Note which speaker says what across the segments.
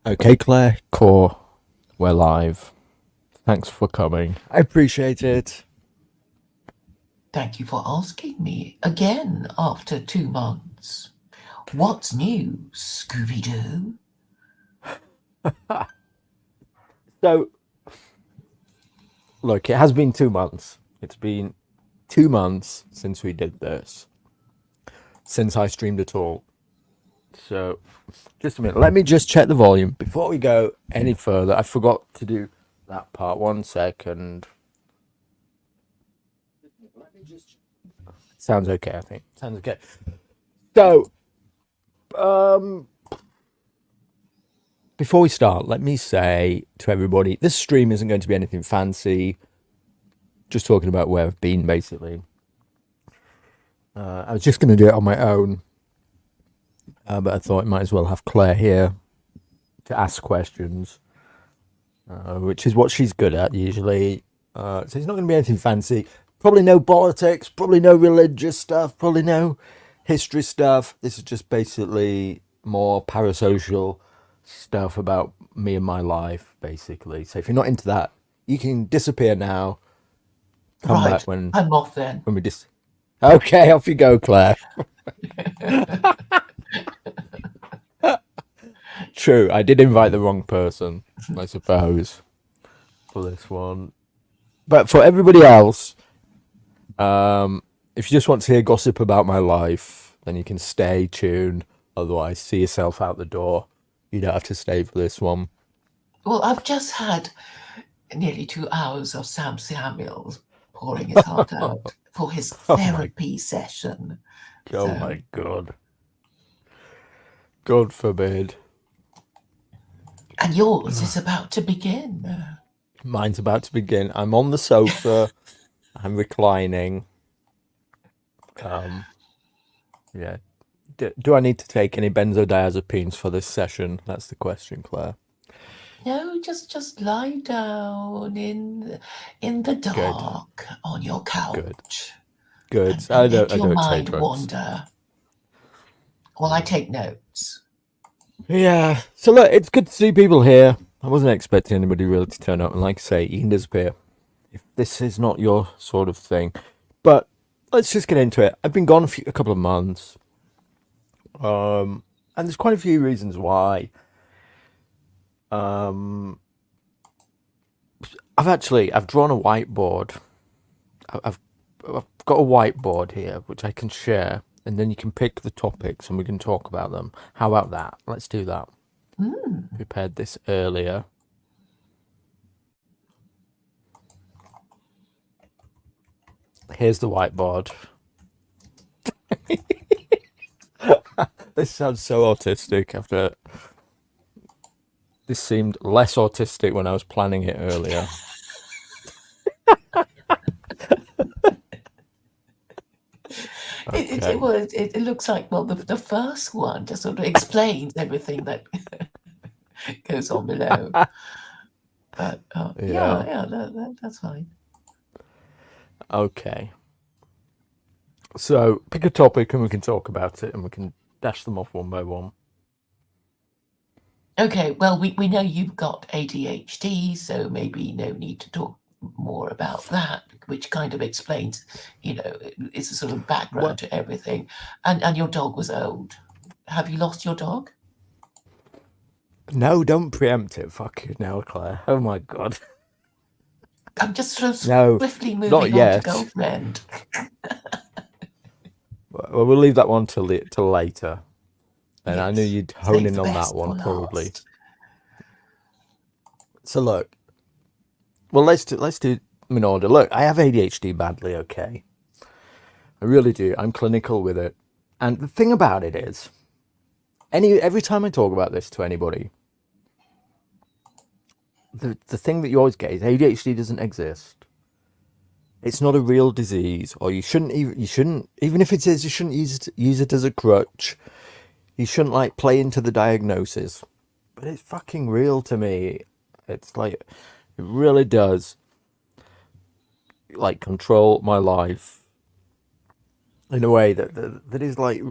Speaker 1: Okay, Claire, Core, we're live. Thanks for coming. I appreciate it.
Speaker 2: Thank you for asking me again after 2 months. What's new, Scooby Doo?
Speaker 1: So, look, it has been 2 months. It's been 2 months since we did this, since I streamed at all. So, just a minute. Let me just check the volume before we go any further. I forgot to do that part. 1 second. Let me just. Sounds okay, I think. Sounds okay. So, um, before we start, let me say to everybody, this stream isn't going to be anything fancy. Just talking about where I've been, basically. I was just going to do it on my own, but I thought I might as well have Claire here to ask questions, which is what she's good at usually. So it's not going to be anything fancy. Probably no politics, probably no religious stuff, probably no history stuff. This is just basically more parasocial stuff about me and my life, basically. So if you're not into that, you can disappear now. Come back
Speaker 2: Right, I'm off then.
Speaker 1: when we just. Okay, off you go, Claire. True, I did invite the wrong person, I suppose, for this one. But for everybody else, if you just want to hear gossip about my life, then you can stay tuned. Otherwise, see yourself out the door. You don't have to stay for this one.
Speaker 2: Well, I've just had nearly 2 hours of Sam Samuels pouring his heart out for his
Speaker 1: Oh my,
Speaker 2: therapy session.
Speaker 1: oh
Speaker 2: So,
Speaker 1: my God. God forbid.
Speaker 2: and yours is about to begin.
Speaker 1: Mine's about to begin. I'm on the sofa. I'm reclining. Um, yeah. Do I need to take any benzodiazepines for this session? That's the question, Claire.
Speaker 2: No, just lie down in the
Speaker 1: Good,
Speaker 2: dark on your
Speaker 1: good,
Speaker 2: couch
Speaker 1: good.
Speaker 2: and, and let
Speaker 1: I
Speaker 2: your
Speaker 1: don't take
Speaker 2: mind
Speaker 1: drugs.
Speaker 2: wander while I take notes.
Speaker 1: Yeah. So look, it's good to see people here. I wasn't expecting anybody really to turn up, and like I say, you can disappear if this is not your sort of thing. But let's just get into it. I've been gone a couple of months, and there's quite a few reasons why. Um, I've drawn a whiteboard. I've I've got a whiteboard here which I can share, and then you can pick the topics and we can talk about them. How about that? Let's do that.
Speaker 2: Mm.
Speaker 1: Prepared this earlier. Here's the whiteboard. This sounds so autistic after. This seemed less autistic when I was planning it earlier. Okay.
Speaker 2: It looks like, well, the first one just sort of explains everything that goes on below. But
Speaker 1: Yeah.
Speaker 2: that's fine.
Speaker 1: Okay. So pick a topic and we can talk about it and we can dash them off one by one.
Speaker 2: Okay, well, we know you've got ADHD, so maybe no need to talk more about that, which kind of explains, it's a sort of background
Speaker 1: Well,
Speaker 2: to everything. And your dog was old. Have you lost your dog?
Speaker 1: no, don't preempt it. Fuck you now, Claire. Oh my God.
Speaker 2: I'm just sort of
Speaker 1: No,
Speaker 2: swiftly
Speaker 1: not
Speaker 2: moving on to
Speaker 1: yet.
Speaker 2: girlfriend.
Speaker 1: Well, we'll leave that one till later. And I knew
Speaker 2: Yes,
Speaker 1: you'd hone
Speaker 2: save
Speaker 1: in
Speaker 2: the
Speaker 1: on that
Speaker 2: best
Speaker 1: one
Speaker 2: for
Speaker 1: probably.
Speaker 2: last.
Speaker 1: So look, well let's do them in order. Look, I have ADHD badly. Okay, I really do. I'm clinical with it, and the thing about it is, every time I talk about this to anybody, the thing that you always get is ADHD doesn't exist. It's not a real disease, or you shouldn't even if it is, you shouldn't use it as a crutch. You shouldn't like play into the diagnosis. But it's fucking real to me. It's like it really does like control my life in a way that is like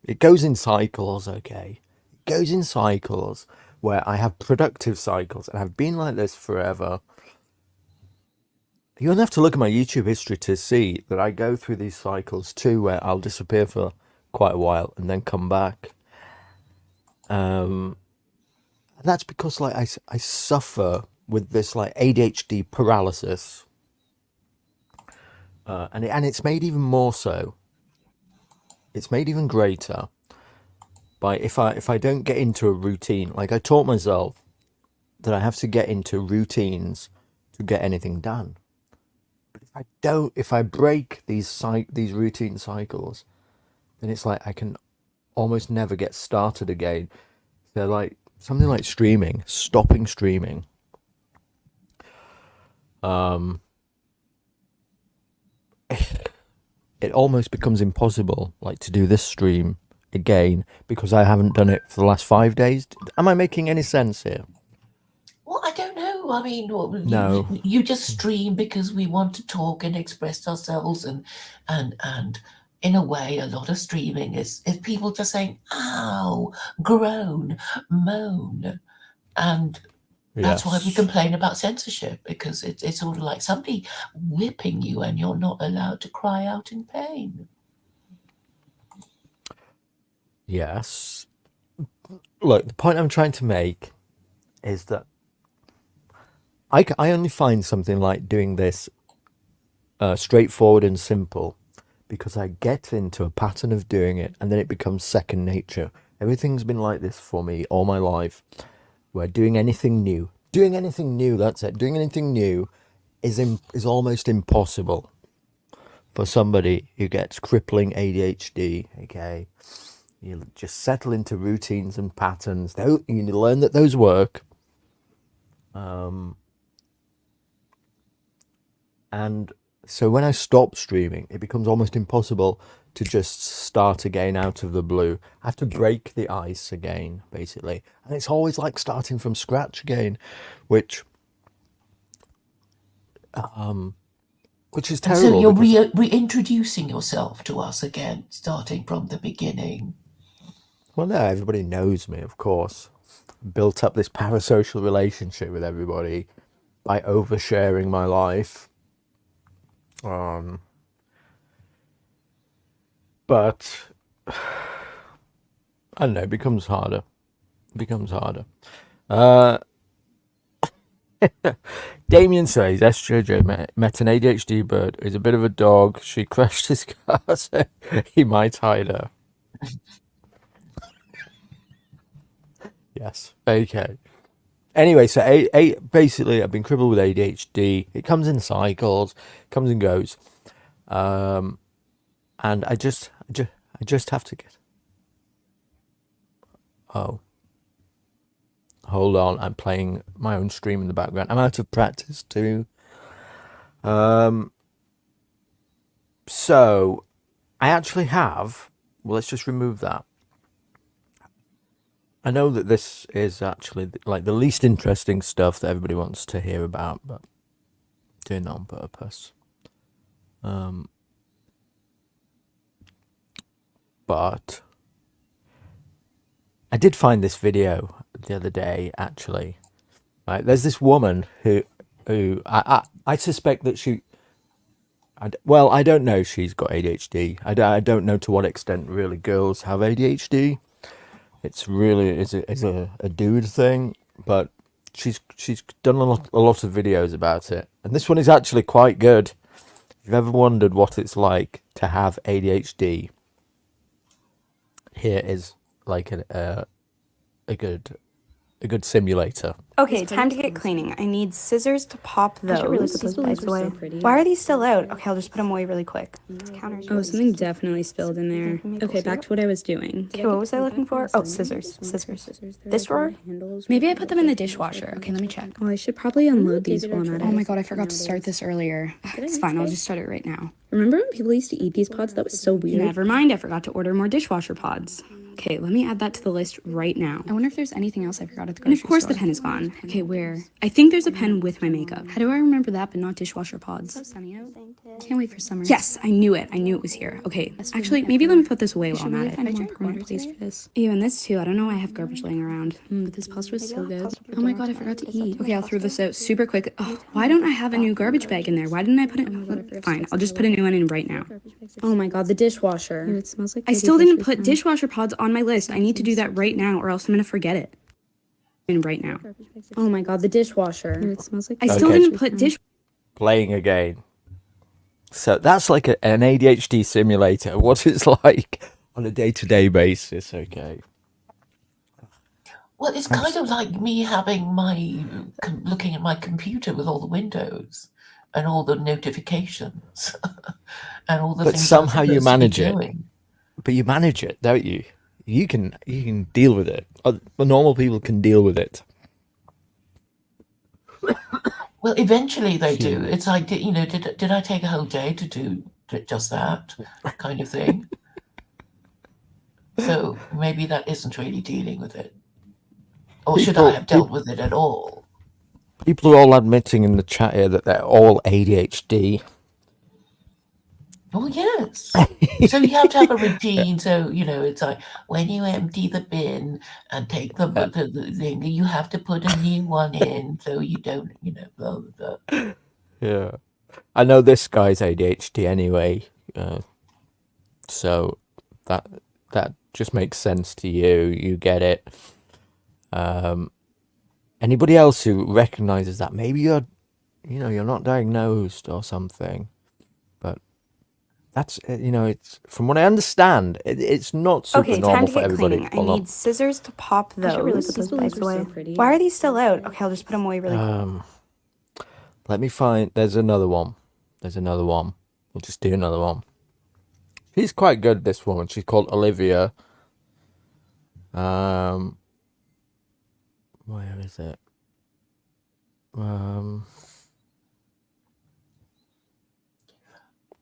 Speaker 1: it goes in cycles. Okay, it goes in cycles, where I have productive cycles, and I've been like this forever. You only have to look at my YouTube history to see that I go through these cycles too, where I'll disappear for quite a while and then come back. And that's because like I suffer with this like ADHD paralysis, and it's made even more so. It's made even greater by if I don't get into a routine. Like I taught myself that I have to get into routines to get anything done. If I break these routine cycles, then it's like I can almost never get started again. They're like something like streaming, stopping streaming. It almost becomes impossible, like to do this stream again because I haven't done it for the last 5 days. Am I making any sense here?
Speaker 2: Well, I don't know. I mean,
Speaker 1: No.
Speaker 2: you just stream because we want to talk and express ourselves, and in a way, a lot of streaming is people just saying, "Ow," groan, moan, and that's why we
Speaker 1: Yes.
Speaker 2: complain about censorship, because it's sort of like somebody whipping you and you're not allowed to cry out in pain.
Speaker 1: Yes. Look, the point I'm trying to make is that I only find something like doing this straightforward and simple because I get into a pattern of doing it and then it becomes second nature. Everything's been like this for me all my life. Where doing anything new, that's it. Doing anything new is almost impossible for somebody who gets crippling ADHD. Okay, you just settle into routines and patterns. You learn that those work. And so when I stop streaming, it becomes almost impossible to just start again out of the blue. I have to break the ice again, basically. And it's always like starting from scratch again, which is
Speaker 2: And so
Speaker 1: terrible.
Speaker 2: you're
Speaker 1: Because,
Speaker 2: reintroducing yourself to us again, starting from the beginning.
Speaker 1: well, no, everybody knows me, of course. Built up this parasocial relationship with everybody by oversharing my life. But I don't know, it becomes harder. It becomes harder. Damien says SJJ met an ADHD bird who's a bit of a dog. She crashed his car, so he might hide her. Yes. Okay. Anyway, so basically, I've been crippled with ADHD. It comes in cycles, comes and goes, and I just have to get. Oh, hold on! I'm playing my own stream in the background. I'm out of practice too. So I actually have. Well, let's just remove that. I know that this is actually like the least interesting stuff that everybody wants to hear about, but doing that on purpose. But I did find this video the other day, actually. Right, there's this woman who I suspect that well, I don't know if she's got ADHD. I don't know to what extent really girls have ADHD. It's really is a dude thing, but she's done a lot of videos about it, and this one is actually quite good. If you've ever wondered what it's like to have ADHD, here is like a good simulator.
Speaker 3: Okay, time to get cleaning. I need scissors to pop those.
Speaker 4: These bags away.
Speaker 3: Why are these still out? Okay, I'll just put them away really quick.
Speaker 4: Oh, something definitely spilled in there. Okay, back to what I was doing.
Speaker 3: Okay, what was I looking for? Oh, scissors. This drawer?
Speaker 4: Maybe I put them in the dishwasher. Okay, let me check. Oh, I should probably unload these while I'm at it.
Speaker 3: Oh my god, I forgot to start this earlier. It's fine, I'll just start it right now.
Speaker 4: Remember when people used to eat these pods? That was so weird.
Speaker 3: Never mind, I forgot to order more dishwasher pods.
Speaker 4: Okay, let me add that to the list right now. I wonder if there's anything else I forgot at the grocery store. And of course the pen is gone. Okay, where? I think there's a pen with my makeup. How do I remember that but not dishwasher pods? So sunny out. Can't wait for summer. Yes, I knew it. I knew it was here. Okay, actually, maybe let me put this away while I'm at it. I find a more permanent place for this. Ew, and this too. I don't know why I have garbage laying around. But this pasta was so good. Oh my god, I forgot to eat. Okay, I'll throw this out super quick. Oh, why don't I have a new garbage bag in there? Why didn't I put it? Fine, I'll just put a new one in right now. Oh my god, the dishwasher. Ew, it smells like I still didn't put dishwasher pods on my list. I need to do that right now or else I'm gonna forget it. In right now. Oh my god, the dishwasher. Ew, it smells like I still
Speaker 1: Okay.
Speaker 4: didn't put
Speaker 1: Playing again. So that's like an ADHD simulator. What it's like on a day-to-day basis. Okay.
Speaker 2: Well, it's kind of like me having looking at my computer with all the windows and all the notifications and all the
Speaker 1: But
Speaker 2: things
Speaker 1: somehow
Speaker 2: I'm
Speaker 1: you
Speaker 2: supposed to be
Speaker 1: manage it.
Speaker 2: doing.
Speaker 1: But you manage it, don't you? You can deal with it. The normal people can deal with it.
Speaker 2: Well, eventually they do.
Speaker 1: Human.
Speaker 2: It's like, did I take a whole day to do just that kind of thing? So maybe that isn't really dealing with it. Or should I have dealt with it at all?
Speaker 1: People are all admitting in the chat here that they're all ADHD.
Speaker 2: Well, yes. So you have to have a routine. So, it's like when you empty the bin and take the thing, you have to put a new one in so you don't, blah, blah, blah.
Speaker 1: Yeah. I know this guy's ADHD anyway. So that just makes sense to you. You get it. Anybody else who recognizes that, maybe you're not diagnosed or something, but that's it's from what I understand, it's not super
Speaker 3: Okay, time
Speaker 1: normal
Speaker 3: to
Speaker 1: for
Speaker 3: get
Speaker 1: everybody
Speaker 3: cleaning.
Speaker 1: to
Speaker 3: I
Speaker 1: pull
Speaker 3: need scissors to pop those.
Speaker 4: I should really put those bags
Speaker 3: away.
Speaker 4: so pretty.
Speaker 3: Why are these still out? Okay, I'll just put them away really quick.
Speaker 1: up. Let me find. There's another one. We'll just do another one. She's quite good. This woman. She's called Olivia. Where is it?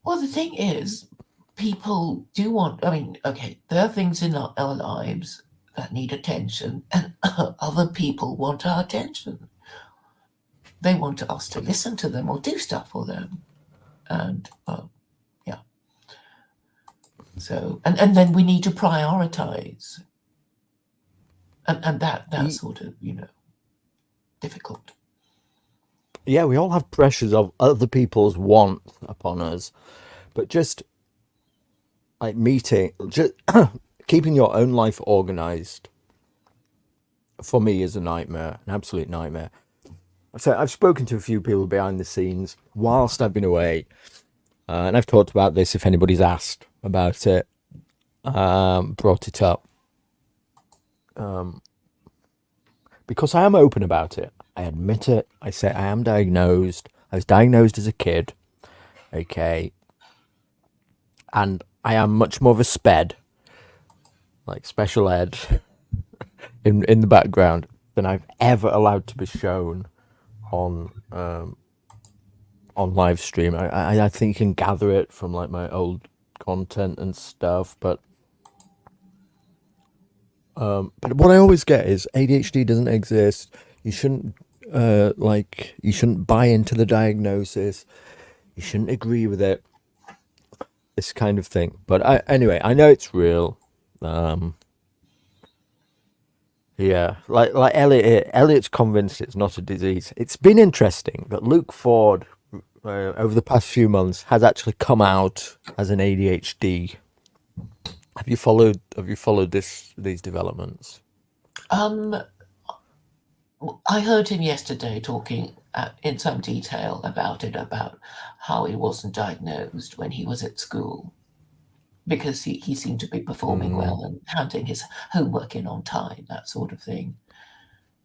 Speaker 2: Well, the thing is, people do want, okay, there are things in our lives that need attention, and other people want our attention. They want us to listen to them or do stuff for them. And, yeah. So, and then we need to prioritize. And that's sort of, difficult.
Speaker 1: Yeah, we all have pressures of other people's wants upon us, but just like keeping your own life organized for me is a nightmare, an absolute nightmare. So I've spoken to a few people behind the scenes whilst I've been away, and I've talked about this if anybody's asked about it, brought it up, because I am open about it. I admit it. I say I am diagnosed. I was diagnosed as a kid, okay, and I am much more of a SPED, like special ed, in the background than I've ever allowed to be shown on live stream. I think you can gather it from like my old content and stuff, but what I always get is ADHD doesn't exist. You shouldn't you shouldn't buy into the diagnosis. You shouldn't agree with it. This kind of thing. But anyway, I know it's real. Yeah, like Elliot's convinced it's not a disease. It's been interesting that Luke Ford, over the past few months, has actually come out as an ADHD. Have you followed these developments?
Speaker 2: I heard him yesterday talking in some detail about how he wasn't diagnosed when he was at school, because he seemed to be performing well and handing his homework in on time, that sort of thing.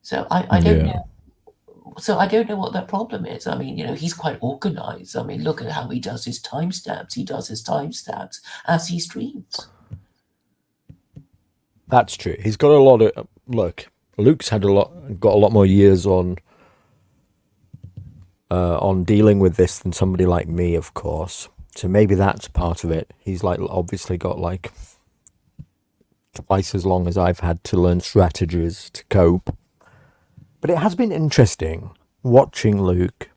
Speaker 2: So I don't know. So I don't know what that problem is. I mean, he's quite organized. I mean, look at how he does his timestamps. He does his timestamps as he streams.
Speaker 1: That's true. He's got a lot of look. Luke's got a lot more years on dealing with this than somebody like me, of course. So maybe that's part of it. He's like obviously got like twice as long as I've had to learn strategies to cope. But it has been interesting watching Luke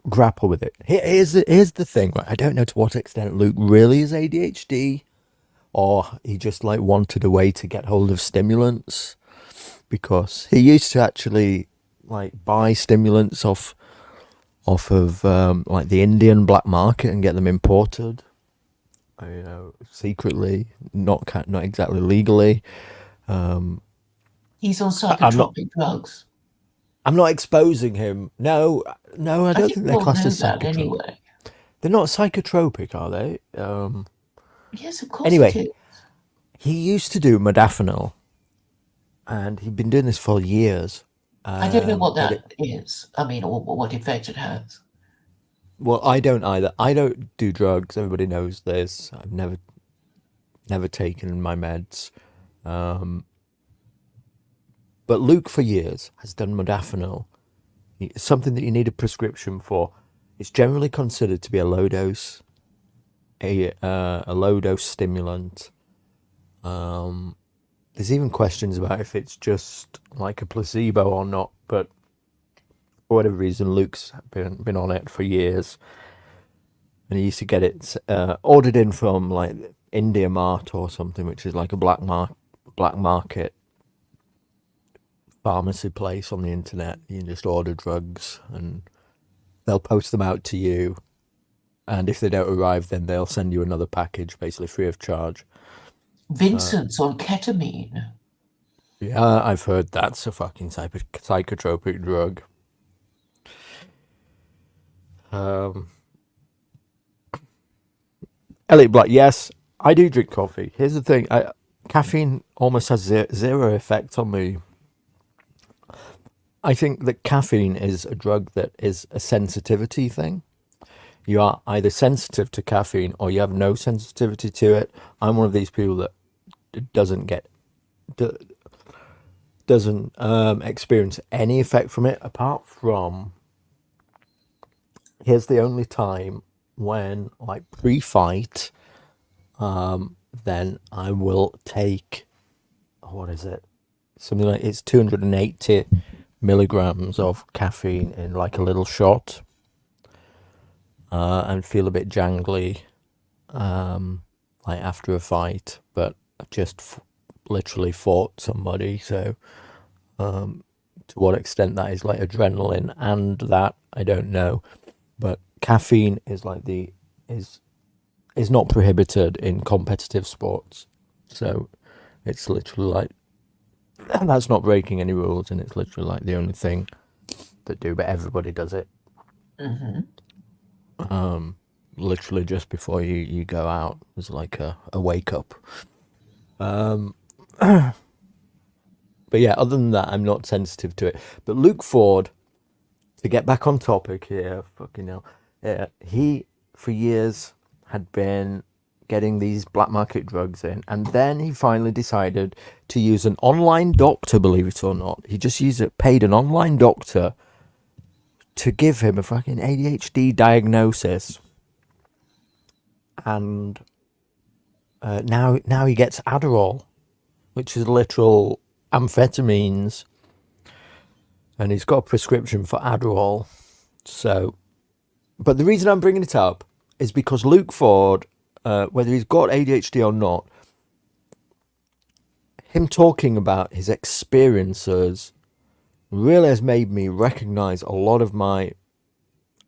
Speaker 1: grapple with it. Here's the thing, right? I don't know to what extent Luke really is ADHD, or he just like wanted a way to get hold of stimulants, because he used to actually like buy stimulants off of like the Indian black market and get them imported, you know, secretly, not exactly legally.
Speaker 2: He's on
Speaker 1: I'm not
Speaker 2: psychotropic drugs.
Speaker 1: I'm not exposing him. No, I
Speaker 2: I
Speaker 1: don't
Speaker 2: think
Speaker 1: think
Speaker 2: we
Speaker 1: they're
Speaker 2: all
Speaker 1: classed
Speaker 2: know
Speaker 1: as
Speaker 2: that
Speaker 1: psychotropic.
Speaker 2: anyway.
Speaker 1: They're not psychotropic, are they?
Speaker 2: Yes, of course it
Speaker 1: Anyway,
Speaker 2: is.
Speaker 1: he used to do modafinil, and he'd been doing this for years.
Speaker 2: I don't know what
Speaker 1: But
Speaker 2: that is. I mean, or what effect it has.
Speaker 1: well, I don't either. I don't do drugs. Everybody knows this. I've never taken my meds. But Luke, for years, has done modafinil. It's something that you need a prescription for. It's generally considered to be a low dose stimulant. There's even questions about if it's just like a placebo or not. But for whatever reason, Luke's been on it for years, and he used to get it ordered in from like India Mart or something, which is like a black market pharmacy place on the internet. You can just order drugs and they'll post them out to you, and if they don't arrive, then they'll send you another package, basically free of charge.
Speaker 2: Vincent's on ketamine.
Speaker 1: Yeah, I've heard that's a fucking psychotropic drug. Elliot Black, yes, I do drink coffee. Here's the thing, caffeine almost has zero effect on me. I think that caffeine is a drug that is a sensitivity thing. You are either sensitive to caffeine or you have no sensitivity to it. I'm one of these people that doesn't experience any effect from it, apart from, here's the only time when, like, pre-fight, then I will take, what is it? Something like, it's 280 milligrams of caffeine in like a little shot, and feel a bit jangly, like after a fight, but I've just literally fought somebody, so to what extent that is like adrenaline and that, I don't know. But caffeine is like is not prohibited in competitive sports, so it's literally like, that's not breaking any rules, and it's literally like the only thing that do, but everybody does it. Literally just before you go out, there's like a wake up. But yeah, other than that, I'm not sensitive to it. But Luke Ford, to get back on topic here, fucking hell, he for years had been getting these black market drugs in, and then he finally decided to use an online doctor, believe it or not. He just paid an online doctor to give him a fucking ADHD diagnosis, and now he gets Adderall, which is literal amphetamines, and he's got a prescription for Adderall. So, but the reason I'm bringing it up is because Luke Ford, whether he's got ADHD or not, him talking about his experiences really has made me recognize a lot of my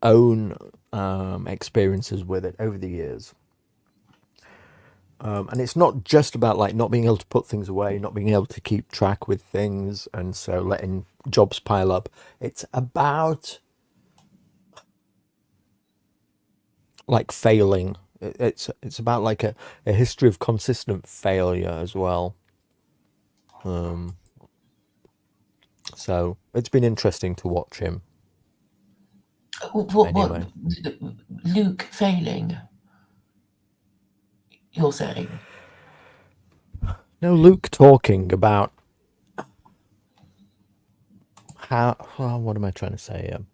Speaker 1: own experiences with it over the years. And it's not just about like not being able to put things away, not being able to keep track with things, and so letting jobs pile up. It's about like failing. It's about like a history of consistent failure as well. So it's been interesting to watch him.
Speaker 2: What Luke failing, you're saying?
Speaker 1: No, Luke talking about how, well, what am I trying to say here?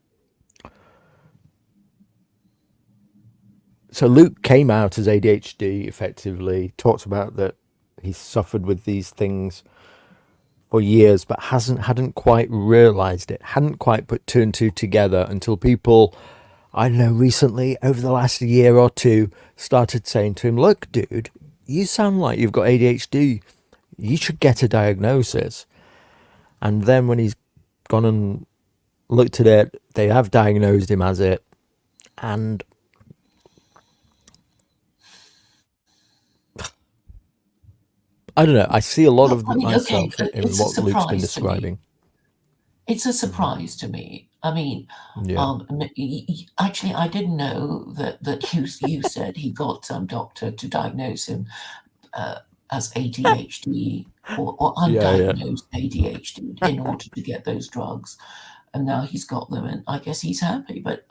Speaker 1: So Luke came out as ADHD effectively, talked about that he's suffered with these things for years, but hadn't quite realized it, hadn't quite put two and two together until people, I don't know, recently over the last year or two started saying to him, look, dude, you sound like you've got ADHD. You should get a diagnosis. And then when he's gone and looked at it, they have diagnosed him as it. And I don't know, I see a lot
Speaker 2: Well,
Speaker 1: of
Speaker 2: I mean, okay,
Speaker 1: myself in
Speaker 2: it's a
Speaker 1: what Luke's been
Speaker 2: surprise to me.
Speaker 1: describing.
Speaker 2: It's a surprise to me. I mean,
Speaker 1: Yeah.
Speaker 2: actually, I didn't know that you said he got some doctor to diagnose him as ADHD or
Speaker 1: Yeah, yeah.
Speaker 2: undiagnosed ADHD in order to get those drugs, and now he's got them, and I guess he's happy. But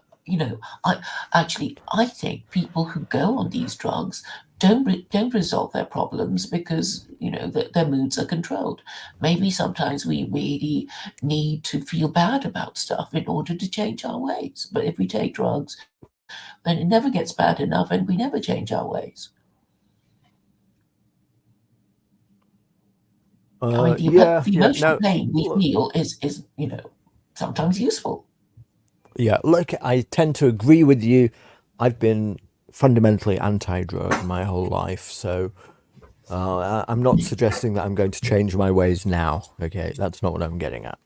Speaker 2: I think people who go on these drugs don't resolve their problems because their moods are controlled. Maybe sometimes we really need to feel bad about stuff in order to change our ways. But if we take drugs, then it never gets bad enough, and we never change our ways. I mean, the emotional pain we feel is sometimes useful.
Speaker 1: Yeah, look, I tend to agree with you. I've been fundamentally anti-drug my whole life, so I'm not suggesting that I'm going to change my ways now. Okay, that's not what I'm getting at.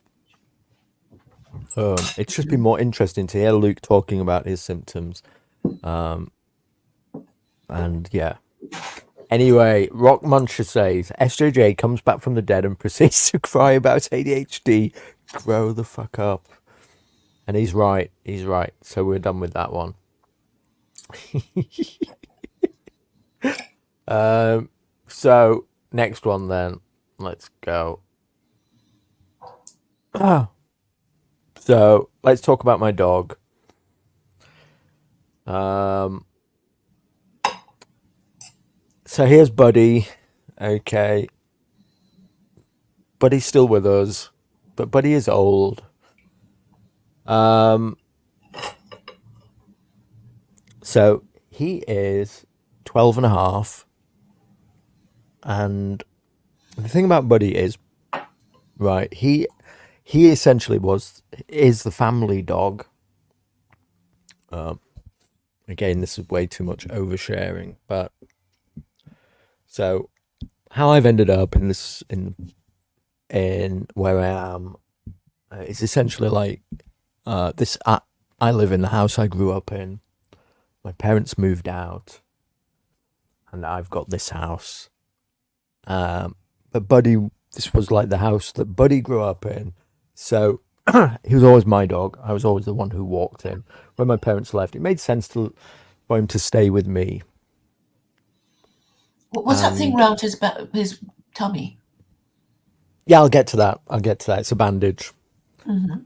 Speaker 1: It's just been more interesting to hear Luke talking about his symptoms. And yeah. Anyway, Rock Muncher says, SJJ comes back from the dead and proceeds to cry about ADHD. Grow the fuck up. And he's right. He's right. So we're done with that one. So next one then. Let's go. So let's talk about my dog. So here's Buddy. Okay. Buddy's still with us, but Buddy is old. So he is 12 and a half. And the thing about Buddy is, right, he essentially is the family dog. Again, this is way too much oversharing, but so how I've ended up in this in where I am is essentially like this. I live in the house I grew up in. My parents moved out, and I've got this house. But Buddy, this was like the house that Buddy grew up in. So he was always my dog. I was always the one who walked him. When my parents left, it made sense for him to stay with me.
Speaker 2: What's that thing round his tummy?
Speaker 1: Yeah, I'll get to that. It's a bandage.
Speaker 2: Mm-hmm.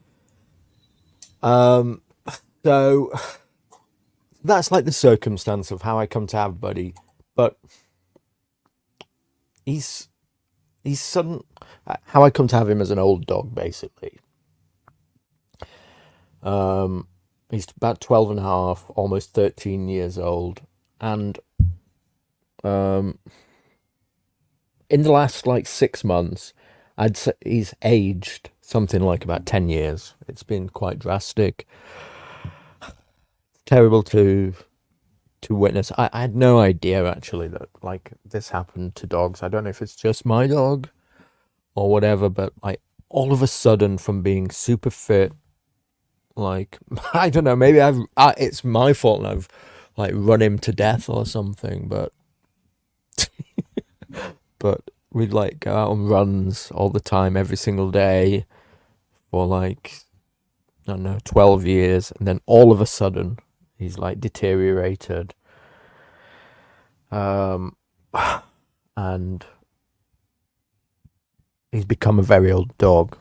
Speaker 1: So that's like the circumstance of how I come to have Buddy, but he's how I come to have him as an old dog, basically. He's about 12 and a half, almost 13 years old, and in the last like 6 months, I'd say he's aged something like about 10 years. It's been quite drastic. Terrible to witness. I had no idea actually that like this happened to dogs. I don't know if it's just my dog or whatever, but like all of a sudden from being super fit, like I don't know, maybe it's my fault and I've like run him to death or something, but we'd like go out on runs all the time every single day for like, I don't know, 12 years, and then all of a sudden he's like deteriorated, and he's become a very old dog.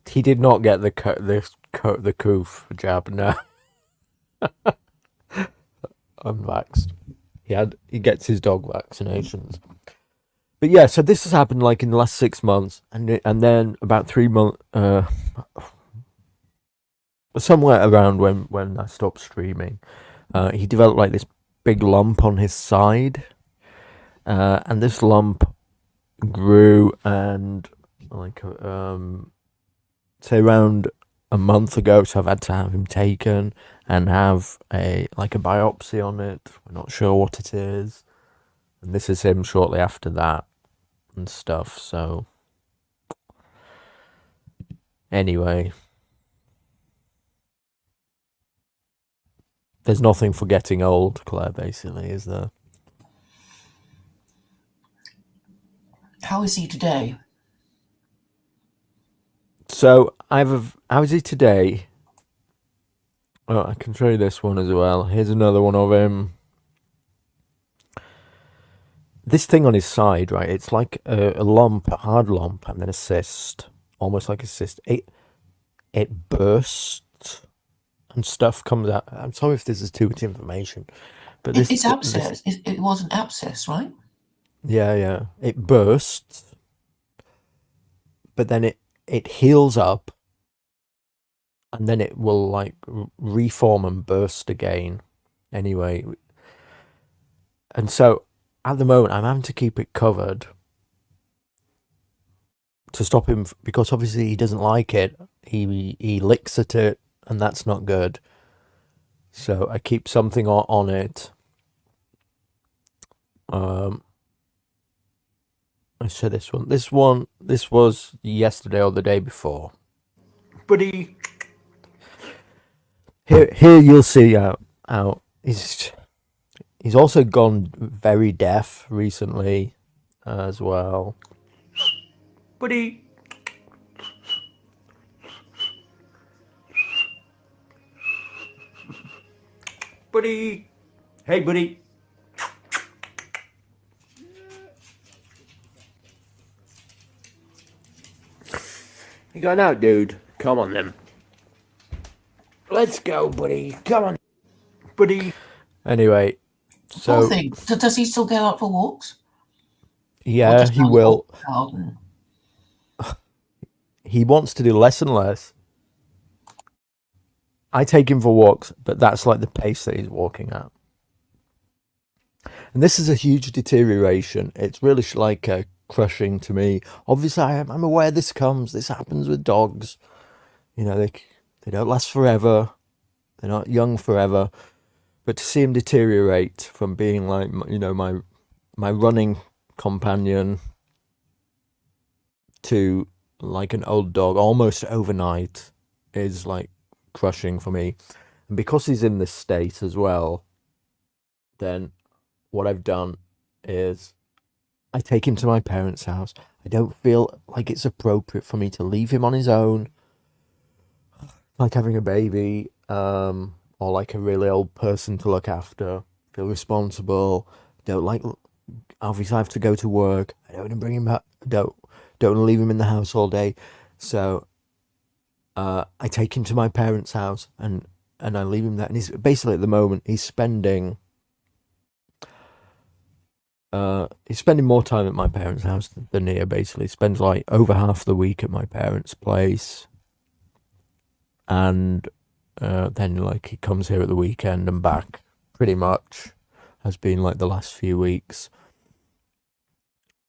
Speaker 1: He did not get the coof jab, no. Unvaxxed. He gets his dog vaccinations. But yeah, so this has happened like in the last 6 months, and then about 3 months, somewhere around when I stopped streaming, he developed like this big lump on his side, and this lump grew, and like say around a month ago, so I've had to have him taken and have a biopsy on it. We're not sure what it is, and this is him shortly after that and stuff. So anyway, there's nothing for getting old, Claire, basically, is there?
Speaker 2: How is he today?
Speaker 1: So how is he today? Oh, I can show you this one as well. Here's another one of him. This thing on his side, right? It's like a lump, a hard lump, and then a cyst, almost like a cyst. It bursts and stuff comes out. I'm sorry if this is too much information, but
Speaker 2: It's abscess. It was an abscess, right?
Speaker 1: Yeah. It bursts, but then it heals up, and then it will like reform and burst again. Anyway, and so at the moment I'm having to keep it covered to stop him, because obviously he doesn't like it. He licks at it, and that's not good. So I keep something on it. I said this one. This was yesterday or the day before. Buddy. Here you'll see how he's also gone very deaf recently as well. Buddy. Buddy. Hey, buddy. You going out, dude? Come on, then. Let's go, buddy. Come on, buddy. Anyway, so...
Speaker 2: Poor thing. Does he still go out for walks?
Speaker 1: Yeah, he will.
Speaker 2: Garden?
Speaker 1: He wants to do less and less. I take him for walks, but that's like the pace that he's walking at. And this is a huge deterioration. It's really like crushing to me. Obviously, I'm aware this happens with dogs. You know, they don't last forever. They're not young forever. But to see him deteriorate from being like, you know, my running companion to like an old dog almost overnight is like crushing for me. And because he's in this state as well, then what I've done is I take him to my parents' house. I don't feel like it's appropriate for me to leave him on his own, like having a baby, or like a really old person to look after. Feel responsible. Don't like. Obviously, I have to go to work. I don't want to bring him back. Don't want to leave him in the house all day. So I take him to my parents' house and I leave him there. And he's basically at the moment he's spending more time at my parents' house than here. Basically, spends like over half the week at my parents' place, and then like he comes here at the weekend and back. Pretty much has been like the last few weeks,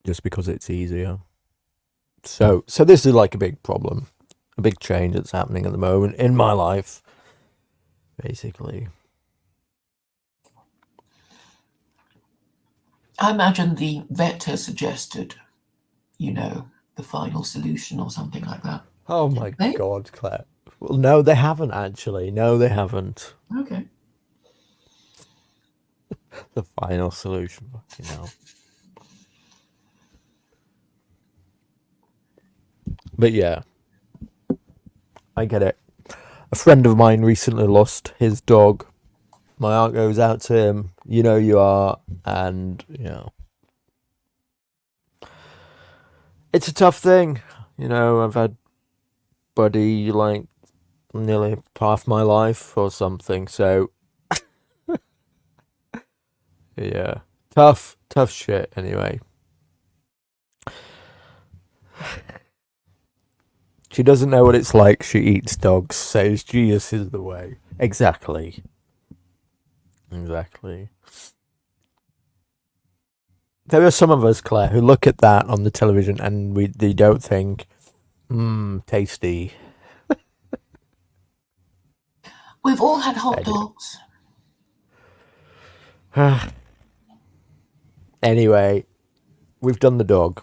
Speaker 1: just because it's easier. So this is like a big problem, a big change that's happening at the moment in my life, basically.
Speaker 2: I imagine the vet has suggested, you know, the final solution or something like that.
Speaker 1: Oh my God, Claire. Well, no, they haven't actually. No, they haven't.
Speaker 2: Okay.
Speaker 1: The final solution, you know. But yeah, I get it. A friend of mine recently lost his dog. My heart goes out to him. You know you are, and you know it's a tough thing. You know, I've had Buddy like nearly half my life or something. So yeah, tough shit. Anyway. She doesn't know what it's like. She eats dogs, says Jesus is the way. Exactly. Exactly. There are some of us, Claire, who look at that on the television and they don't think, tasty.
Speaker 2: We've all had hot dogs.
Speaker 1: Anyway, we've done the dog.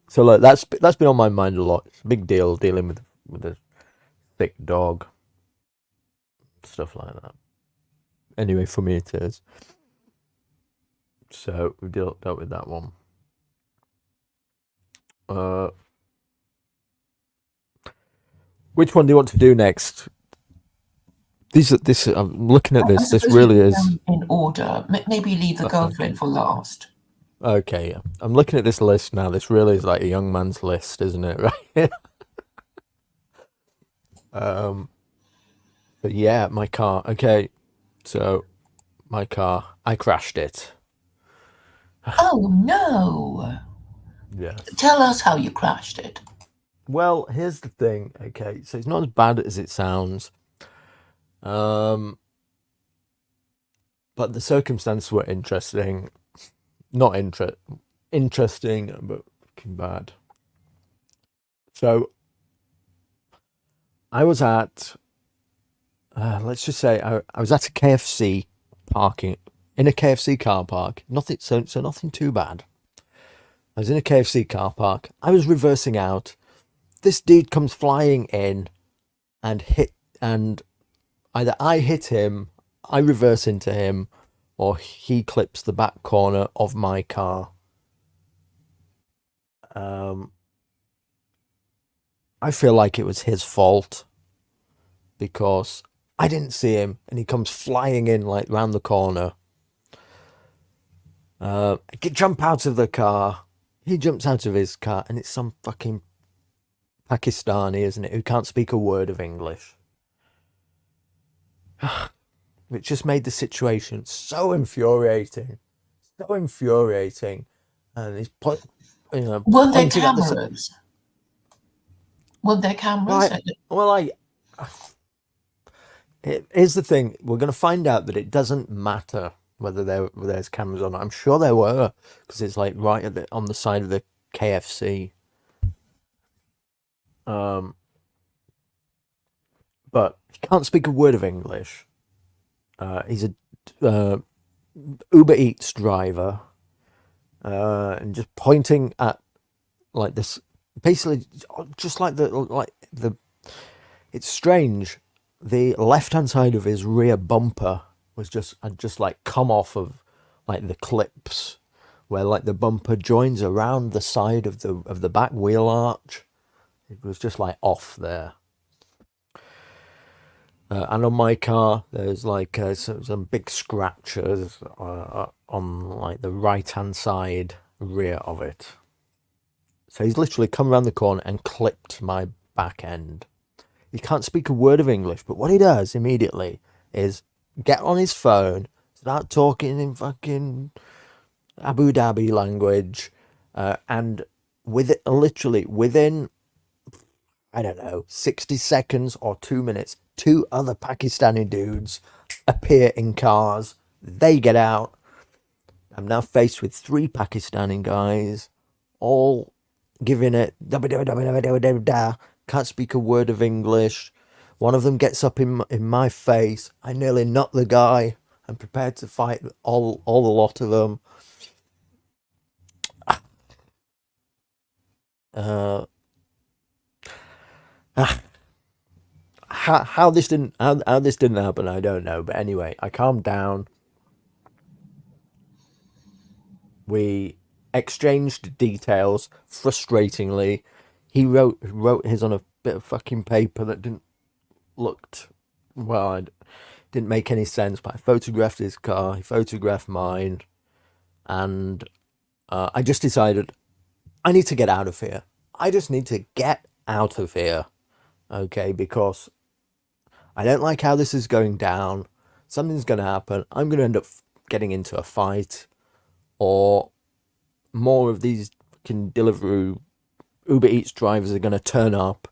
Speaker 1: So look, that's been on my mind a lot. It's a big deal dealing with a thick dog, stuff like that. Anyway, for me it is. So we've dealt with that one. Which one do you want to do next? I'm looking at this. This really is
Speaker 2: in order. Maybe leave the girlfriend for last.
Speaker 1: Okay. Yeah. I'm looking at this list now. This really is like a young man's list, isn't it? Right. But yeah, my car. Okay, so my car. I crashed it.
Speaker 2: Oh no!
Speaker 1: Yes.
Speaker 2: Tell us how you crashed it.
Speaker 1: Well, here's the thing. Okay, so it's not as bad as it sounds. But the circumstances were interesting. Not interesting, but fucking bad. So I was at, let's just say, I was at a KFC parking in a KFC car park. Nothing, so nothing too bad. I was in a KFC car park. I was reversing out. This dude comes flying in, and either I hit him, I reverse into him, or he clips the back corner of my car. I feel like it was his fault because I didn't see him and he comes flying in like round the corner. I jump out of the car. He jumps out of his car and it's some fucking Pakistani, isn't it, who can't speak a word of English. It just made the situation so infuriating. So infuriating. And he's
Speaker 2: Weren't there cameras? Weren't there cameras?
Speaker 1: Right. Well, here's the thing. We're going to find out that it doesn't matter whether there's cameras or not. I'm sure there were, because it's like right on the side of the KFC. But he can't speak a word of English. He's a Uber Eats driver, and just pointing at like this, basically just like the. It's strange. The left-hand side of his rear bumper had just like come off of like the clips where like the bumper joins around the side of the back wheel arch. It was just like off there. And on my car, there's like some big scratches on like the right-hand side rear of it. So he's literally come around the corner and clipped my back end. He can't speak a word of English, but what he does immediately is get on his phone, start talking in fucking Abu Dhabi language, and literally within, I don't know, 60 seconds or 2 minutes, 2 other Pakistani dudes appear in cars. They get out. I'm now faced with 3 Pakistani guys, all giving it, can't speak a word of English. One of them gets up in my face. I nearly knock the guy. I'm prepared to fight all the lot of them. How this didn't happen, I don't know. But anyway, I calmed down. We exchanged details. Frustratingly, he wrote his on a bit of fucking paper that didn't make any sense. But I photographed his car. He photographed mine, and I just decided I need to get out of here. I just need to get out of here. Okay, because I don't like how this is going down. Something's going to happen. I'm going to end up getting into a fight, or more of these fucking Deliveroo Uber Eats drivers are going to turn up,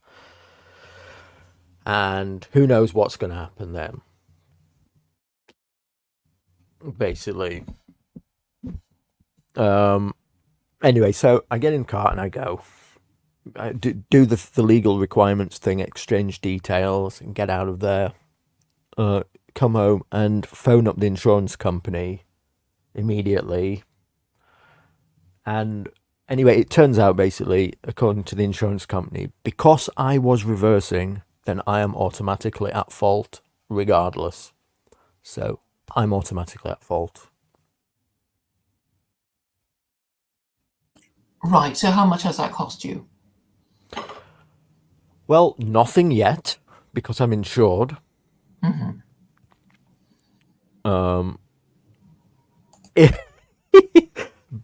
Speaker 1: and who knows what's going to happen then. basically. Anyway, so I get in the car and I go. I do the legal requirements thing, exchange details, and get out of there. Come home and phone up the insurance company immediately. And anyway, it turns out basically, according to the insurance company, because I was reversing, then I am automatically at fault regardless. So I'm automatically at fault.
Speaker 2: Right. So how much has that cost you?
Speaker 1: Well, nothing yet because I'm insured.
Speaker 2: Mm-hmm.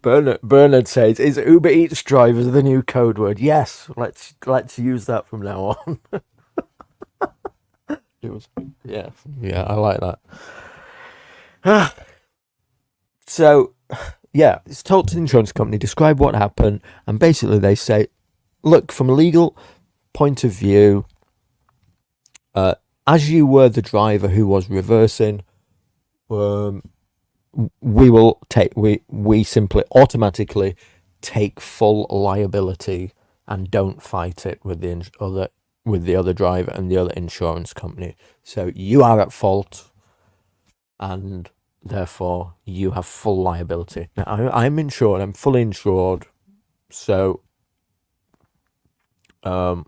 Speaker 1: Bernard says, "Is Uber Eats drivers the new code word?" Yes, let's use that from now on. Yeah, I like that. So, yeah, it's told to the insurance company, describe what happened, and basically they say, look, from a legal point of view, as you were the driver who was reversing, we simply automatically take full liability and don't fight it with the other driver and the other insurance company. So you are at fault, and therefore you have full liability. Now, I'm insured. I'm fully insured. So, but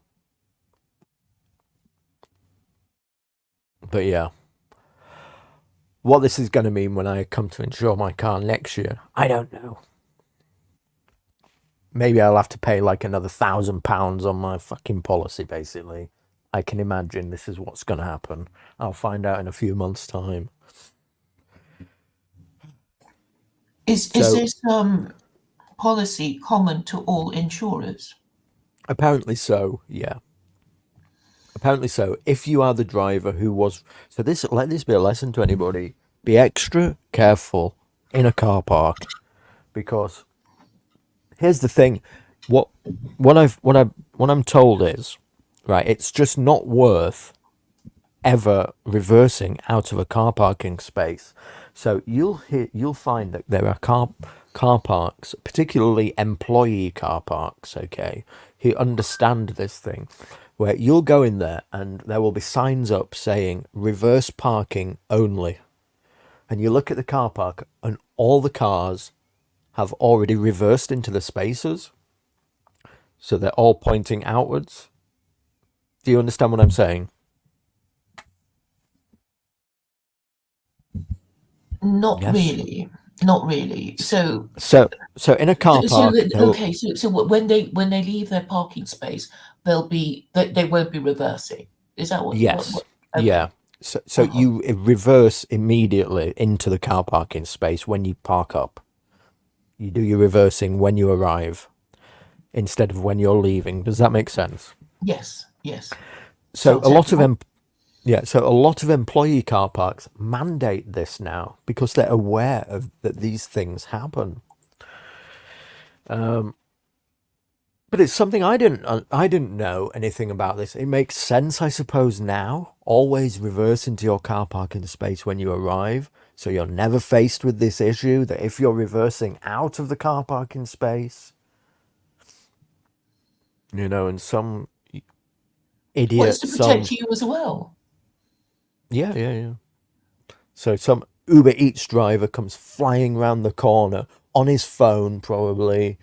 Speaker 1: yeah. What this is going to mean when I come to insure my car next year, I don't know. Maybe I'll have to pay like another £1,000 on my fucking policy, basically. I can imagine this is what's going to happen. I'll find out in a few months' time.
Speaker 2: Is this policy common to all insurers?
Speaker 1: Apparently so, yeah. Apparently so. If you are the driver who was... So let this be a lesson to anybody. Be extra careful in a car park, because here's the thing. What I'm told is, right, it's just not worth ever reversing out of a car parking space. So you'll find that there are car parks, particularly employee car parks, okay, who understand this thing, where you'll go in there and there will be signs up saying reverse parking only. And you look at the car park and all the cars have already reversed into the spaces. So they're all pointing outwards. Do you understand what I'm saying?
Speaker 2: Not
Speaker 1: Yes.
Speaker 2: really. Not really. So
Speaker 1: in a car park.
Speaker 2: okay. So when they leave their parking space, they won't be reversing. Is that what?
Speaker 1: Yes.
Speaker 2: Okay.
Speaker 1: Yeah. So you reverse immediately into the car parking space when you park up. You do your reversing when you arrive, instead of when you're leaving. Does that make sense?
Speaker 2: Yes. Yes.
Speaker 1: So a lot of employee car parks mandate this now because they're aware of that these things happen. But it's something I didn't know anything about this. It makes sense, I suppose, now. Always reverse into your car parking space when you arrive, so you're never faced with this issue that if you're reversing out of the car parking space, and some idiot...
Speaker 2: Well, it's to protect you as well.
Speaker 1: Yeah. So some Uber Eats driver comes flying round the corner on his phone, probably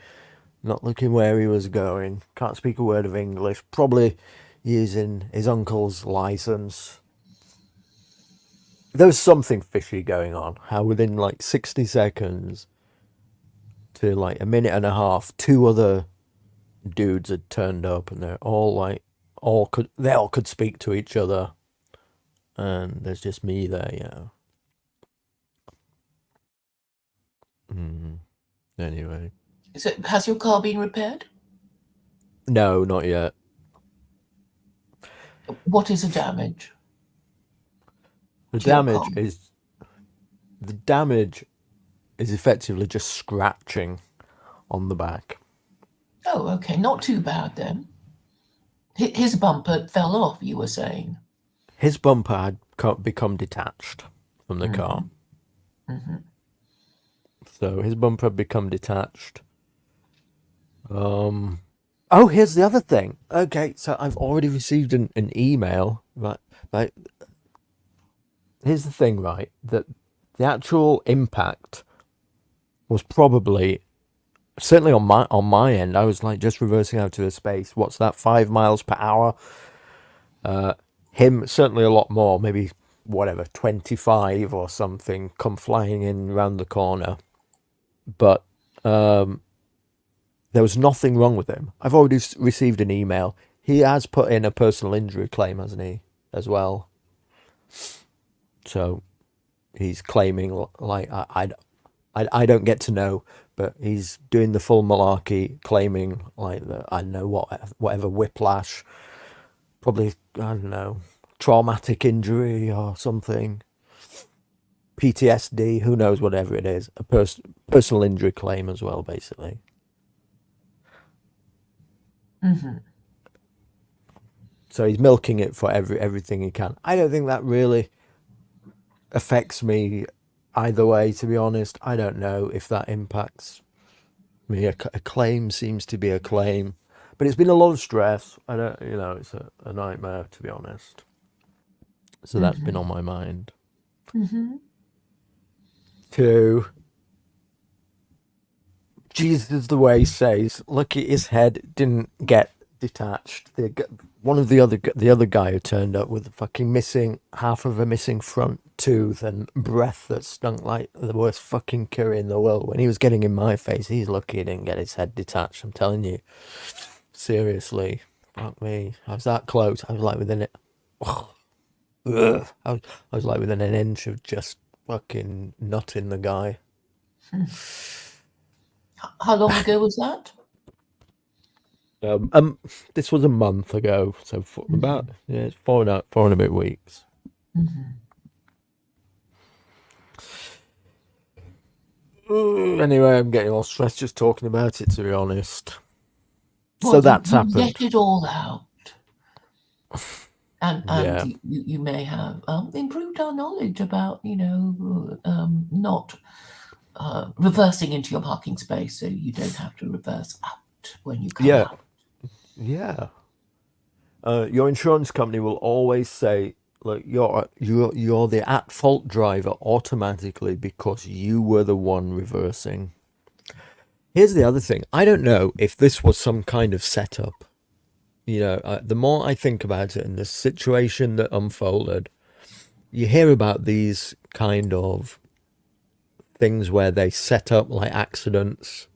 Speaker 1: not looking where he was going, can't speak a word of English, probably using his uncle's license. There was something fishy going on. How within like 60 seconds to like a minute and a half, two other dudes had turned up, and they're all could speak to each other, and there's just me there, Anyway.
Speaker 2: So has your car been repaired?
Speaker 1: No, not yet.
Speaker 2: What is the damage?
Speaker 1: The damage is effectively just scratching on the back.
Speaker 2: Oh, okay, not too bad then. His bumper fell off, you were saying.
Speaker 1: His bumper had become detached from the car. So his bumper had become detached. Oh, here's the other thing. Okay, so I've already received an email. Right. Here's the thing, right? That the actual impact was probably, certainly on my end, I was like just reversing out to the space. What's that? 5 miles per hour. Him certainly a lot more, maybe whatever, 25 or something, come flying in round the corner. But there was nothing wrong with him. I've already received an email. He has put in a personal injury claim, hasn't he, as well? So he's claiming, like, I don't get to know, but he's doing the full malarkey, claiming like that, I don't know, whatever whiplash, probably, I don't know, traumatic injury or something, PTSD, who knows, whatever it is, a personal injury claim as well, basically. So he's milking it for everything he can. I don't think that really affects me either way, to be honest. I don't know if that impacts me. A claim seems to be a claim, but it's been a lot of stress. I don't, it's a nightmare, to be honest. So that's been on my mind. Two, Jesus the way says, look, at his head didn't get detached. The other guy who turned up with fucking half of a missing front tooth and breath that stunk like the worst fucking curry in the world. When he was getting in my face, he's lucky he didn't get his head detached. I'm telling you, seriously, fuck me. I was that close. I was like within it. I was like within an inch of just fucking nutting the guy.
Speaker 2: How long ago was that?
Speaker 1: This was a month ago, so about it's 4 and a bit weeks. Anyway, I'm getting all stressed just talking about it, to be honest.
Speaker 2: Well,
Speaker 1: so that's happened.
Speaker 2: Let it all out, and
Speaker 1: Yeah.
Speaker 2: you may have improved our knowledge about not reversing into your parking space, so you don't have to reverse out when you come out.
Speaker 1: Yeah. Your insurance company will always say, look, you're the at-fault driver automatically because you were the one reversing. Here's the other thing. I don't know if this was some kind of setup. The more I think about it and the situation that unfolded, you hear about these kind of things where they set up like accidents.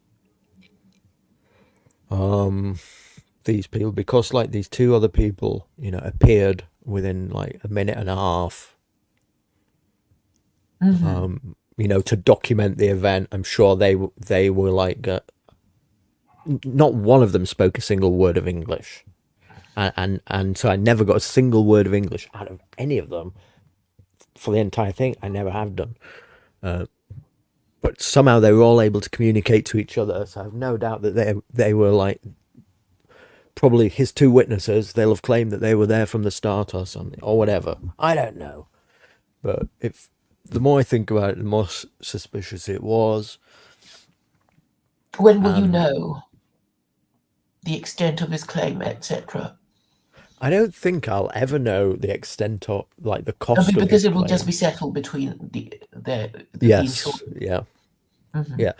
Speaker 1: These people, because like these two other people, appeared within like a minute and a half, to document the event. I'm sure they were like, not one of them spoke a single word of English. And so I never got a single word of English out of any of them for the entire thing. I never have done. But somehow they were all able to communicate to each other. So I have no doubt that they were like, probably his two witnesses, they'll have claimed that they were there from the start or something, or whatever. I don't know. But the more I think about it, the more suspicious it was.
Speaker 2: When will you know the extent of his claim, etc.?
Speaker 1: I don't think I'll ever know the extent of, like, the cost of
Speaker 2: because
Speaker 1: his
Speaker 2: it will
Speaker 1: claim.
Speaker 2: just be settled between the
Speaker 1: Yes,
Speaker 2: insurance.
Speaker 1: yeah. Yeah.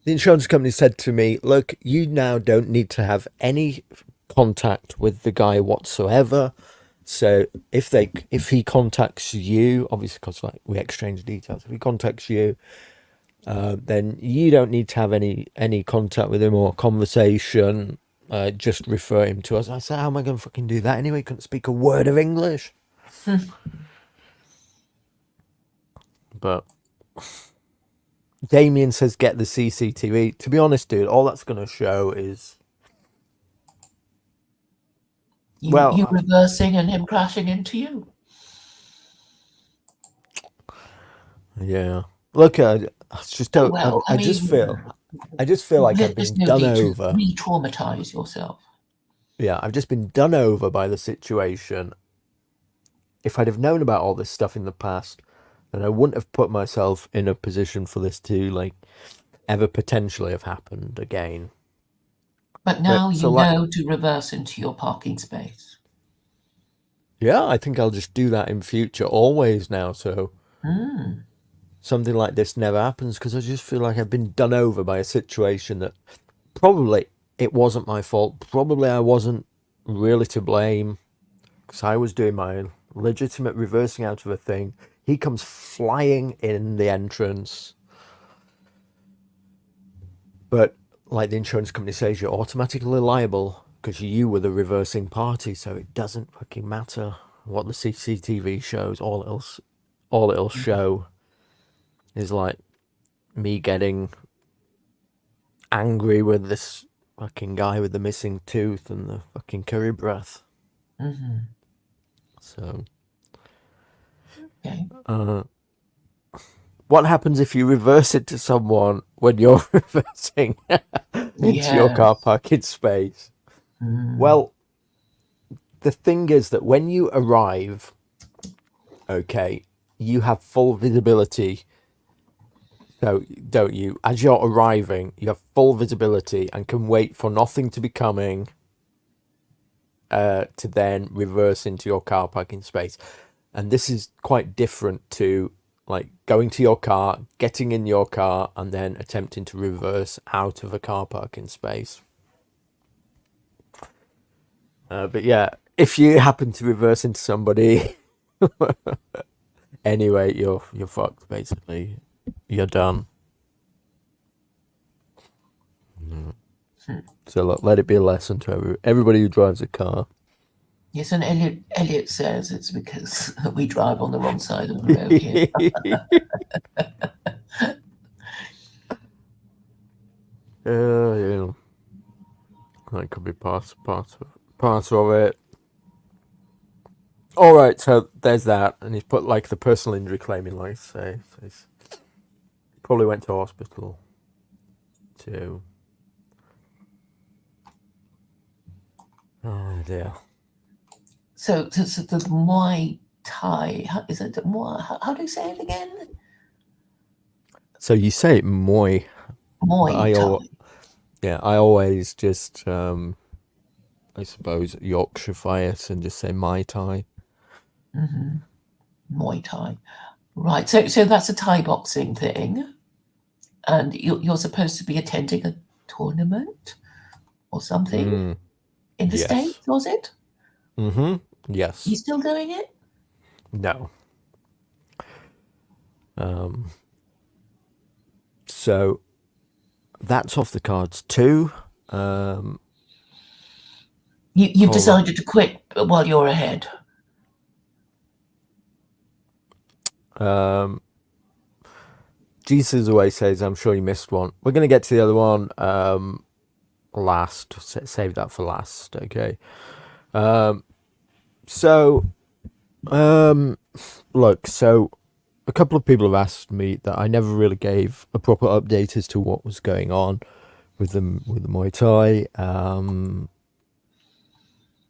Speaker 1: The insurance company said to me, look, you now don't need to have any contact with the guy whatsoever. So if he contacts you, obviously because like we exchange details, if he contacts you, then you don't need to have any contact with him or conversation. Just refer him to us. I said, how am I going to fucking do that anyway? Couldn't speak a word of English. But Damien says, get the CCTV. To be honest, dude, all that's going to show is...
Speaker 2: you reversing and him crashing into you.
Speaker 1: Yeah. Look, I just don't... I just feel like I've been done over.
Speaker 2: Re-traumatize yourself.
Speaker 1: Yeah, I've just been done over by the situation. If I'd have known about all this stuff in the past, And I wouldn't have put myself in a position for this to like ever potentially have happened again.
Speaker 2: But now
Speaker 1: so
Speaker 2: you
Speaker 1: like,
Speaker 2: know to reverse into your parking space.
Speaker 1: yeah, I think I'll just do that in future always now. So
Speaker 2: Mm.
Speaker 1: something like this never happens, because I just feel like I've been done over by a situation that probably it wasn't my fault. Probably I wasn't really to blame, because I was doing my legitimate reversing out of a thing. He comes flying in the entrance. But like the insurance company says, you're automatically liable because you were the reversing party, so it doesn't fucking matter what the CCTV shows. All it'll show is like me getting angry with this fucking guy with the missing tooth and the fucking curry breath.
Speaker 2: Mm-hmm.
Speaker 1: So,
Speaker 2: Okay.
Speaker 1: what happens if you reverse it to someone when you're reversing into your car
Speaker 2: Yes.
Speaker 1: parking space?
Speaker 2: Mm.
Speaker 1: Well, the thing is that when you arrive, okay, you have full visibility. So, don't you? As you're arriving, you have full visibility and can wait for nothing to be coming to then reverse into your car parking space. And this is quite different to like going to your car, getting in your car, and then attempting to reverse out of a car parking space. But yeah, if you happen to reverse into somebody anyway, you're fucked basically. You're done. So look, let it be a lesson to everybody who drives a car.
Speaker 2: Yes, and Elliot says it's because we drive on the wrong side of the road here.
Speaker 1: Yeah, that could be part of it. All right, so there's that, and he's put like the personal injury claim in, like say, so he's probably went to hospital too. Oh dear.
Speaker 2: So the Muay Thai, is it Muay? How do you say it again?
Speaker 1: So you say it Muay, but
Speaker 2: Muay Thai.
Speaker 1: I always just I suppose Yorkshire it and just say Mai Tai.
Speaker 2: Mm-hmm. Muay Thai. Right. So that's a Thai boxing thing, and you're supposed to be attending a tournament or something in the
Speaker 1: Yes.
Speaker 2: States, was it?
Speaker 1: Yes.
Speaker 2: You still doing it?
Speaker 1: No. So that's off the cards too.
Speaker 2: You've decided to quit while you're ahead.
Speaker 1: Jesus always says, I'm sure you missed one. We're going to get to the other one last. Save that for last, okay? Look, so a couple of people have asked me that I never really gave a proper update as to what was going on with the Muay Thai.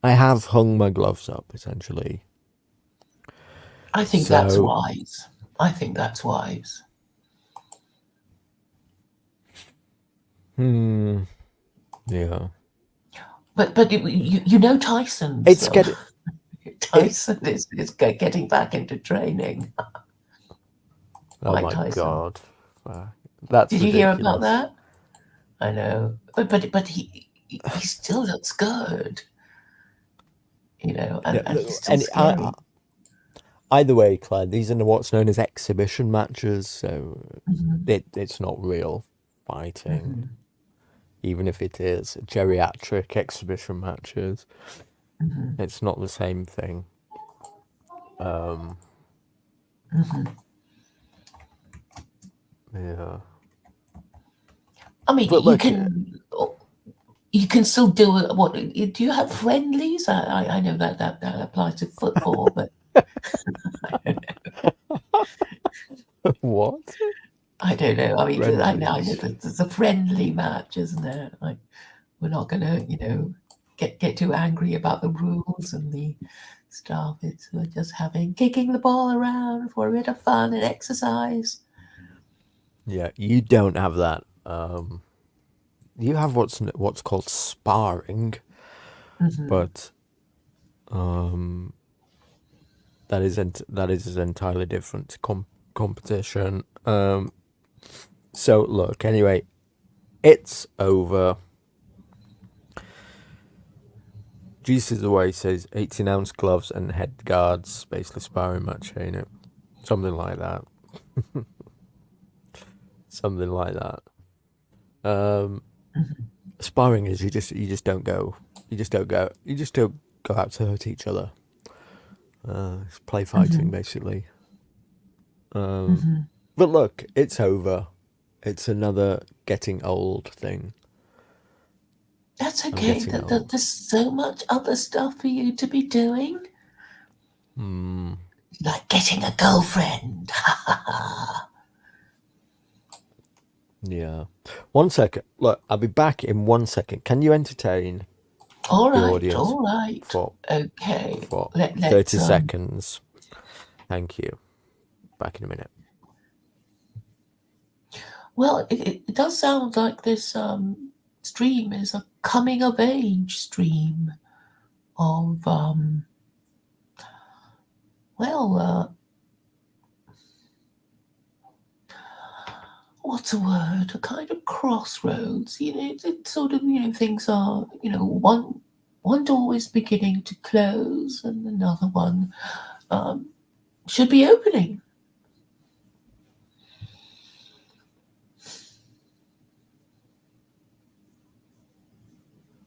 Speaker 1: I have hung my gloves up, essentially.
Speaker 2: I think that's wise. I think that's wise.
Speaker 1: Yeah.
Speaker 2: But you know Tyson.
Speaker 1: It's getting...
Speaker 2: Tyson is getting back into training.
Speaker 1: Oh
Speaker 2: Mike
Speaker 1: my
Speaker 2: Tyson.
Speaker 1: God. That's
Speaker 2: Did you
Speaker 1: ridiculous.
Speaker 2: hear about that? I know. But he still looks good. You know, and he's still scary.
Speaker 1: Either way, Claire, these are what's known as exhibition matches, so it's not real fighting, even if it is geriatric exhibition matches. It's not the same thing. Yeah.
Speaker 2: I mean, you can still do it. What do you have friendlies? I know that applies to football, but
Speaker 1: What?
Speaker 2: I don't know. I mean, I know
Speaker 1: Friendlies.
Speaker 2: there's a friendly match, isn't there? Like, we're not gonna, get too angry about the rules and the stuff. It's just kicking the ball around for a bit of fun and exercise.
Speaker 1: Yeah, you don't have that. You have what's called sparring, but that is entirely different competition. So look, anyway, it's over. Jesus away says 18-ounce gloves and head guards, basically sparring match, ain't it? Something like that. Something like that. Sparring is you just don't go out to hurt each other. It's play fighting basically. But look, it's over. It's another getting old thing.
Speaker 2: That's okay. There's so much other stuff for you to be doing. Like getting a girlfriend.
Speaker 1: Yeah. 1 second. Look, I'll be back in 1 second. Can you entertain
Speaker 2: All
Speaker 1: the
Speaker 2: right,
Speaker 1: audience
Speaker 2: all right.
Speaker 1: for
Speaker 2: Okay.
Speaker 1: for
Speaker 2: Let's
Speaker 1: 30 seconds? Thank you. Back in a minute.
Speaker 2: Well, it does sound like this stream is a coming of age stream of what's a word? A kind of crossroads. You know, it's sort of, you know, things are, you know, one door is beginning to close and another one should be opening.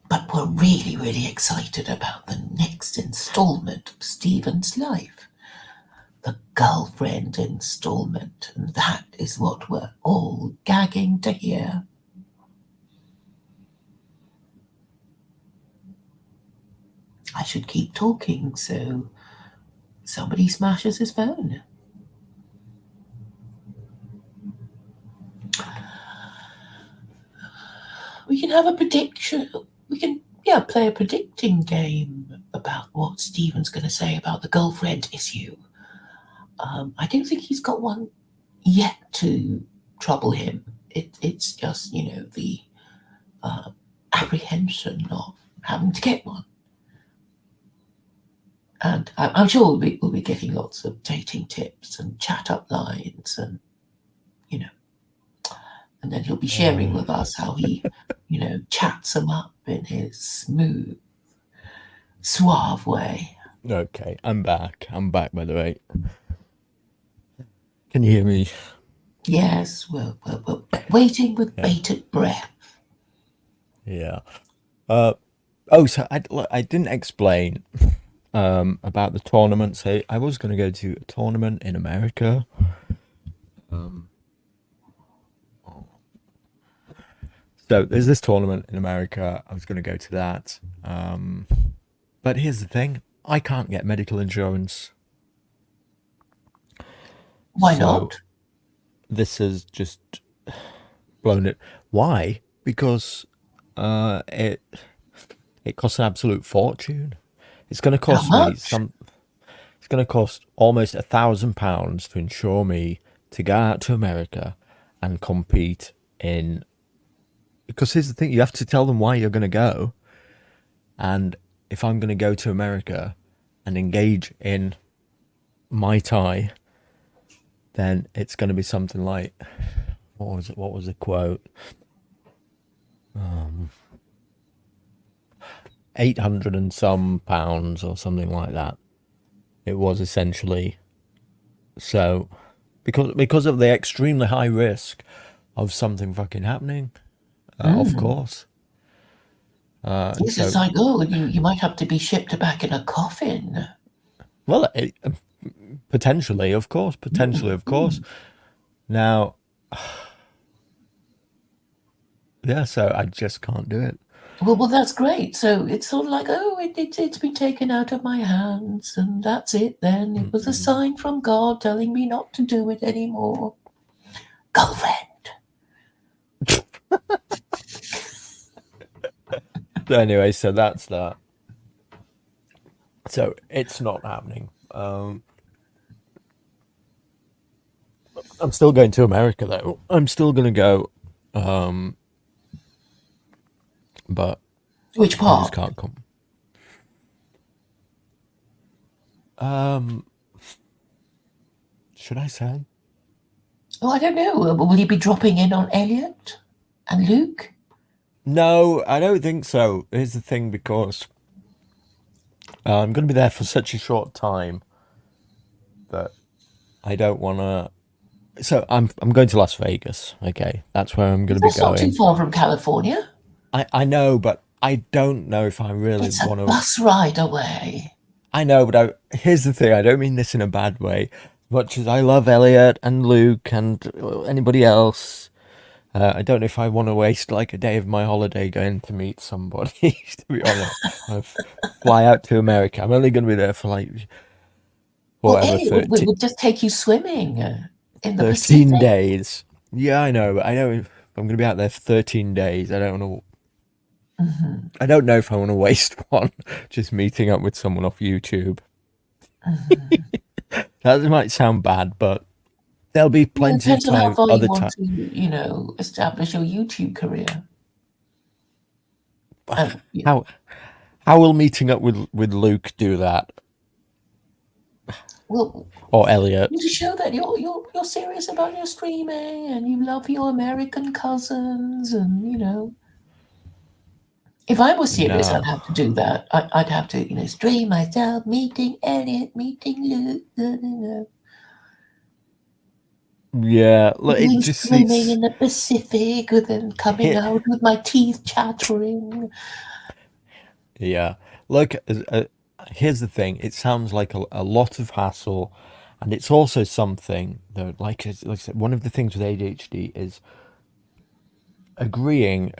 Speaker 2: But we're really, really excited about the next installment of Stephen's life. The girlfriend installment. And that is what we're all gagging to hear. I should keep talking so somebody smashes his phone. We can have a prediction. We can, play a predicting game about what Stephen's going to say about the girlfriend issue. I don't think he's got one yet to trouble him. It's just, you know, the apprehension of having to get one. And I'm sure we'll be getting lots of dating tips and chat up lines and, you know, and then he'll be sharing with us how he, you know, chats them up in his smooth, suave way.
Speaker 1: Okay, I'm back. By the way. Can you hear me?
Speaker 2: Yes, we're waiting with bated breath.
Speaker 1: Yeah. So I didn't explain about the tournament. So I was going to go to a tournament in America. So there's this tournament in America. I was going to go to that. But here's the thing. I can't get medical insurance.
Speaker 2: Why not?
Speaker 1: This has just blown it. Why? Because it costs an absolute fortune. It's going to cost me It's going to cost almost £1,000 to insure me to go out to America and compete in. Because here's the thing: you have to tell them why you're going to go. And if I'm going to go to America and engage in Muay Thai, then it's going to be something like, what was the quote? 800 and some pounds or something like that. It was essentially. So because of the extremely high risk of something fucking happening, of course.
Speaker 2: This is like, you might have to be shipped back in a coffin.
Speaker 1: Well, potentially, of course. Now, yeah, so I just can't do it.
Speaker 2: Well, that's great. So it's sort of like, it's been taken out of my hands, and that's it then. It was a sign from God telling me not to do it anymore. Girlfriend.
Speaker 1: Anyway, so that's that. So it's not happening. I'm still going to America though. I'm still gonna go, but
Speaker 2: Which
Speaker 1: I just
Speaker 2: part?
Speaker 1: can't come. Um, should I say?
Speaker 2: Oh, I don't know. Will you be dropping in on Elliot and Luke?
Speaker 1: No, I don't think so. Here's the thing, because I'm going to be there for such a short time that I don't want to. So I'm going to Las Vegas. Okay, that's where I'm going to be
Speaker 2: That's not too
Speaker 1: going.
Speaker 2: far from California.
Speaker 1: I know, but I don't know if I really
Speaker 2: It's a
Speaker 1: want to.
Speaker 2: bus ride away.
Speaker 1: I know, but here's the thing. I don't mean this in a bad way. Much as I love Elliot and Luke and anybody else, I don't know if I want to waste like a day of my holiday going to meet somebody. To be honest, fly out to America. I'm only going to be there for like
Speaker 2: Well,
Speaker 1: whatever
Speaker 2: Elliot would just take you swimming in the
Speaker 1: 13
Speaker 2: Pacific.
Speaker 1: days. Yeah, I know. But I know if I'm going to be out there for 13 days. I don't know. I don't know if I want to waste one just meeting up with someone off YouTube. That might sound bad, but there'll be
Speaker 2: Well, it
Speaker 1: plenty of
Speaker 2: depends on how
Speaker 1: time.
Speaker 2: far you
Speaker 1: Other
Speaker 2: want
Speaker 1: time.
Speaker 2: to, establish your YouTube career. Yeah.
Speaker 1: How will meeting up with Luke do that?
Speaker 2: Well,
Speaker 1: Or Elliot?
Speaker 2: to show that you're serious about your streaming and you love your American cousins, and if I was serious,
Speaker 1: No.
Speaker 2: I'd have to do that. I'd have to, stream myself meeting Elliot, meeting Luke,
Speaker 1: Yeah, look, it
Speaker 2: going
Speaker 1: just
Speaker 2: swimming
Speaker 1: it's
Speaker 2: in the Pacific, and then coming
Speaker 1: it,
Speaker 2: out with my teeth chattering.
Speaker 1: yeah. Look, here's the thing. It sounds like a lot of hassle, and it's also something that, like I said, one of the things with ADHD is agreeing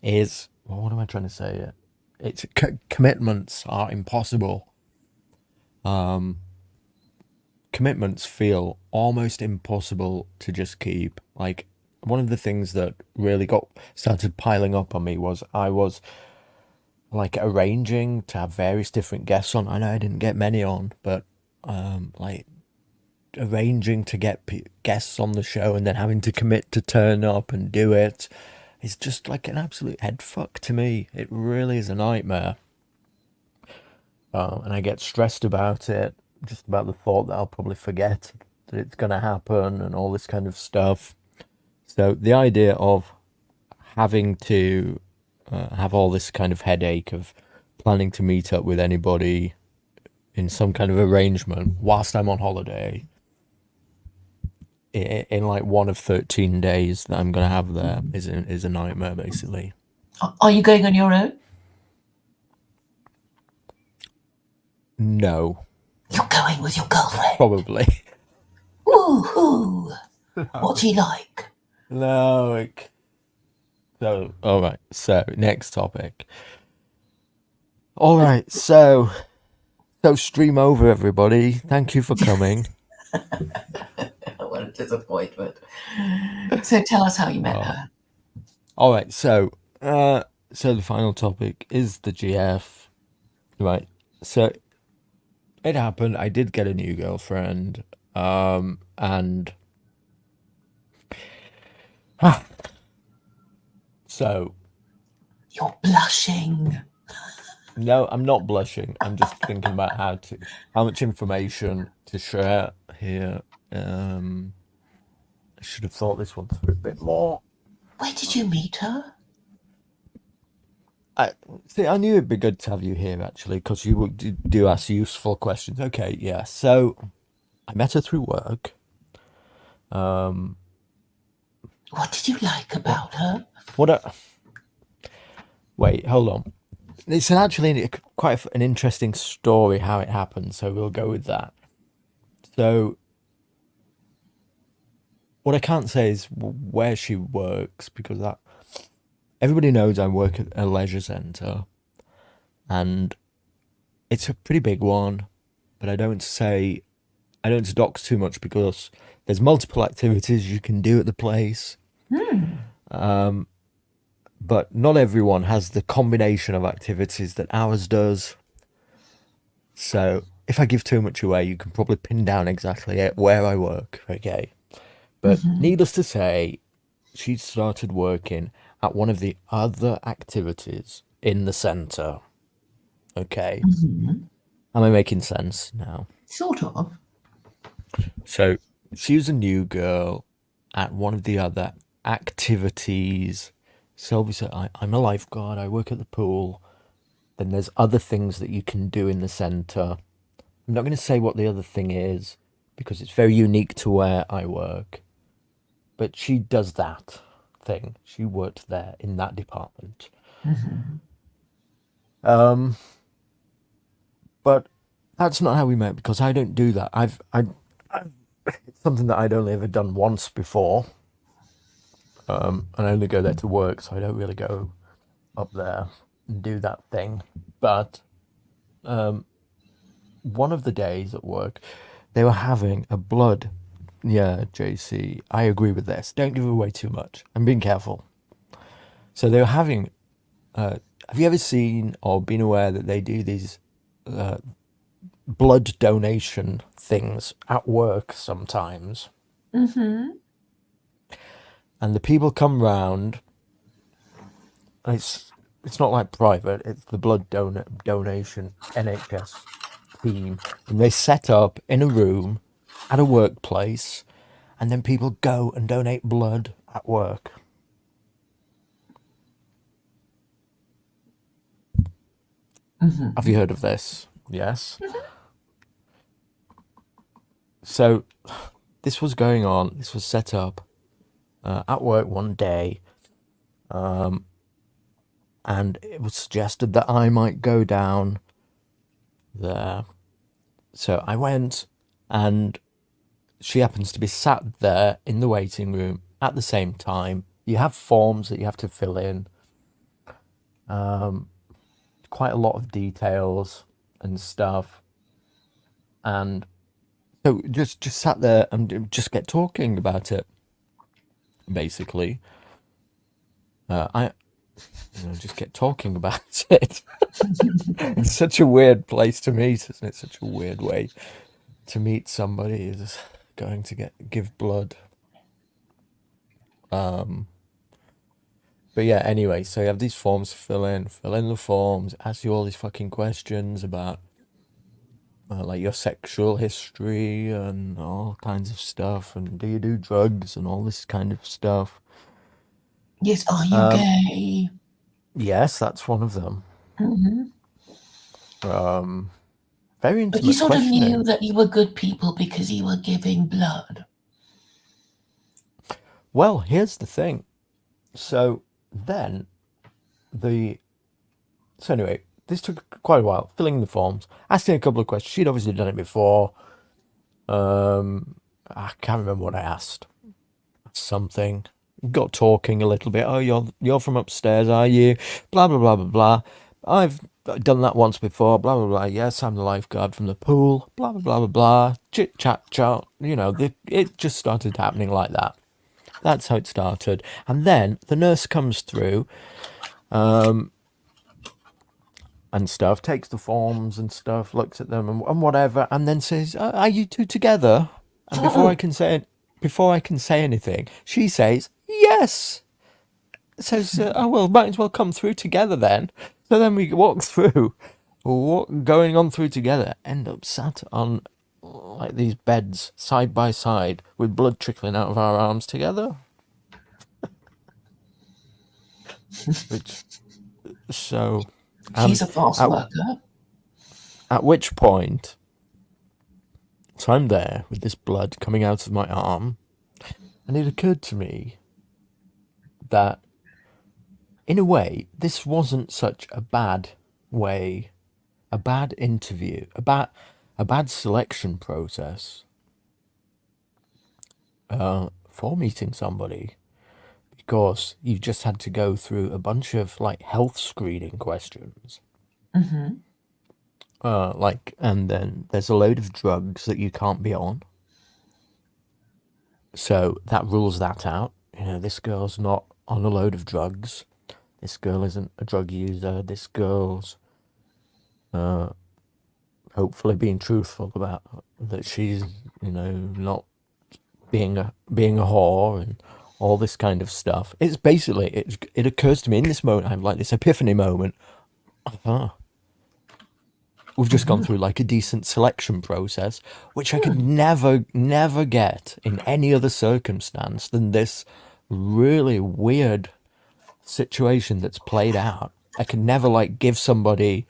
Speaker 1: is, well, what am I trying to say here? It's commitments are impossible. Commitments feel almost impossible to just keep. Like, one of the things that really started piling up on me was I was like arranging to have various different guests on. I know I didn't get many on, but like arranging to get guests on the show and then having to commit to turn up and do it is just like an absolute head fuck to me. It really is a nightmare. And I get stressed about it, just about the thought that I'll probably forget that it's going to happen and all this kind of stuff. So the idea of having to have all this kind of headache of planning to meet up with anybody in some kind of arrangement whilst I'm on holiday in like one of 13 days that I'm going to have there is a nightmare, basically.
Speaker 2: Are you going on your own?
Speaker 1: No,
Speaker 2: You're going with your girlfriend.
Speaker 1: probably.
Speaker 2: Woohoo! What's he like?
Speaker 1: No. So, all right. So, next topic. All right. So stream over, everybody. Thank you for coming.
Speaker 2: What a disappointment. So tell us how you met her.
Speaker 1: All right. So the final topic is the GF. Right. So it happened. I did get a new girlfriend. And so
Speaker 2: You're blushing.
Speaker 1: no, I'm not blushing. I'm just thinking about how much information to share here. I should have thought this one through a bit more.
Speaker 2: Where did you meet her?
Speaker 1: I knew it'd be good to have you here, actually, because you would do ask useful questions. Okay, yeah. So I met her through work.
Speaker 2: What did you like about her?
Speaker 1: Wait, hold on. It's actually quite an interesting story how it happened, so we'll go with that. So what I can't say is where she works, because everybody knows I work at a leisure centre, and it's a pretty big one, but I don't dox too much because there's multiple activities you can do at the place. but not everyone has the combination of activities that ours does. So if I give too much away, you can probably pin down exactly where I work, okay? But needless to say, she started working at one of the other activities in the centre, okay? Am I making sense now?
Speaker 2: Sort of.
Speaker 1: So she was a new girl at one of the other activities. So obviously, I'm a lifeguard, I work at the pool. Then there's other things that you can do in the centre. I'm not going to say what the other thing is because it's very unique to where I work. But she does that thing. She worked there in that department. But that's not how we met because I don't do that. It's something that I'd only ever done once before. And I only go there to work, so I don't really go up there and do that thing. But one of the days at work, they were having a blood. Yeah, JC, I agree with this. Don't give away too much. I'm being careful. So they were having. Have you ever seen or been aware that they do these blood donation things at work sometimes? And the people come round. It's not like private. It's the blood donation NHS team, and they set up in a room at a workplace, and then people go and donate blood at work. Have you heard of this? Yes. So this was going on. This was set up at work one day, and it was suggested that I might go down there. So I went, and she happens to be sat there in the waiting room at the same time. You have forms that you have to fill in. Quite a lot of details and stuff. And so just sat there and just get talking about it, basically. Just get talking about it. It's such a weird place to meet, isn't it? Such a weird way to meet somebody is going to give blood. But yeah, anyway, so you have these forms to fill in the forms, ask you all these fucking questions about like your sexual history and all kinds of stuff, and do you do drugs and all this kind of stuff.
Speaker 2: Yes, are you gay?
Speaker 1: Yes, that's one of them. Very intimate
Speaker 2: But you sort of
Speaker 1: questioning.
Speaker 2: knew that you were good people because you were giving blood.
Speaker 1: Well, here's the thing. So then so anyway, this took quite a while, filling in the forms, asking a couple of questions. She'd obviously done it before. I can't remember what I asked. Something. Got talking a little bit. Oh, you're from upstairs, are you? Blah blah blah blah blah. I've done that once before. Blah blah blah. Yes, I'm the lifeguard from the pool. Blah blah blah blah blah. Chit chat chat. It just started happening like that. That's how it started. And then the nurse comes through, and stuff, takes the forms and stuff, looks at them and whatever, and then says, "Are you two together?" And before I can say anything, she says, "Yes." Says, "Oh well, might as well come through together then." So then we walk through, going on through together, end up sat on like these beds side by side with blood trickling out of our arms together.
Speaker 2: She's a fast worker.
Speaker 1: At which point, so I'm there with this blood coming out of my arm, and it occurred to me that, in a way, this wasn't such a bad way, a bad interview, a bad selection process for meeting somebody, because you just had to go through a bunch of like health screening questions. And then there's a load of drugs that you can't be on. So that rules that out. This girl's not on a load of drugs. this girl isn't a drug user. This girl's hopefully being truthful about that she's, not being a whore and all this kind of stuff. It's basically it occurs to me in this moment. I have like this epiphany moment. We've just gone through like a decent selection process, which I could never get in any other circumstance than this really weird situation that's played out. I could never like give somebody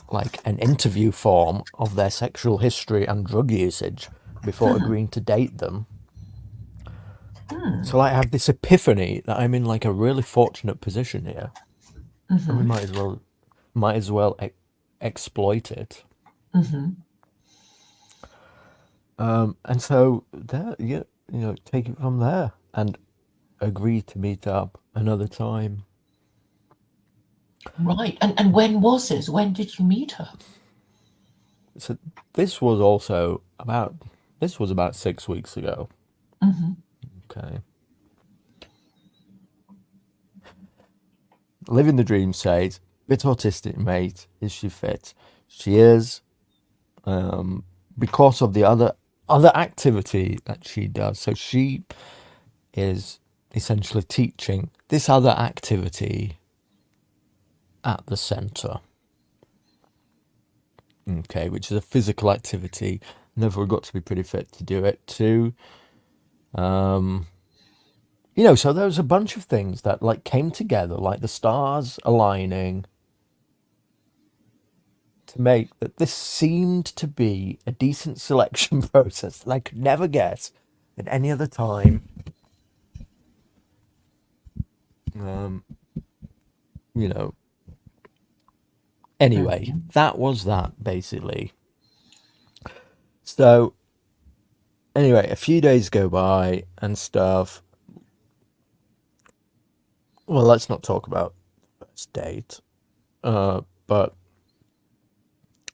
Speaker 1: like an interview form of their sexual history and drug usage before agreeing to date them. So like, I have this epiphany that I'm in like a really fortunate position here, and we might as well exploit it. And so there, take it from there and agree to meet up another time.
Speaker 2: Right. And when was this? When did you meet her?
Speaker 1: So this was about 6 weeks ago. Okay. Living the dream says, bit autistic, mate. Is she fit? She is. Because of the other activity that she does. So she is essentially teaching this other activity at the centre. Okay, which is a physical activity. Never got to be pretty fit to do it too. So there was a bunch of things that like came together, like the stars aligning to make that this seemed to be a decent selection process that I could never get at any other time. Anyway, that was that basically. So anyway, a few days go by and stuff. Well, let's not talk about first date. But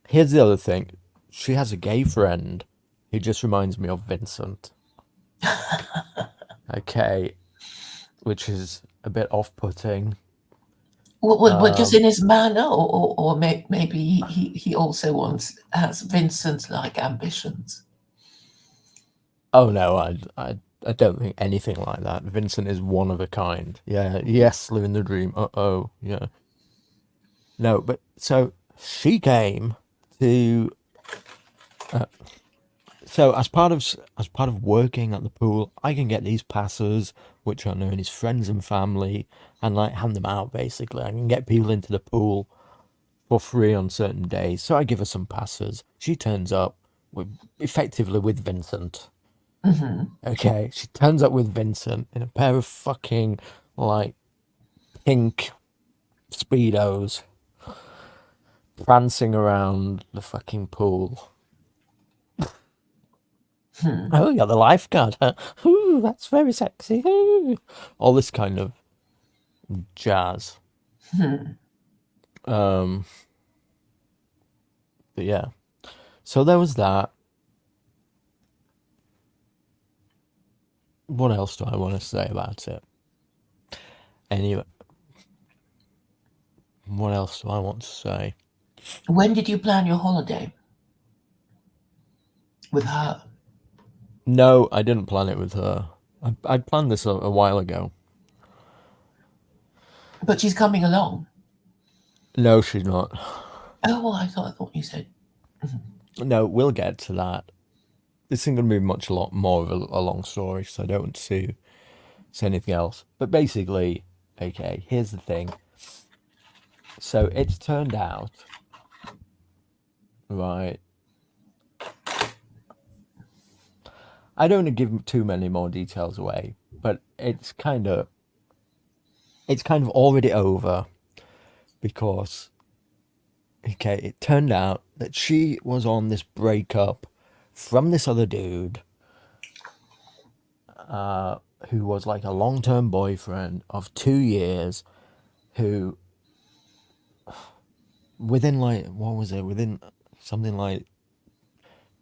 Speaker 1: here's the other thing. She has a gay friend who just reminds me of Vincent. Okay. Which is a bit off-putting.
Speaker 2: What just in his manner, or maybe he also has Vincent-like ambitions?
Speaker 1: Oh no, I don't think anything like that. Vincent is one of a kind. Yeah, yes, living the dream. Yeah. No, but so she came to. So as part of working at the pool, I can get these passes, which are known as friends and family, and like hand them out basically. I can get people into the pool for free on certain days. So I give her some passes. She turns up effectively with Vincent. Okay, she turns up with Vincent in a pair of fucking like pink Speedos, prancing around the fucking pool. Oh, you're the lifeguard, huh? Ooh, that's very sexy. Ooh. All this kind of jazz. But yeah. So there was that. What else do I want to say about it? Anyway, what else do I want to say?
Speaker 2: When did you plan your holiday? With her?
Speaker 1: No, I didn't plan it with her. I'd planned this a while ago.
Speaker 2: But she's coming along.
Speaker 1: No, she's not.
Speaker 2: Oh, well, I thought you said.
Speaker 1: No, we'll get to that. This isn't going to be a lot more of a long story, so I don't want to say anything else. But basically, okay, here's the thing. So it's turned out, right? I don't want to give too many more details away, but it's kind of already over because, okay, it turned out that she was on this breakup from this other dude who was like a long-term boyfriend of 2 years, who within like, what was it, within something like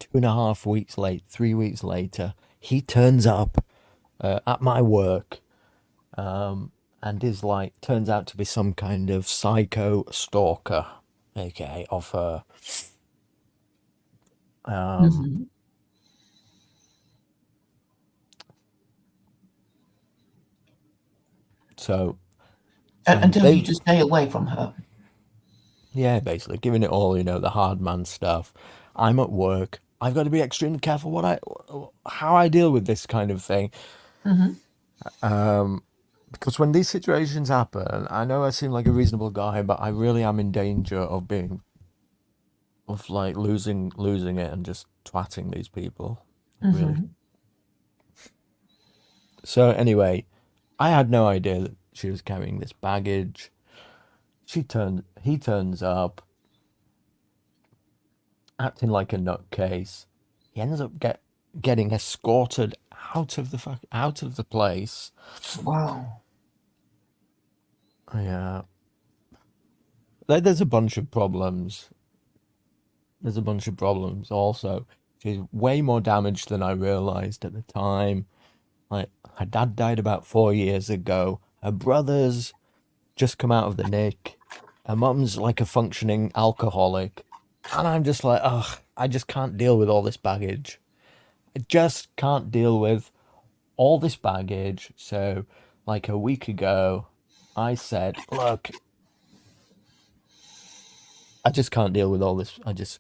Speaker 1: 2.5 weeks late, 3 weeks later, he turns up at my work, and and is like turns out to be some kind of psycho stalker, okay, of her.
Speaker 2: Hmm.
Speaker 1: So
Speaker 2: And tell you
Speaker 1: they,
Speaker 2: to stay away from her.
Speaker 1: yeah, basically giving it all, the hard man stuff. I'm at work. I've got to be extremely careful how I deal with this kind of thing.
Speaker 2: Hmm.
Speaker 1: Because when these situations happen, I know I seem like a reasonable guy, but I really am in danger of like losing it and just twatting these people. Really.
Speaker 2: Hmm.
Speaker 1: So anyway, I had no idea that she was carrying this baggage. He turns up, acting like a nutcase. He ends up getting escorted out of the place.
Speaker 2: Wow.
Speaker 1: Yeah. There's a bunch of problems. There's a bunch of problems also. She's way more damaged than I realized at the time. Like, her dad died about 4 years ago. Her brother's just come out of the nick. Her mum's like a functioning alcoholic. And I'm just like, ugh, I just can't deal with all this baggage. I just can't deal with all this baggage. So, like a week ago, I said, look, I just can't deal with all this. I just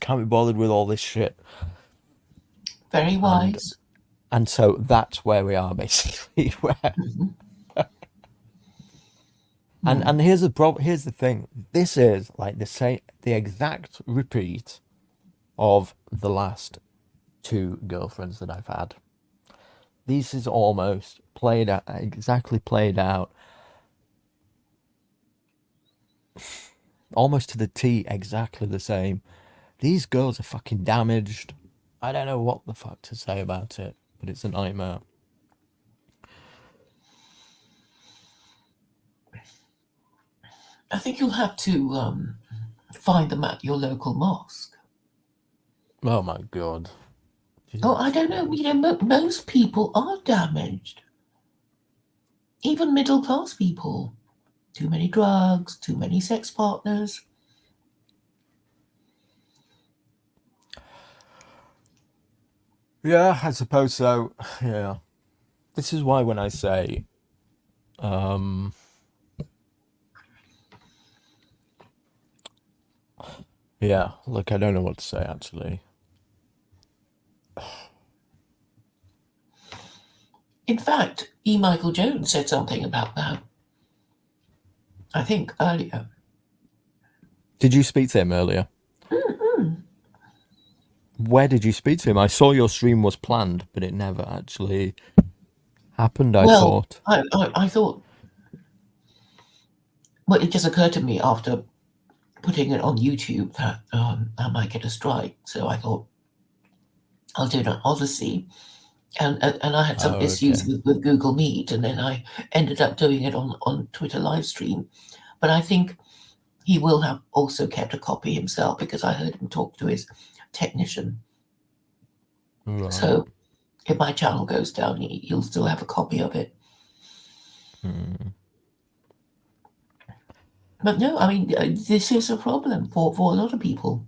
Speaker 1: can't be bothered with all this shit.
Speaker 2: Very
Speaker 1: And
Speaker 2: wise.
Speaker 1: and so that's where we are basically. Where and here's the problem. Here's the thing. This is like the exact repeat of the last two girlfriends that I've had. This is almost exactly played out, almost to the T, exactly the same. These girls are fucking damaged. I don't know what the fuck to say about it, but it's a nightmare.
Speaker 2: I think you'll have to find them at your local mosque.
Speaker 1: Oh my god.
Speaker 2: Oh, I don't know. Most people are damaged. Even middle class people. Too many drugs, too many sex partners.
Speaker 1: Yeah, I suppose so. Yeah. This is why when I say, yeah, look, I don't know what to say actually.
Speaker 2: In fact, E. Michael Jones said something about that, I think, earlier.
Speaker 1: Did you speak to him earlier? Where did you speak to him? I saw your stream was planned, but it never actually happened, I
Speaker 2: Well,
Speaker 1: thought.
Speaker 2: I thought, well, it just occurred to me after putting it on YouTube that I might get a strike. So I thought I'll do it on Odyssey. And I had some
Speaker 1: Oh,
Speaker 2: issues
Speaker 1: okay.
Speaker 2: with Google Meet, and then I ended up doing it on Twitter live stream. But I think he will have also kept a copy himself because I heard him talk to his technician.
Speaker 1: Right.
Speaker 2: So if my channel goes down, he'll still have a copy of it. But no, I mean, this is a problem for a lot of people.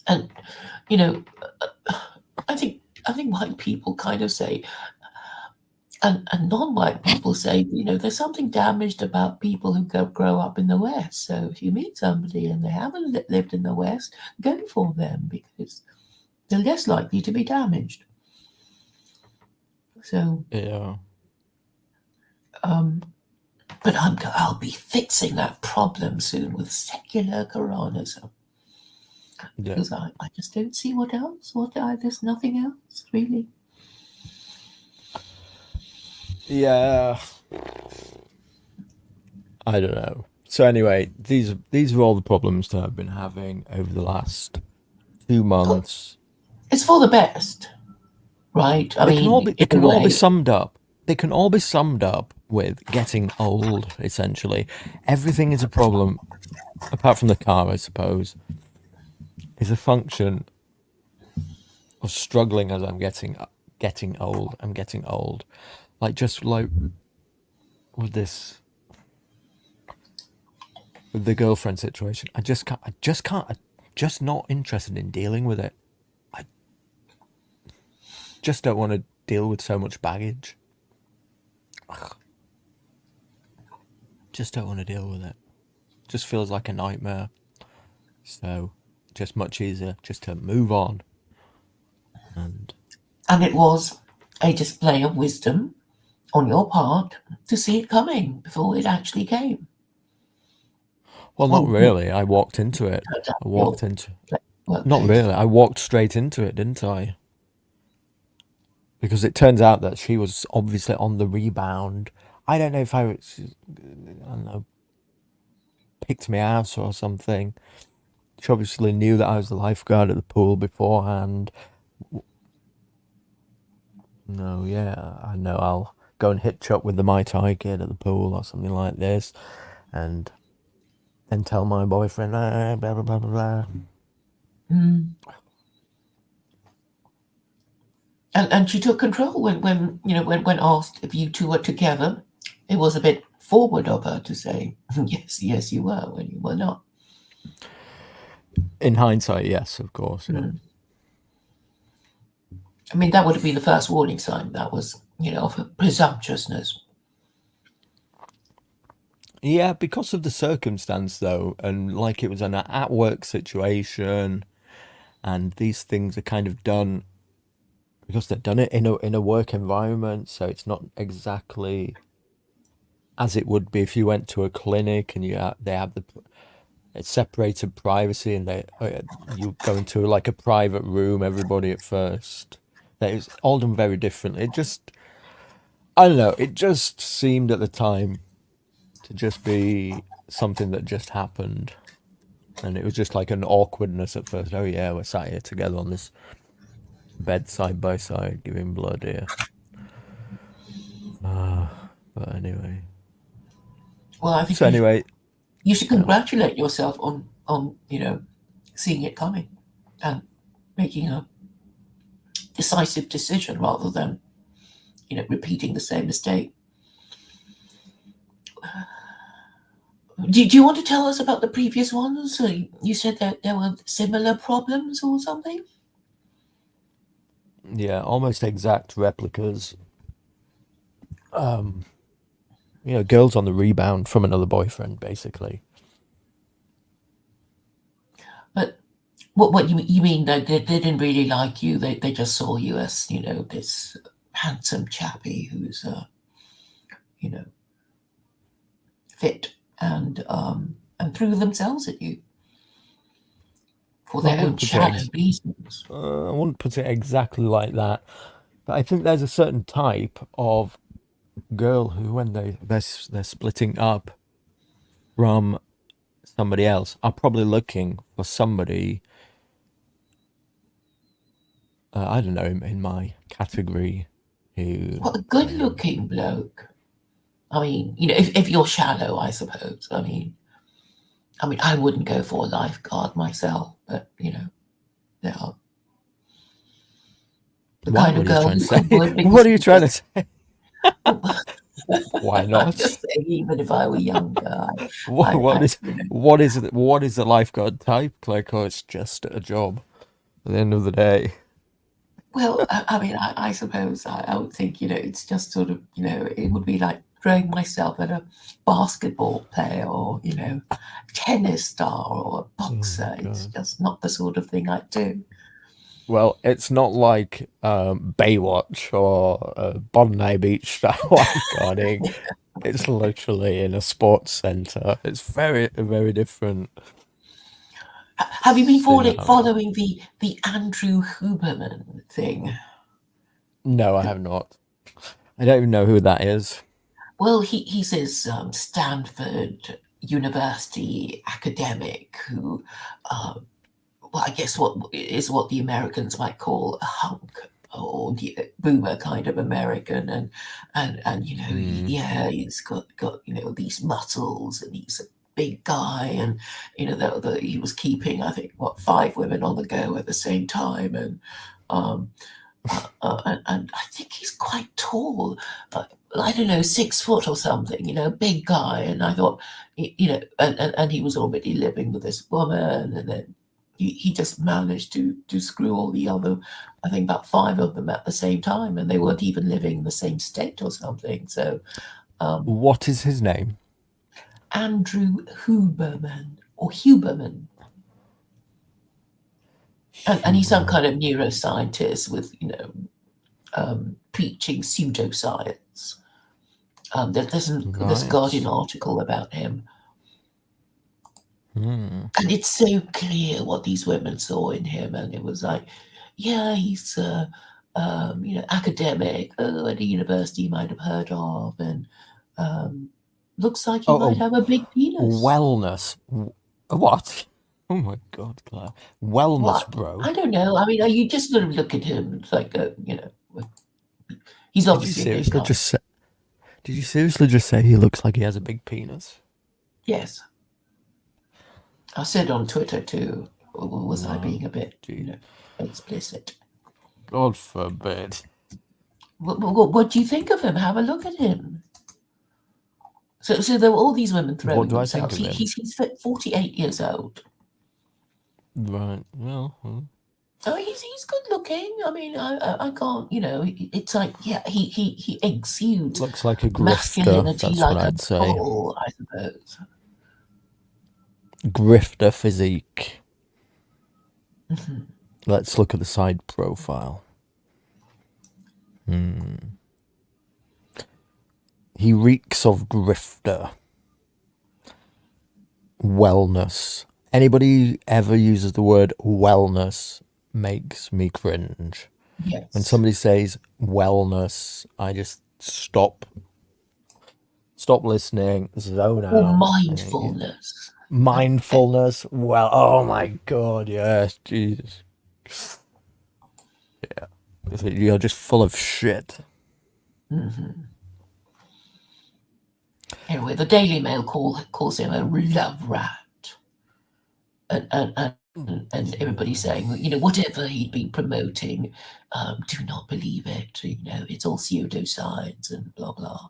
Speaker 2: And, you know, I think white people kind of say, and non-white people say, there's something damaged about people who grow up in the West. So if you meet somebody and they haven't lived in the West, go for them because they're less likely to be damaged. So,
Speaker 1: Yeah.
Speaker 2: but I'll be fixing that problem soon with secular Quranism
Speaker 1: Yeah.
Speaker 2: because I just don't see what else. There's nothing else really.
Speaker 1: Yeah. I don't know. So anyway, these are all the problems that I've been having over the last 2 months.
Speaker 2: It's for the best, right? I
Speaker 1: They can all be
Speaker 2: mean, in a way.
Speaker 1: summed up. They can all be summed up with getting old, essentially. Everything is a problem, apart from the car, I suppose, is a function of struggling as I'm getting old. I'm getting old. Like, just like with this, with the girlfriend situation. I just can't. I'm just not interested in dealing with it. I just don't want to deal with so much baggage. Just don't want to deal with it. Just feels like a nightmare. So, just much easier just to move on.
Speaker 2: And it was a display of wisdom on your part to see it coming before it actually came.
Speaker 1: Well, not really. I walked into it. I walked into. Not really. I walked straight into it, didn't I? Because it turns out that she was obviously on the rebound. I don't know if I don't know, picked me out or something. She obviously knew that I was the lifeguard at the pool beforehand. No, yeah, I know. I'll go and hitch up with the Mai Tai kid at the pool or something like this, and then tell my boyfriend, blah, blah, blah, blah, blah.
Speaker 2: And she took control when asked if you two were together. It was a bit forward of her to say, yes, you were, when you were not.
Speaker 1: In hindsight, yes, of course. Yeah.
Speaker 2: I mean, that would have been the first warning sign. That was, of presumptuousness.
Speaker 1: Yeah, because of the circumstance, though, and like it was an at-work situation, and these things are kind of done because they've done it in a work environment, so it's not exactly as it would be if you went to a clinic and they have it's separated privacy, and you go into like a private room, everybody at first. That is all done very differently. I don't know, it just seemed at the time to just be something that just happened. And it was just like an awkwardness at first. Oh yeah, we're sat here together on this bed side by side giving blood here. But anyway.
Speaker 2: Well, I think
Speaker 1: anyway,
Speaker 2: you should congratulate yourself on seeing it coming and making a decisive decision rather than repeating the same mistake. Do you want to tell us about the previous ones? You said that there were similar problems or something?
Speaker 1: Yeah, almost exact replicas. Girls on the rebound from another boyfriend, basically.
Speaker 2: But what you mean that they didn't really like you? They just saw you as this handsome chappie who's fit and threw themselves at you for their own shallow reasons.
Speaker 1: I wouldn't put it exactly like that, but I think there's a certain type of girl who, when they're splitting up from somebody else, are probably looking for somebody. I don't know, in my category, who.
Speaker 2: What a good-looking bloke. I mean, if you're shallow, I suppose. I mean, I wouldn't go for a lifeguard myself, but there are the kind of girl who would.
Speaker 1: What are you trying to say? Why not?
Speaker 2: I'm just saying, even if I were younger,
Speaker 1: what is the lifeguard type? Like, oh, it's just a job at the end of the day.
Speaker 2: Well, I suppose I would think, it's just sort of, it would be like throwing myself at a basketball player or, tennis star or a boxer. It's just not the sort of thing I'd do.
Speaker 1: Well, it's not like Baywatch or Bondi Beach style lifeguarding. It's literally in a sports centre. It's very, very different.
Speaker 2: Have you been following the Andrew Huberman thing?
Speaker 1: No, I have not. I don't even know who that is.
Speaker 2: Well, he's this Stanford University academic who, well, I guess what the Americans might call a hunk or the boomer kind of American, and he's got these muscles and he's a big guy, and he was keeping, I think, 5 women on the go at the same time, and I think he's quite tall. I don't know, 6 foot or something, big guy. And I thought, and he was already living with this woman, and then he just managed to screw all the other, I think about 5 of them at the same time, and they weren't even living in the same state or something. So
Speaker 1: What is his name?
Speaker 2: Andrew Huberman or Huberman. And he's some kind of neuroscientist with, preaching pseudoscience. There's a
Speaker 1: Nice.
Speaker 2: Guardian article about him.
Speaker 1: Hmm.
Speaker 2: And it's so clear what these women saw in him. And it was like, yeah, he's, academic, at a university you might have heard of. And looks like he might have a big penis.
Speaker 1: Wellness. What? Oh my God, Claire. Wellness,
Speaker 2: What?
Speaker 1: bro.
Speaker 2: I don't know. I mean, you just sort of look at him. It's like, he's
Speaker 1: Did you
Speaker 2: obviously a big
Speaker 1: seriously
Speaker 2: guy.
Speaker 1: just say? Did you seriously just say he looks like he has a big penis?
Speaker 2: Yes. I said on Twitter too. Or was I being a bit, explicit?
Speaker 1: God forbid.
Speaker 2: What do you think of him? Have a look at him. So there were all these women throwing
Speaker 1: What do I think
Speaker 2: themselves.
Speaker 1: of him?
Speaker 2: He's 48 years old.
Speaker 1: Right. Well.
Speaker 2: Oh, he's good looking. I mean, I can't. It's like, yeah, he exudes
Speaker 1: Looks like a grifter.
Speaker 2: masculinity
Speaker 1: That's
Speaker 2: like
Speaker 1: what
Speaker 2: a
Speaker 1: I'd say.
Speaker 2: bull, I suppose.
Speaker 1: Grifter physique.
Speaker 2: Mm-hmm.
Speaker 1: Let's look at the side profile. He reeks of grifter. Wellness. Anybody ever uses the word wellness makes me cringe.
Speaker 2: Yes.
Speaker 1: When somebody says wellness, I just stop listening, zone out.
Speaker 2: Or mindfulness.
Speaker 1: Mindfulness. Well, oh my God, yes, Jesus. Yeah. You're just full of shit.
Speaker 2: Mm-hmm. Anyway, the Daily Mail calls him a love rat. And everybody's saying, whatever he'd been promoting, do not believe it. It's all pseudoscience and blah, blah.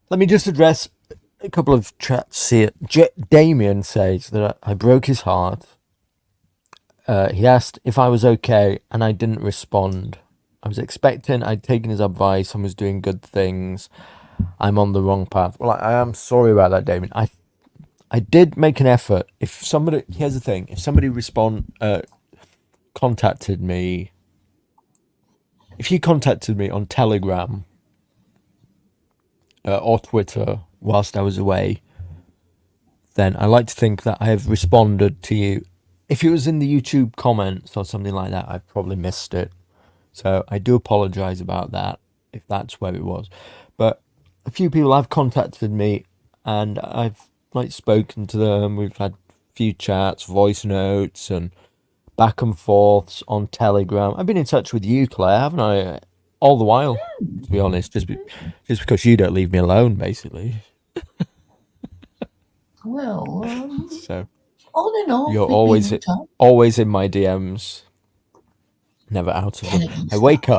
Speaker 1: Let me just address a couple of chats here. Damien says that I broke his heart. He asked if I was okay, and I didn't respond. I was expecting I'd taken his advice and was doing good things. I'm on the wrong path. Well, I am sorry about that, Damien. I did make an effort. Here's the thing. If somebody contacted me, if you contacted me on Telegram or Twitter whilst I was away, then I like to think that I have responded to you. If it was in the YouTube comments or something like that, I probably missed it. So I do apologise about that, if that's where it was. But a few people have contacted me, and I've spoken to them. We've had a few chats, voice notes, and back and forths on Telegram. I've been in touch with you, Claire, haven't I? All the while, to be honest, just because you don't leave me alone, basically.
Speaker 2: Well,
Speaker 1: So
Speaker 2: on and off,
Speaker 1: you're
Speaker 2: we've been in touch.
Speaker 1: always in my DMs, never out of them. I wake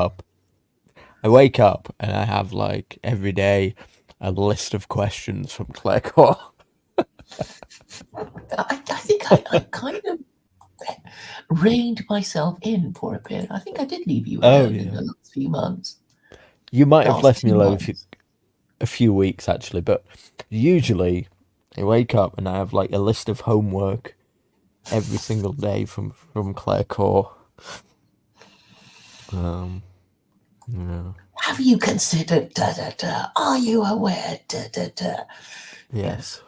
Speaker 1: up and I have every day a list of questions from Claire Khaw.
Speaker 2: I think I kind of reined myself in for a bit. I think I did leave you alone in the last few months.
Speaker 1: You might have left me alone
Speaker 2: months.
Speaker 1: a few weeks, actually, but usually I wake up and I have a list of homework every single day from Claire Khaw.
Speaker 2: Have you considered da-da-da? Are you aware da-da-da?
Speaker 1: Yes.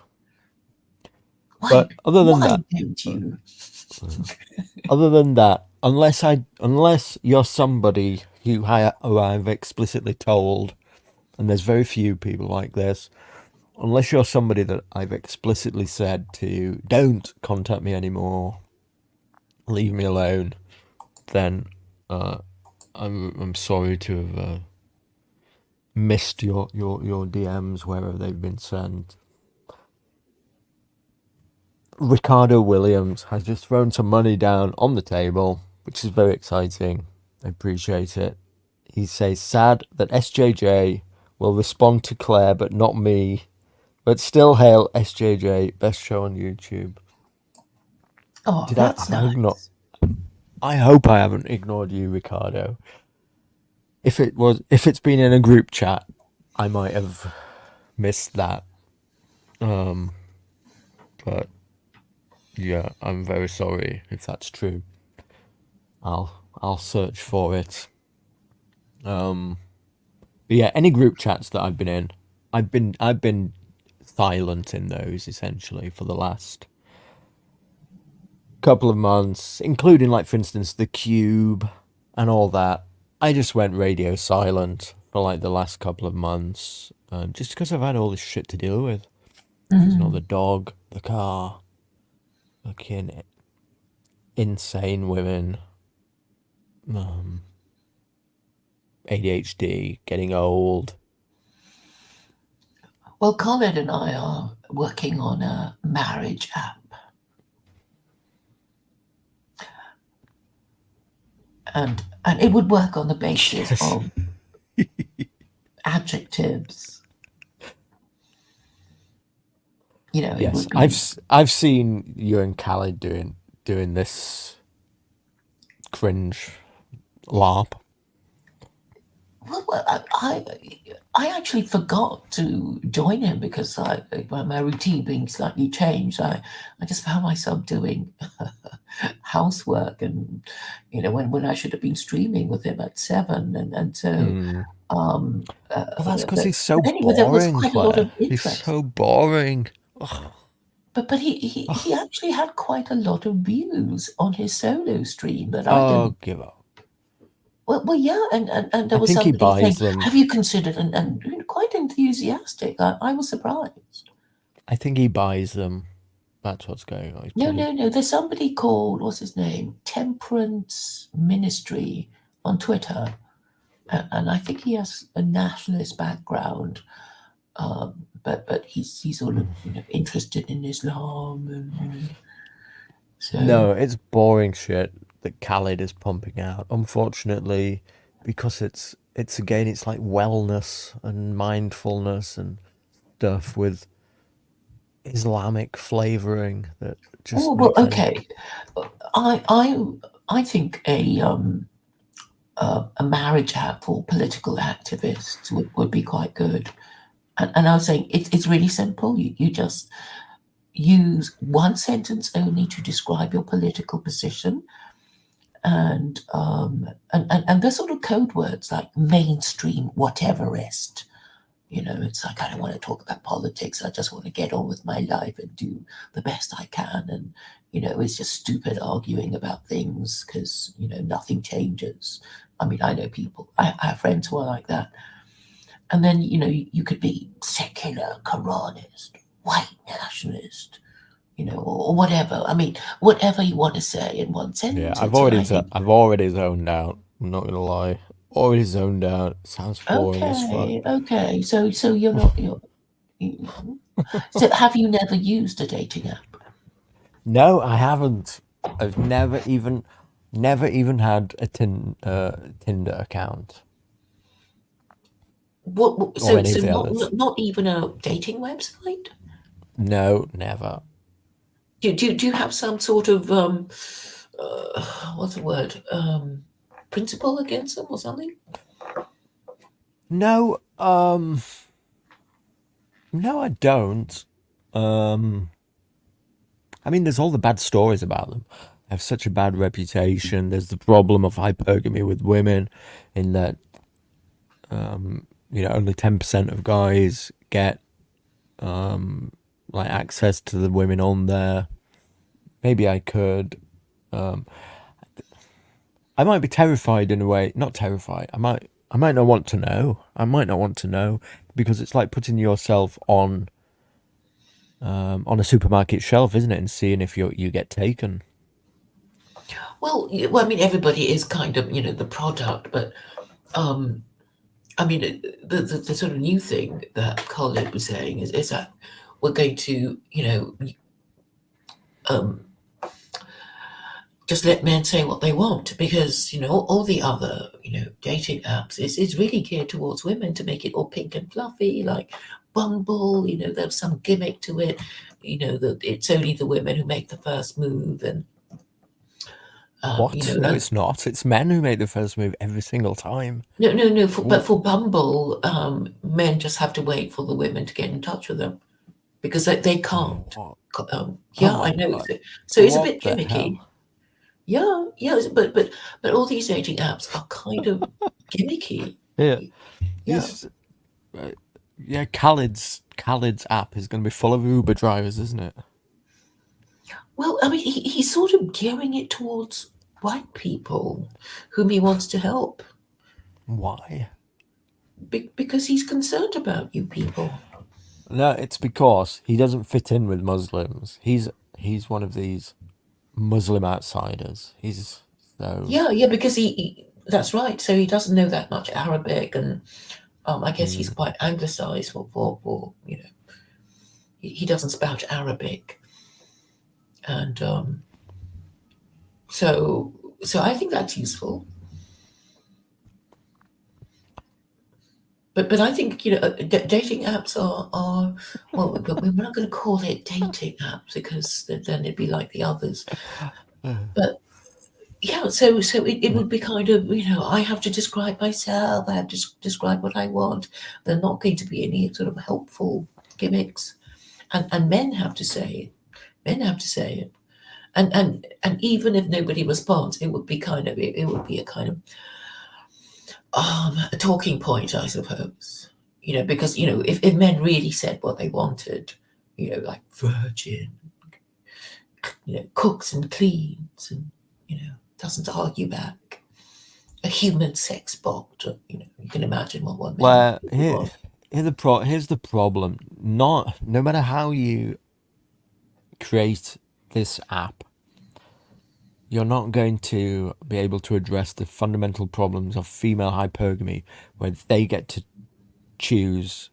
Speaker 2: Why,
Speaker 1: But other than
Speaker 2: why
Speaker 1: that,
Speaker 2: don't you?
Speaker 1: unless you're somebody who I've explicitly told, and there's very few people like this, unless you're somebody that I've explicitly said to, don't contact me anymore, leave me alone, then I'm sorry to have missed your DMs wherever they've been sent. Ricardo Williams has just thrown some money down on the table, which is very exciting. I appreciate it. he says, sad that SJJ will respond to Claire but not me. But still hail SJJ, best show on YouTube.
Speaker 2: Oh,
Speaker 1: Did
Speaker 2: that's
Speaker 1: have I not?
Speaker 2: nice.
Speaker 1: I hope I haven't ignored you, Ricardo. If it's been in a group chat, I might have missed that. But yeah, I'm very sorry if that's true. I'll search for it. But yeah, any group chats that I've been in, I've been silent in those essentially for the last couple of months, including, like, for instance, the Cube and all that. I just went radio silent for like the last couple of months, just because I've had all this shit to deal with. You know, the dog, the car, fucking insane women, ADHD, getting old.
Speaker 2: Well, Colin and I are working on a marriage app. And it would work on the basis
Speaker 1: Yes.
Speaker 2: of adjectives. You know, it
Speaker 1: Yes,
Speaker 2: would be.
Speaker 1: I've seen you and Callie doing this cringe LARP.
Speaker 2: Well, I actually forgot to join him because my routine being slightly changed. I just found myself doing housework, and you know, when I should have been streaming with him at 7, and so.
Speaker 1: Well, that's because
Speaker 2: But
Speaker 1: he's so
Speaker 2: anyway, there was
Speaker 1: boring,
Speaker 2: quite a lot
Speaker 1: Claire.
Speaker 2: of
Speaker 1: He's
Speaker 2: interest.
Speaker 1: so boring. Ugh.
Speaker 2: But he actually had quite a lot of views on his solo stream that I
Speaker 1: Oh,
Speaker 2: didn't.
Speaker 1: give up.
Speaker 2: Well, yeah, and there
Speaker 1: I
Speaker 2: was
Speaker 1: think he
Speaker 2: somebody saying,
Speaker 1: buys them.
Speaker 2: "Have you considered?" And quite enthusiastic. I was surprised.
Speaker 1: I think he buys them. That's what's going on. He's
Speaker 2: No,
Speaker 1: probably...
Speaker 2: no. There's somebody called, what's his name? Temperance Ministry on Twitter, and I think he has a nationalist background. But he's sort of, you know, interested in Islam, and you know. So
Speaker 1: No, it's boring shit that Khaled is pumping out. Unfortunately, because it's again, it's like wellness and mindfulness and stuff with Islamic flavoring that just
Speaker 2: oh well,
Speaker 1: makes any...
Speaker 2: okay. I think a marriage app for political activists would be quite good. And I was saying it's really simple. You just use one sentence only to describe your political position, and the sort of code words like mainstream whateverist. You know, it's like, I don't want to talk about politics. I just want to get on with my life and do the best I can. And you know, it's just stupid arguing about things because you know nothing changes. I mean, I know people. I have friends who are like that. And then, you know, you could be secular, Quranist, white nationalist, you know, or whatever. I mean, whatever you want to say in one
Speaker 1: Yeah,
Speaker 2: sentence.
Speaker 1: I've
Speaker 2: And I think,
Speaker 1: already zoned out. I'm not gonna lie. Already zoned out. Sounds boring as fuck.
Speaker 2: okay. So you're not, so have you never used a dating app?
Speaker 1: No, I haven't. I've never even had a Tinder account
Speaker 2: What,
Speaker 1: or
Speaker 2: so
Speaker 1: any of the
Speaker 2: not
Speaker 1: others.
Speaker 2: not even a dating website?
Speaker 1: No, never.
Speaker 2: Do you have some sort of what's the word, principle against them or something?
Speaker 1: No, no, I don't. I mean, there's all the bad stories about them. They have such a bad reputation. There's the problem of hypergamy with women, in that, you know, only 10% of guys get like access to the women on there. Maybe I could. I might be terrified in a way. Not terrified. I might not want to know. I might not want to know, because it's like putting yourself on a supermarket shelf, isn't it, and seeing if you get taken.
Speaker 2: Well, I mean, everybody is kind of, you know, the product, but I mean, the sort of new thing that Colin was saying is that we're going to, you know, just let men say what they want, because all the other dating apps is really geared towards women to make it all pink and fluffy, like Bumble. There's some gimmick to it. That it's only the women who make the first move, and
Speaker 1: What? No, it's not. It's men who make the first move every single time.
Speaker 2: no. But for Bumble, men just have to wait for the women to get in touch with them, because they can't.
Speaker 1: What?
Speaker 2: Yeah,
Speaker 1: Oh
Speaker 2: I
Speaker 1: my
Speaker 2: know.
Speaker 1: God.
Speaker 2: So it's a
Speaker 1: What
Speaker 2: bit
Speaker 1: the
Speaker 2: gimmicky.
Speaker 1: hell?
Speaker 2: Yeah, but all these dating apps are kind of gimmicky.
Speaker 1: Yeah.
Speaker 2: Yeah.
Speaker 1: This, yeah, Khaled's app is going to be full of Uber drivers, isn't it?
Speaker 2: Well, I mean, he's sort of gearing it towards white people whom he wants to help,
Speaker 1: Why?
Speaker 2: because he's concerned about you people.
Speaker 1: No, it's because he doesn't fit in with Muslims. He's one of these Muslim outsiders. He's so
Speaker 2: Yeah, because that's right. So he doesn't know that much Arabic, and I guess he's quite anglicized for he doesn't spout Arabic, and so I think that's useful. But I think dating apps are well, but we're not going to call it dating apps, because then it'd be like the others. But yeah, so it would be kind of I have to describe myself. I have to describe what I want. There are not going to be any sort of helpful gimmicks, and men have to say it. Men have to say it, and even if nobody responds, it would be it would be a kind of a talking point, I suppose. Because if men really said what they wanted, like virgin, cooks and cleans, and doesn't argue back, a human sex bot. You can imagine what one man
Speaker 1: well.
Speaker 2: would want.
Speaker 1: Here's the problem. No matter how you create this app, you're not going to be able to address the fundamental problems of female hypergamy, where they get to choose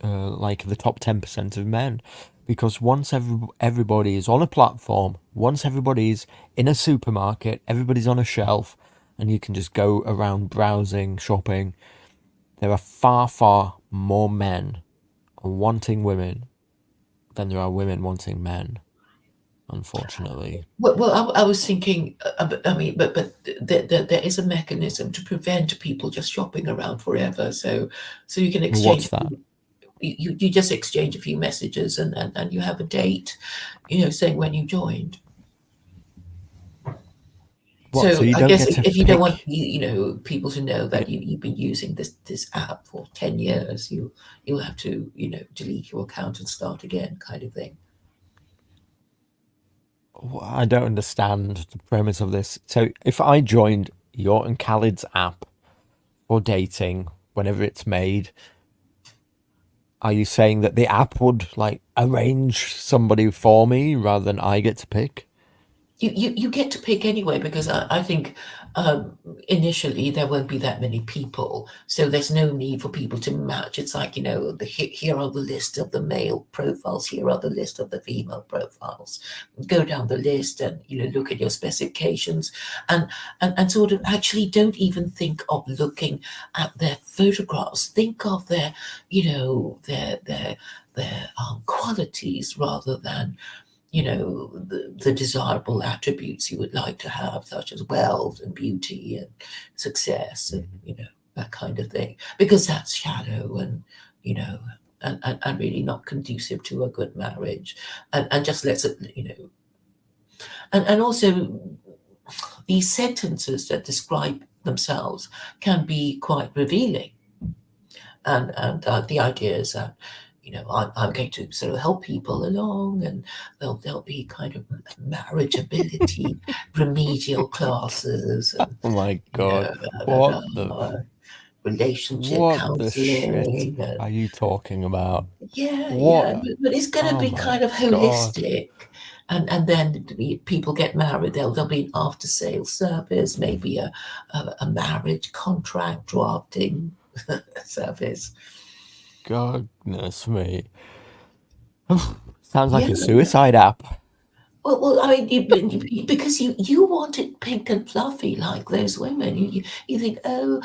Speaker 1: like the top 10% of men. Because once everybody is on a platform, once everybody's in a supermarket, everybody's on a shelf, and you can just go around browsing, shopping, there are far, far more men wanting women than there are women wanting men, unfortunately.
Speaker 2: Well, I was thinking. I mean, but there is a mechanism to prevent people just shopping around forever. So you can
Speaker 1: What's
Speaker 2: exchange.
Speaker 1: that?
Speaker 2: You just exchange a few messages, and you have a date, saying when you joined.
Speaker 1: What? So
Speaker 2: So
Speaker 1: you
Speaker 2: I
Speaker 1: don't
Speaker 2: guess
Speaker 1: get to
Speaker 2: if you don't want
Speaker 1: pick?
Speaker 2: people to know that you've been using this app for 10 years, you'll have to delete your account and start again, kind of thing.
Speaker 1: I don't understand the premise of this. So if I joined your and Khaled's app for dating whenever it's made, are you saying that the app would like arrange somebody for me rather than I get to pick?
Speaker 2: You get to pick anyway, because I think initially there won't be that many people, so there's no need for people to match. It's like here are the list of the male profiles, here are the list of the female profiles. Go down the list and look at your specifications, and sort of actually don't even think of looking at their photographs. Think of their their qualities, rather than the desirable attributes you would like to have, such as wealth and beauty and success, and that kind of thing, because that's shallow, and and really not conducive to a good marriage, and just lets it and also these sentences that describe themselves can be quite revealing, and the idea is that I'm going to sort of help people along, and there'll be kind of marriageability remedial classes, and
Speaker 1: Oh my
Speaker 2: you
Speaker 1: God.
Speaker 2: know
Speaker 1: What the
Speaker 2: relationship
Speaker 1: shit
Speaker 2: counseling, and
Speaker 1: are you talking about?
Speaker 2: yeah,
Speaker 1: What?
Speaker 2: but it's going to
Speaker 1: Oh
Speaker 2: be
Speaker 1: my
Speaker 2: kind of
Speaker 1: God.
Speaker 2: holistic. And then people get married. There'll be an after sales service, maybe a marriage contract drafting service.
Speaker 1: Goodness me. Sounds like
Speaker 2: Yeah,
Speaker 1: a suicide app.
Speaker 2: Well, I mean, because you want it pink and fluffy like those women. You think, oh,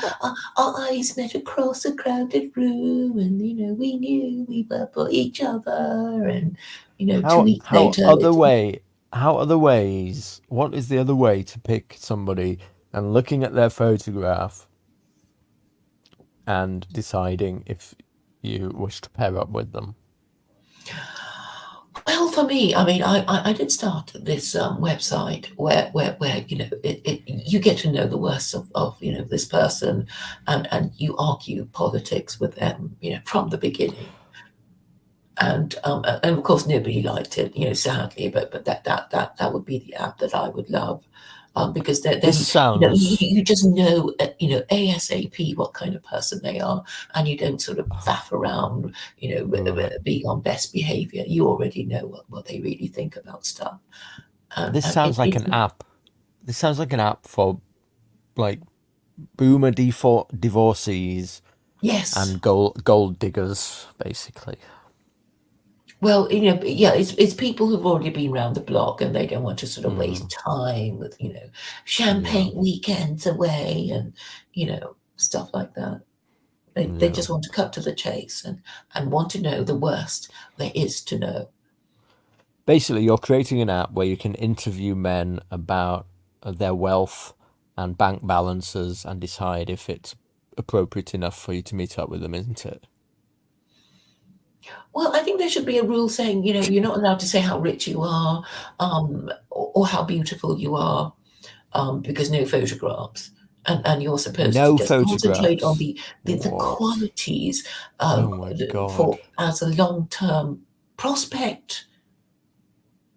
Speaker 2: our eyes met across a crowded room, and we knew we were for each other, and 2 weeks
Speaker 1: How
Speaker 2: later,
Speaker 1: other way? How other ways? What is the other way to pick somebody and looking at their photograph and deciding if you wish to pair up with them?
Speaker 2: well, for me, I mean, I did start this website where you get to know the worst of this person, and you argue politics with them, from the beginning. And of course nobody liked it, sadly. But that would be the app that I would love, because
Speaker 1: This
Speaker 2: then
Speaker 1: sounds.
Speaker 2: you just know, ASAP what kind of person they are, and you don't sort of faff around,
Speaker 1: Right.
Speaker 2: being on best behavior. You already know what they really think about stuff,
Speaker 1: This
Speaker 2: and
Speaker 1: sounds like an app. This sounds like an app for like boomer divorcees
Speaker 2: yes.
Speaker 1: and gold diggers, basically.
Speaker 2: Well, yeah, it's people who've already been round the block and they don't want to sort of waste
Speaker 1: Mm,
Speaker 2: time with,
Speaker 1: yeah,
Speaker 2: champagne weekends away and, stuff like that. They
Speaker 1: yeah.
Speaker 2: just want to cut to the chase and want to know the worst there is to know.
Speaker 1: Basically, you're creating an app where you can interview men about their wealth and bank balances and decide if it's appropriate enough for you to meet up with them, isn't it?
Speaker 2: Well, I think there should be a rule saying, you're not allowed to say how rich you are, or how beautiful you are, because no photographs. And you're supposed to
Speaker 1: No
Speaker 2: just concentrate on
Speaker 1: photographs.
Speaker 2: the
Speaker 1: What?
Speaker 2: qualities,
Speaker 1: Oh my God.
Speaker 2: for as a long-term prospect.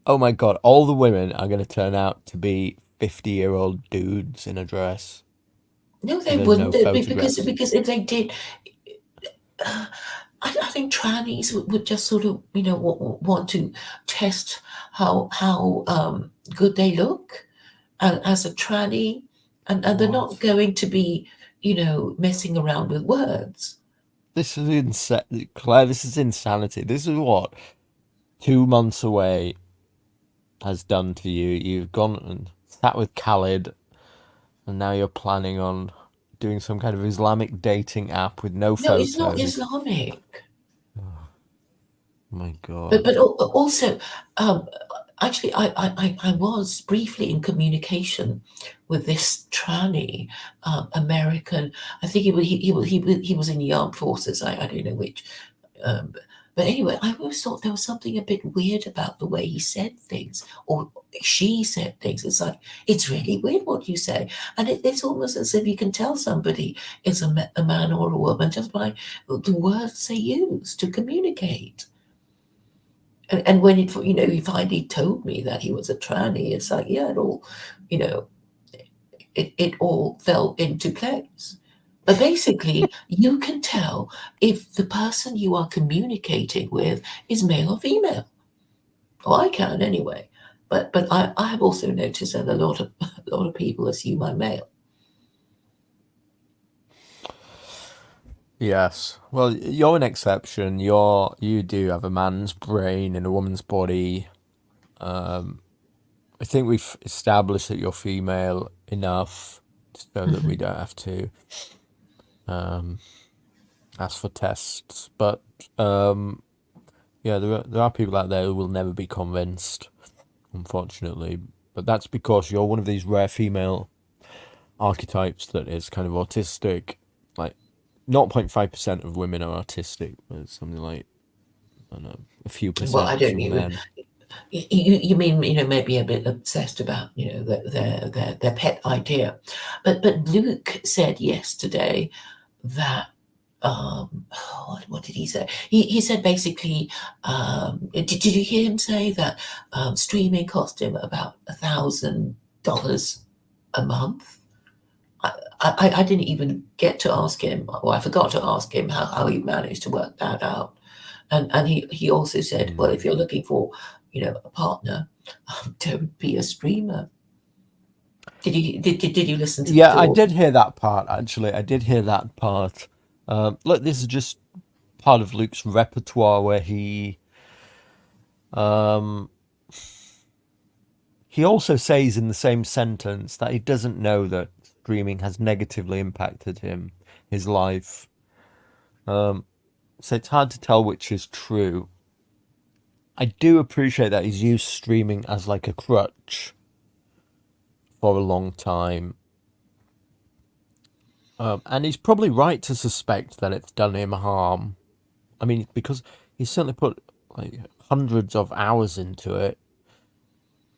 Speaker 1: Oh my God. All the women are going to turn out to be 50-year-old dudes in a dress
Speaker 2: No,
Speaker 1: because
Speaker 2: they
Speaker 1: there's no
Speaker 2: wouldn't, because
Speaker 1: photographs.
Speaker 2: if they did, I think trannies would just sort of, want to test how good they look, as a tranny, and they're not
Speaker 1: What?
Speaker 2: going to be, messing around with words.
Speaker 1: This is insane. Claire, this is insanity. This is what 2 months away has done to you. You've gone and sat with Khalid, and now you're planning on doing some kind of Islamic dating app with no
Speaker 2: No, it's not
Speaker 1: photos.
Speaker 2: Islamic.
Speaker 1: Oh my
Speaker 2: But
Speaker 1: God.
Speaker 2: also, um, actually, I was briefly in communication with this tranny, American. I think he was in the armed forces. I don't know which. Um, but anyway, I always thought there was something a bit weird about the way he said things, or she said things. It's like, it's really weird what you say, and it's almost as if you can tell somebody is a man or a woman just by the words they use to communicate. And when he finally told me that he was a tranny, it's like, yeah, you know, it all fell into place. But basically, you can tell if the person you are communicating with is male or female. Well, I can anyway. But I have also noticed that a lot of people assume I'm male.
Speaker 1: Yes. Well, you're an exception. You do have a man's brain in a woman's body. I think we've established that you're female enough so that we
Speaker 2: Mhm.
Speaker 1: don't have to ask for tests. But um, yeah, there are people out there who will never be convinced, unfortunately. But that's because you're one of these rare female archetypes that is kind of autistic. Like 0.5% of women are autistic. It's something like, I don't know, a few
Speaker 2: Well, I
Speaker 1: percent for
Speaker 2: don't even.
Speaker 1: men.
Speaker 2: You mean, maybe a bit obsessed about, their pet idea. But Luke said yesterday that, what did he say? He said basically, did you hear him say that, streaming cost him about $1,000 a month? I didn't even get to ask him, or I forgot to ask him how he managed to work that out. And he also said, well, if
Speaker 1: Mm.
Speaker 2: you're looking for, a partner, don't be a streamer. Did you listen
Speaker 1: Yeah,
Speaker 2: to
Speaker 1: I
Speaker 2: all?
Speaker 1: did hear that part, actually. I did hear that part. Look, this is just part of Luke's repertoire where he um, he also says in the same sentence that he doesn't know that streaming has negatively impacted his life. So it's hard to tell which is true. I do appreciate that he's used streaming as like a crutch for a long time. And he's probably right to suspect that it's done him harm. I mean, because he's certainly put like hundreds of hours into it.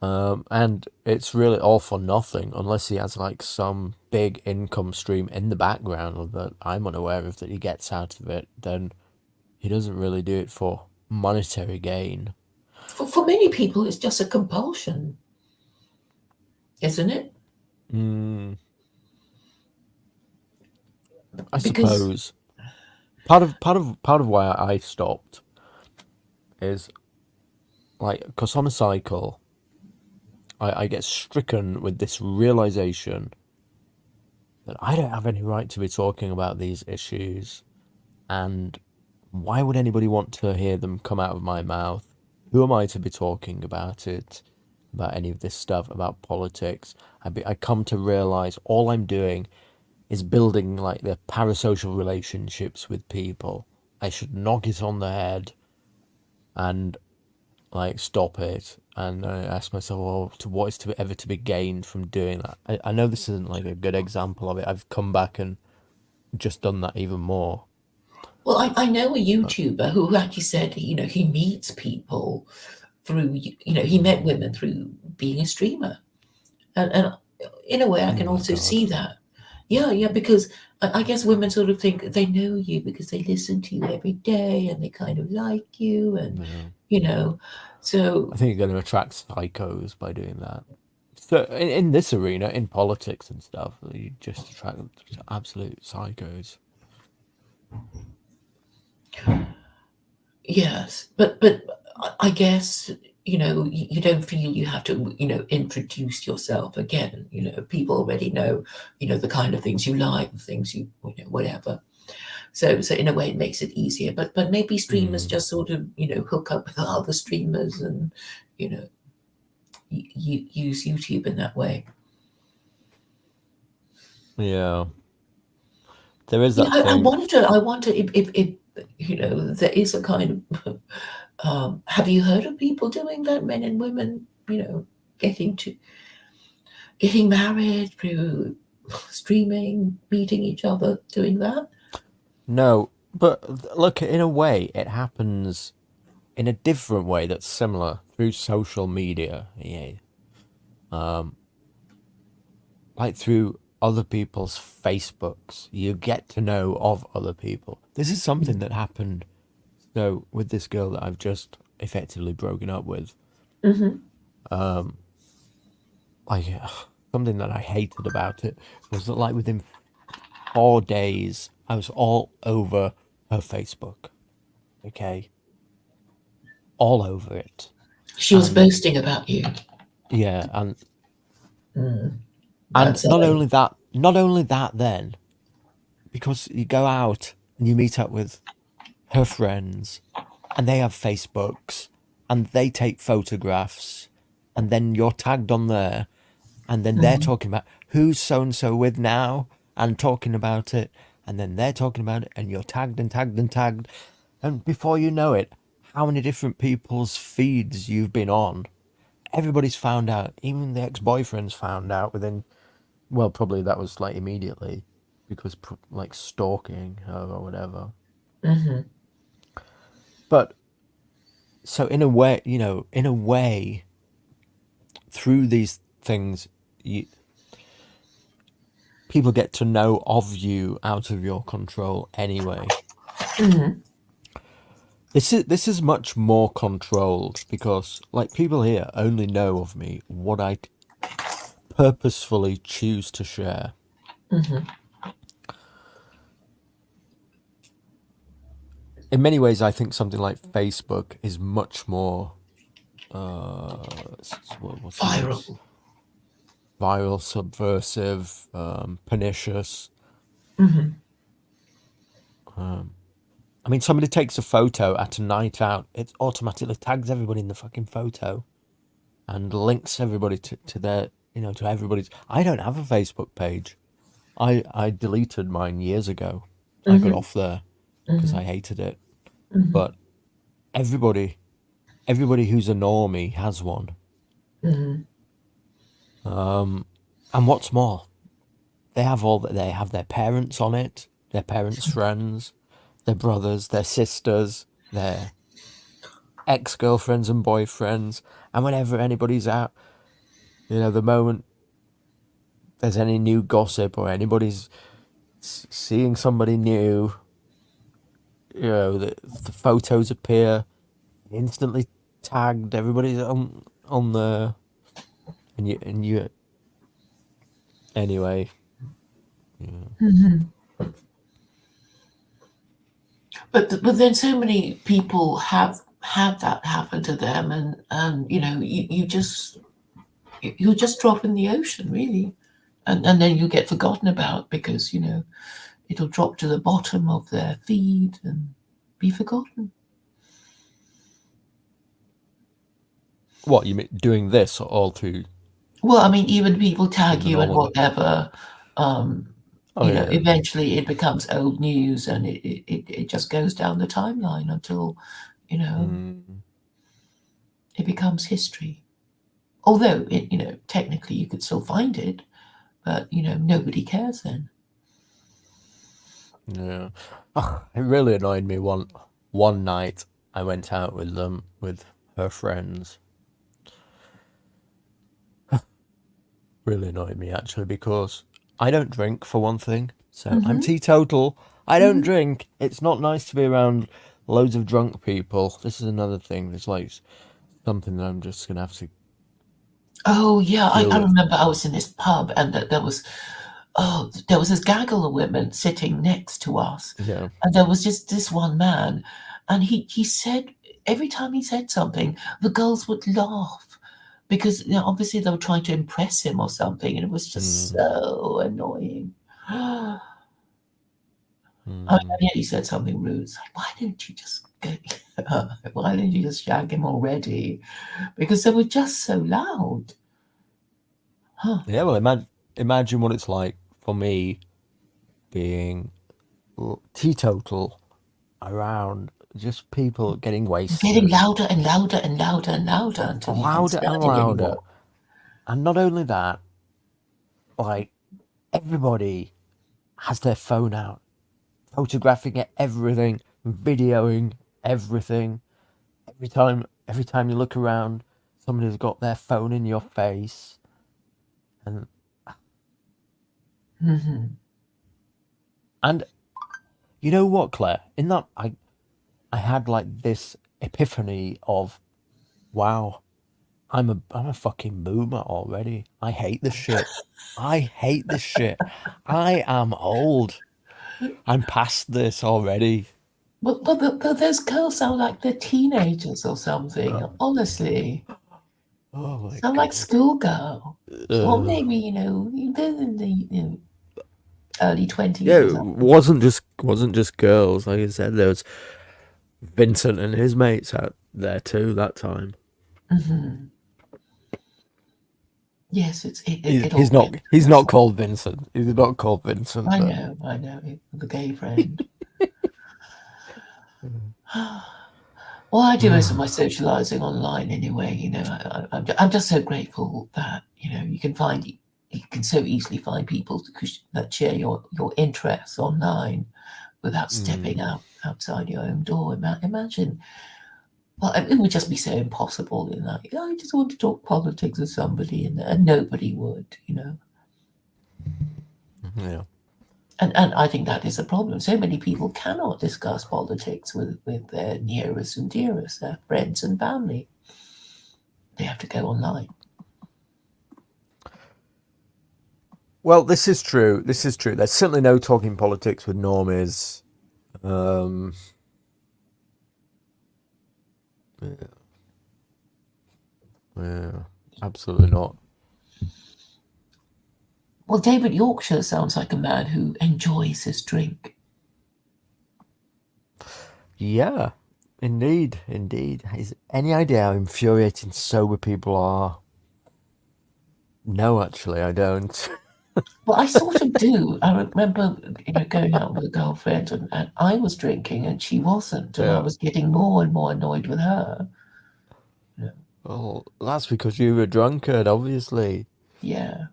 Speaker 1: And it's really all for nothing unless he has like some big income stream in the background that I'm unaware of that he gets out of it. Then he doesn't really do it for monetary gain.
Speaker 2: For many people, it's just a compulsion, isn't it?
Speaker 1: I
Speaker 2: Because
Speaker 1: suppose part of why I stopped is like because on a cycle I get stricken with this realization that I don't have any right to be talking about these issues, and why would anybody want to hear them come out of my mouth? Who am I to be talking about it, about any of this stuff, about politics? I come to realize all I'm doing is building like the parasocial relationships with people. I should knock it on the head and like stop it. And I ask myself, well, what is ever to be gained from doing that? I know this isn't like a good example of it. I've come back and just done that even more.
Speaker 2: well, I know a YouTuber who actually said, he meets people through, he met women through being a streamer, and in a way, I
Speaker 1: Oh
Speaker 2: can
Speaker 1: my
Speaker 2: also
Speaker 1: God.
Speaker 2: see that. Yeah, because I guess women sort of think they know you because they listen to you every day and they kind of like you, and so
Speaker 1: I think you're going to attract psychos by doing that. So in this arena, in politics and stuff, you just attract absolute psychos.
Speaker 2: yes, but I guess you don't feel you have to introduce yourself again. People already know the kind of things you like, the things you whatever. So in a way, it makes it easier. But maybe streamers just sort of hook up with other streamers and use YouTube in that way.
Speaker 1: Yeah, there is
Speaker 2: Yeah,
Speaker 1: that
Speaker 2: I
Speaker 1: thing.
Speaker 2: wonder if there is a kind of have you heard of people doing that, men and women, getting married through streaming, meeting each other, doing that?
Speaker 1: No, but look, in a way, it happens in a different way that's similar through social media. Yeah, like through other people's Facebooks, you get to know of other people. This is something that happened, though, with this girl that I've just effectively broken up with. Like something that I hated about it was that like within 4 days, I was all over her Facebook. Okay, all over it.
Speaker 2: She was
Speaker 1: And
Speaker 2: boasting about you.
Speaker 1: yeah, and
Speaker 2: That's
Speaker 1: not only that, then because you go out and you meet up with her friends, and they have Facebooks, and they take photographs, and then you're tagged on there, and then they're talking about who's so and so with now, and talking about it, and then they're talking about it, and you're tagged and tagged and tagged, and before you know it, how many different people's feeds you've been on. Everybody's found out, even the ex-boyfriends found out within, well, probably that was like immediately, because like stalking her or whatever. But so in a way, through these things, people get to know of you out of your control anyway. This is much more controlled because like people here only know of me what I purposefully choose to share. In many ways, I think something like Facebook is much more what's the word?
Speaker 2: viral.
Speaker 1: Viral, subversive, pernicious. I mean, somebody takes a photo at a night out, it automatically tags everybody in the fucking photo. and links everybody to their, to everybody's. I don't have a Facebook page. I deleted mine years ago. I got off there because I hated it. But everybody who's a normie has one. And what's more, they have their parents on it, their parents' friends, their brothers, their sisters, their ex-girlfriends and boyfriends. And whenever anybody's out, the moment there's any new gossip or anybody's seeing somebody new, the photos appear, instantly tagged. Everybody's on the, and you anyway.
Speaker 2: But then so many people have had that happen to them, and you just drop in the ocean, really, and then you get forgotten about because it'll drop to the bottom of their feed and be forgotten.
Speaker 1: What you mean doing this all to?
Speaker 2: Well, I mean, even people tag
Speaker 1: the
Speaker 2: you and
Speaker 1: normal-
Speaker 2: whatever.
Speaker 1: Oh, yeah.
Speaker 2: Eventually it becomes old news, and it just goes down the timeline until it becomes history. Although technically you could still find it, but nobody cares then.
Speaker 1: Yeah. It really annoyed me one night. I went out with them, with her friends. Really annoyed me, actually, because I don't drink, for one thing. So I'm teetotal. I don't drink. It's not nice to be around loads of drunk people. This is another thing. It's like something that I'm just going to have to...
Speaker 2: Oh yeah, I
Speaker 1: Deal with.
Speaker 2: remember I was in this pub, and there was this gaggle of women sitting next to us,
Speaker 1: Yeah.
Speaker 2: and there was just this one man, and he said every time he said something, the girls would laugh because obviously they were trying to impress him or something, and it was just so annoying. I mean, he said something rude. It's like, why don't you just go? Why don't you just shag him already? Because they were just so loud.
Speaker 1: Yeah, well, imagine what it's like for me being teetotal around just people getting wasted.
Speaker 2: Getting louder and louder and louder and louder until you can't
Speaker 1: Louder and
Speaker 2: stand it
Speaker 1: louder.
Speaker 2: anymore.
Speaker 1: And not only that, like, everybody has their phone out, photographing everything, videoing everything. Every time you look around, somebody's got their phone in your face. And and you know what, Claire? In that, I had like this epiphany of, wow, I'm a fucking boomer already. I hate this shit. I hate this shit. I am old. I'm past this already.
Speaker 2: But those girls sound like they're teenagers or something. Honestly,
Speaker 1: Oh my
Speaker 2: sound like
Speaker 1: god.
Speaker 2: schoolgirl. Or maybe they're in the early 20s
Speaker 1: Yeah,
Speaker 2: or
Speaker 1: it
Speaker 2: something.
Speaker 1: wasn't just girls. Like I said, there was Vincent and his mates out there too that time.
Speaker 2: Yes,
Speaker 1: He's,
Speaker 2: it
Speaker 1: he's
Speaker 2: all.
Speaker 1: not called Vincent. He's not called Vincent.
Speaker 2: I
Speaker 1: But
Speaker 2: know, the gay friend. Well, I do most of my socializing online anyway. I'm just so grateful that you can so easily find people that share your interests online without stepping outside your own door. Imagine, well, it would just be so impossible. I just want to talk politics with somebody, and nobody would.
Speaker 1: yeah.
Speaker 2: And I think that is a problem. So many people cannot discuss politics with their nearest and dearest, their friends and family. They have to go online.
Speaker 1: Well, this is true. This is true. There's certainly no talking politics with normies. Yeah, absolutely not.
Speaker 2: Well, David Yorkshire sounds like a man who enjoys his drink.
Speaker 1: Yeah, Indeed, indeed. Is any idea how infuriating sober people are? No, actually, I don't.
Speaker 2: Well, I sort of do. I remember, going out with a girlfriend, and I was drinking and she wasn't, and I
Speaker 1: Yeah.
Speaker 2: was getting more and more annoyed with her. You know,
Speaker 1: Well, that's because you were a drunkard, obviously.
Speaker 2: yeah.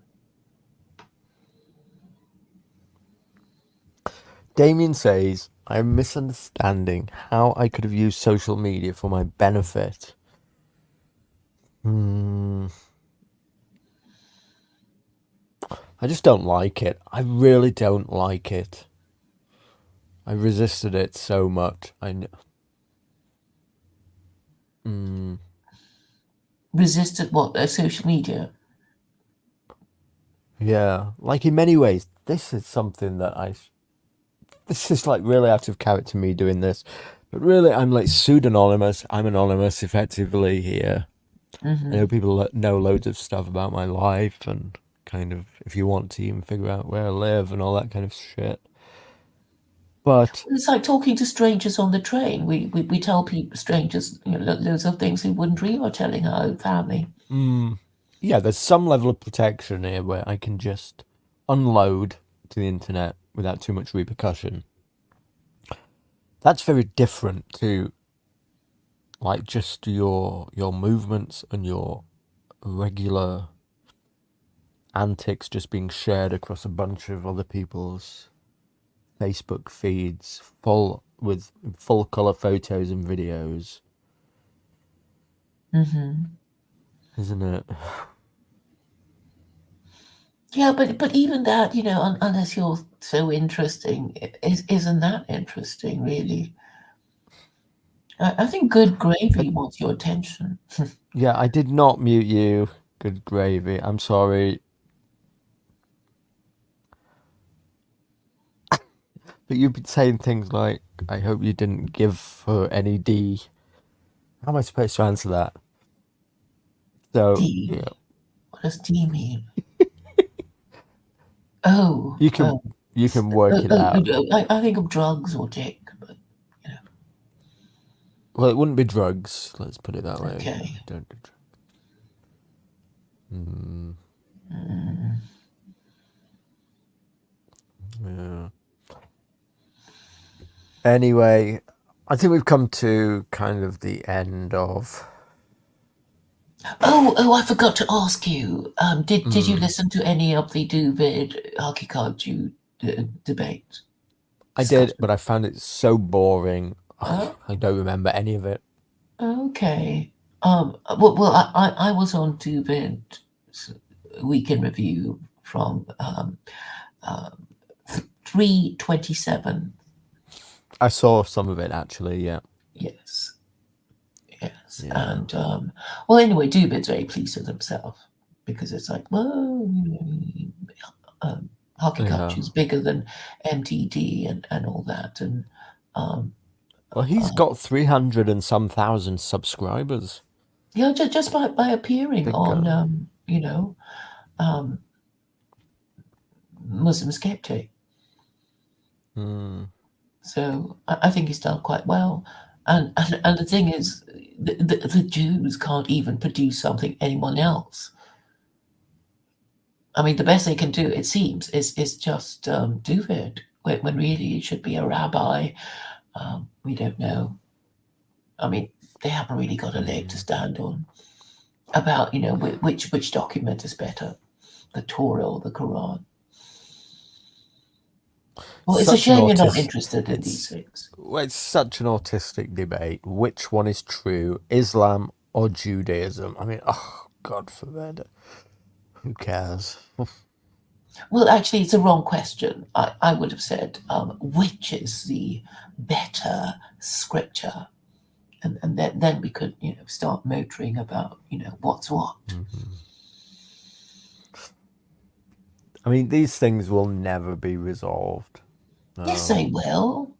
Speaker 1: Damien says, I'm misunderstanding how I could have used social media for my benefit. I just don't like it. I really don't like it. I resisted it so much.
Speaker 2: Resisted what? Social media?
Speaker 1: Yeah, like in many ways, this is something that this is like really out of character me doing this, but really I'm like pseudonymous. I'm anonymous effectively here. I know people know loads of stuff about my life and kind of if you want to even figure out where I live and all that kind of shit. But
Speaker 2: It's like talking to strangers on the train. We tell people, strangers, loads of things we wouldn't dream of telling our own family.
Speaker 1: yeah, there's some level of protection here where I can just unload to the internet without too much repercussion. That's very different to like just your movements and your regular antics just being shared across a bunch of other people's Facebook feeds, with full color photos and videos, isn't it?
Speaker 2: Yeah, but even that, unless you're so interesting, isn't that interesting, really? I think good gravy wants your attention.
Speaker 1: Yeah, I did not mute you. Good gravy. I'm sorry. But you've been saying things like, I hope you didn't give her any D. How am I supposed to answer that? So,
Speaker 2: D.
Speaker 1: yeah,
Speaker 2: What does D mean? Oh,
Speaker 1: you can work it out.
Speaker 2: I think of drugs or dick, but
Speaker 1: Well, it wouldn't be drugs. Let's put it that way.
Speaker 2: okay.
Speaker 1: Don't do drugs. Yeah. Anyway, I think we've come to kind of the end of.
Speaker 2: Oh, I forgot to ask you. Did you listen to any of the Duvid Archicaju debate?
Speaker 1: I did, but I found it so boring. I don't remember any of it.
Speaker 2: Okay. Well, I was on Duvid's Week in Review from 3/27.
Speaker 1: I saw some of it actually. Yeah.
Speaker 2: Yes. Yes.
Speaker 1: Yeah.
Speaker 2: And well, anyway, Duvid's very pleased with himself because it's like, well, Hakigachu's bigger than MTD and all that. And
Speaker 1: Well, he's got 300 and some thousand subscribers.
Speaker 2: yeah, just by appearing
Speaker 1: Big
Speaker 2: on,
Speaker 1: guy.
Speaker 2: Muslim Skeptic. So I think he's done quite well. And the thing is, the Jews can't even produce something anyone else. I mean, the best they can do, it seems, is just Duvid, when really it should be a rabbi. We don't know. I mean, they haven't really got a leg to stand on about, which document is better, the Torah or the Quran. Well, it's a shame you're not interested in these things.
Speaker 1: Well, it's such an autistic debate. Which one is true, Islam or Judaism? I mean, oh, God forbid. Who cares?
Speaker 2: Well, actually, it's a wrong question. I would have said, which is the better scripture? And then we could, start motoring about, what's what.
Speaker 1: I mean, these things will never be resolved.
Speaker 2: Yes, they will.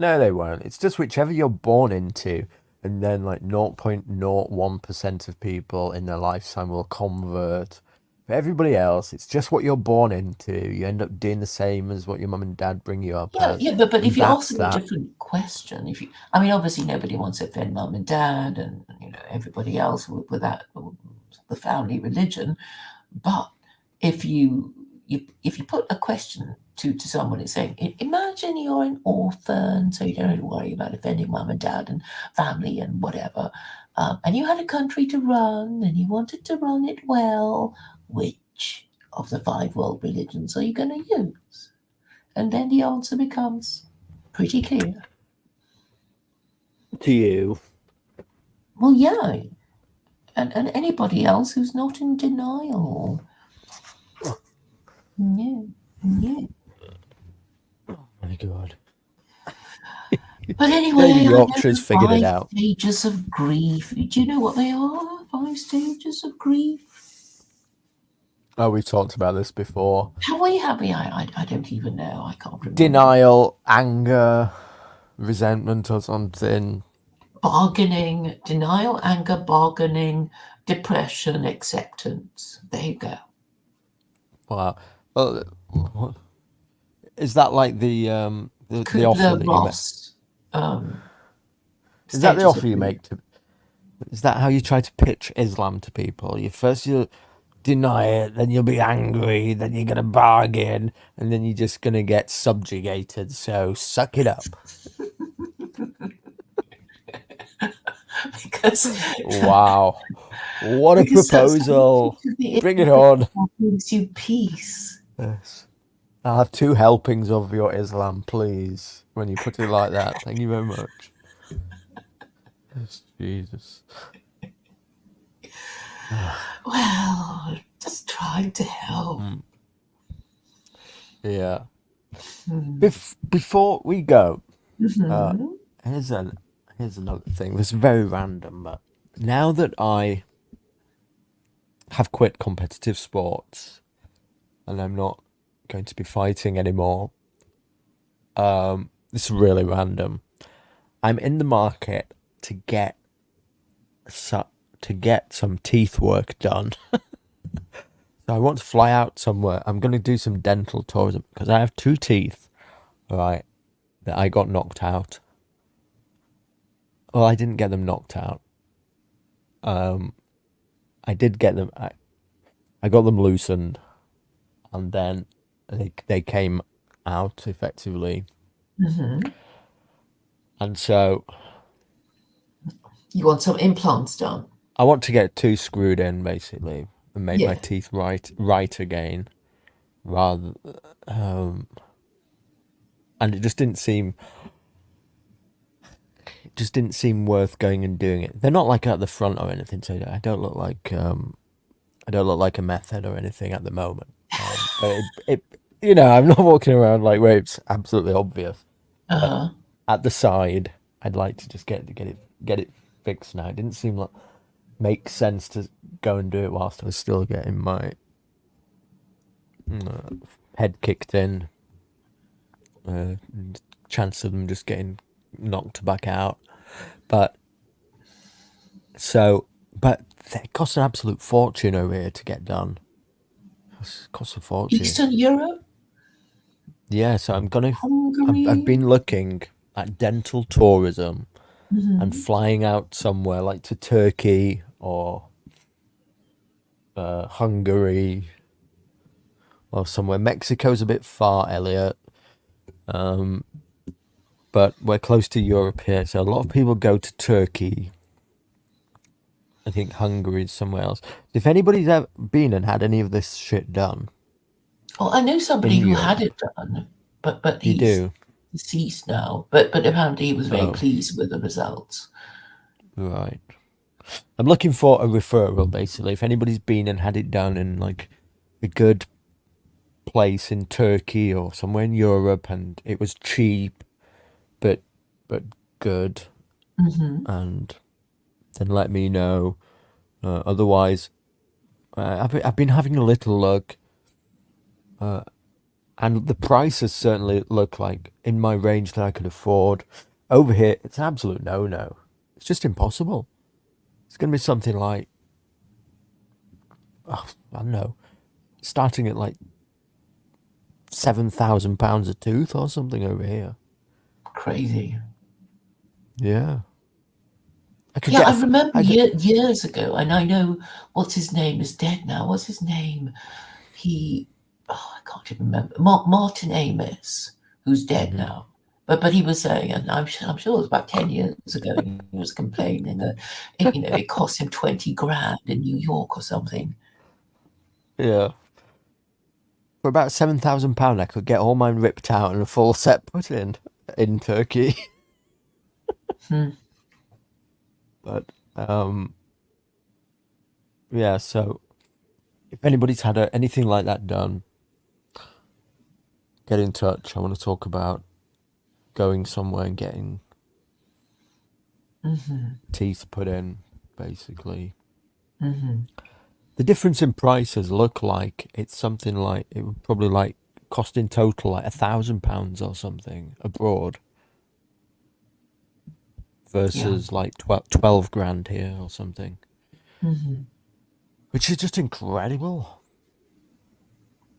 Speaker 1: No, they won't. It's just whichever you're born into, and then like 0.01% of people in their lifetime will convert. For everybody else, it's just what you're born into. You end up doing the same as what your mum and dad bring you up as.
Speaker 2: Yeah, but if you
Speaker 1: that's
Speaker 2: ask them a
Speaker 1: that.
Speaker 2: different question, I mean, obviously nobody wants to offend mum and dad and everybody else with that, the family religion, but if you put a question to someone, it's saying, imagine you're an orphan, so you don't have to worry about offending mum and dad and family and whatever, and you had a country to run and you wanted to run it well. Which of the 5 world religions are you going to use? And then the answer becomes pretty clear.
Speaker 1: To you.
Speaker 2: Well, yeah, and anybody else who's not in denial. Yeah, yeah.
Speaker 1: Oh my God.
Speaker 2: But anyway,
Speaker 1: David
Speaker 2: I know
Speaker 1: Yorkshire's
Speaker 2: the
Speaker 1: figured it
Speaker 2: 5
Speaker 1: out.
Speaker 2: stages of grief. Do you know what they are? 5 stages of grief?
Speaker 1: Oh, we talked about this before.
Speaker 2: Have we? I don't even know. I can't remember.
Speaker 1: Denial, anger, resentment or something.
Speaker 2: Bargaining, denial, anger, bargaining, depression, acceptance. There you go.
Speaker 1: Wow. Well, is that like the offer that you make?
Speaker 2: Ross.
Speaker 1: Is that the
Speaker 2: stages
Speaker 1: offer
Speaker 2: of
Speaker 1: you
Speaker 2: grief.
Speaker 1: make to? Is that how you try to pitch Islam to people? You deny it, then you'll be angry, then you're gonna bargain, and then you're just gonna get subjugated. So suck it up.
Speaker 2: Because
Speaker 1: Wow. What a
Speaker 2: because
Speaker 1: proposal.
Speaker 2: the
Speaker 1: Bring it on.
Speaker 2: brings you peace.
Speaker 1: Yes. I'll have 2 helpings of your Islam, please, when you put it like that. Thank you very much. Yes, Jesus.
Speaker 2: Well, just trying to help.
Speaker 1: Yeah. Before we go, here's another thing. This is very random, but now that I have quit competitive sports and I'm not going to be fighting anymore, this is really random. I'm in the market to get some teeth work done. So I want to fly out somewhere. I'm going to do some dental tourism because I have 2 teeth, right, that I got knocked out. Well, I didn't get them knocked out. I did get them. I got them loosened, and then they came out effectively. And so
Speaker 2: You want some implants done?
Speaker 1: I want to get 2 screwed in basically and make my
Speaker 2: Yeah.
Speaker 1: teeth right again, rather. And it just didn't seem worth going and doing it. They're not like at the front or anything, so I don't look like a meth head or anything at the moment. But I'm not walking around like where it's absolutely obvious. At the side, I'd like to just get it fixed now. It didn't seem like make sense to go and do it whilst I was still getting my head kicked in. Chance of them just getting knocked back out, but it costs an absolute fortune over here to get done. It costs a fortune.
Speaker 2: Eastern Europe?
Speaker 1: Yeah, so I'm gonna.
Speaker 2: Hungary?
Speaker 1: I've been looking at dental tourism and flying out somewhere like to Turkey or Hungary or somewhere. Mexico's a bit far, Elliot. But we're close to Europe here, so a lot of people go to Turkey. I think Hungary is somewhere else. If anybody's ever been and had any of this shit done,
Speaker 2: Oh, I knew somebody
Speaker 1: In
Speaker 2: who
Speaker 1: Europe.
Speaker 2: had it done, but
Speaker 1: you
Speaker 2: he's
Speaker 1: do.
Speaker 2: deceased now. But apparently he was very
Speaker 1: Oh.
Speaker 2: pleased with the results.
Speaker 1: Right. I'm looking for a referral, basically. If anybody's been and had it done in like a good place in Turkey or somewhere in Europe, and it was cheap, but good, and then let me know. Otherwise, I've been having a little look, and the prices certainly look like in my range that I could afford. Over here, it's an absolute no-no. It's just impossible. It's going to be something like, I don't know, starting at like £7,000 a tooth or something over here.
Speaker 2: Crazy.
Speaker 1: Yeah. I could
Speaker 2: Yeah,
Speaker 1: get.
Speaker 2: I remember
Speaker 1: I could.
Speaker 2: years ago, and I know what's his name is dead now. What's his name? He, I can't even remember. Martin Amis, who's dead
Speaker 1: Mhm.
Speaker 2: now. But he was saying, and I'm sure it was about 10 years ago, he was complaining that it cost him 20 grand in New York or something.
Speaker 1: Yeah. For about £7,000, I could get all mine ripped out and a full set put in Turkey.
Speaker 2: Hmm.
Speaker 1: But yeah. So if anybody's had anything like that done, get in touch. I want to talk about going somewhere and getting teeth put in, basically. The difference in prices look like it's something like it would probably like cost in total like £1,000 or something abroad
Speaker 2: Yeah.
Speaker 1: versus like 12 grand here or something, which is just incredible.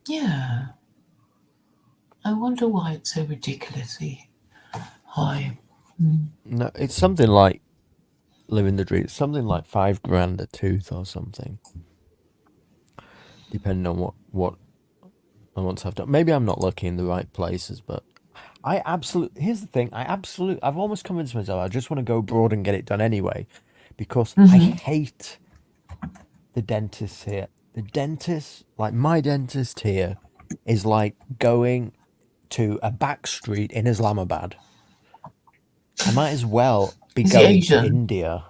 Speaker 2: Yeah. I wonder why it's so ridiculously high.
Speaker 1: No, it's something like living the dream. It's something like 5 grand a tooth or something, depending on what I want to have done. Maybe I'm not looking in the right places, but here's the thing. I've almost convinced myself I just want to go abroad and get it done anyway, because I hate the dentists here. The dentist, like my dentist here, is like going to a back street in Islamabad. I might as well be
Speaker 2: Is he
Speaker 1: going to
Speaker 2: Asian?
Speaker 1: India.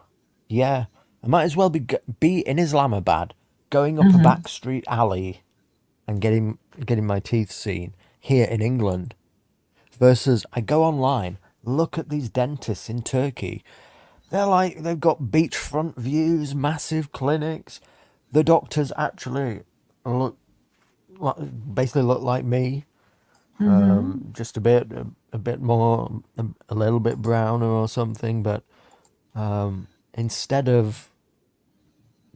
Speaker 1: Yeah, I might as well be in Islamabad, going up a back street alley and getting my teeth seen here in England. Versus, I go online, look at these dentists in Turkey. They've got beachfront views, massive clinics. The doctors actually look basically look like me, just a bit more, a little bit browner or something. But instead of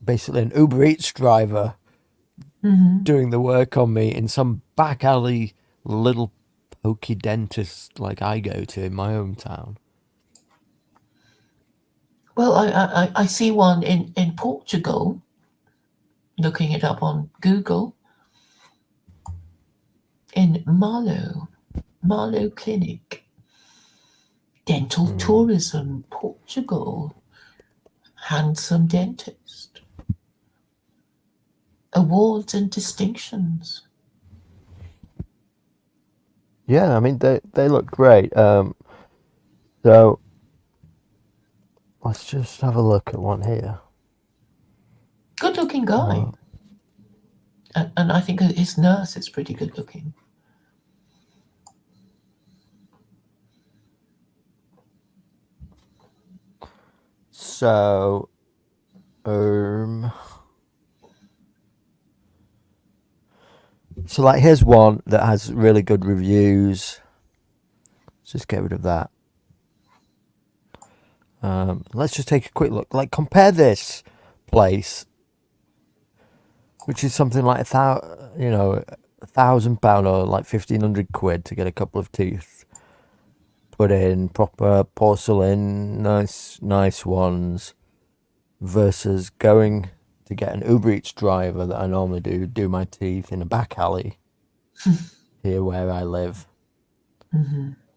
Speaker 1: basically an Uber Eats driver doing the work on me in some back alley little pokey dentist like I go to in my hometown.
Speaker 2: Well, I see one in Portugal, looking it up on Google, in Marlow Clinic. Dental tourism, Portugal. Handsome dentist. Awards and distinctions.
Speaker 1: Yeah, I mean they look great. So let's just have a look at one here.
Speaker 2: Good looking guy. And I think his nurse is pretty good looking.
Speaker 1: So, um, so like here's one that has really good reviews. Let's just get rid of that. Let's just take a quick look. Like compare this place, which is something like £1,000 or like 1,500 quid to get a couple of teeth put in, proper porcelain, nice ones, versus going to get an Uber Eats driver that I normally do my teeth in a back alley here where I live.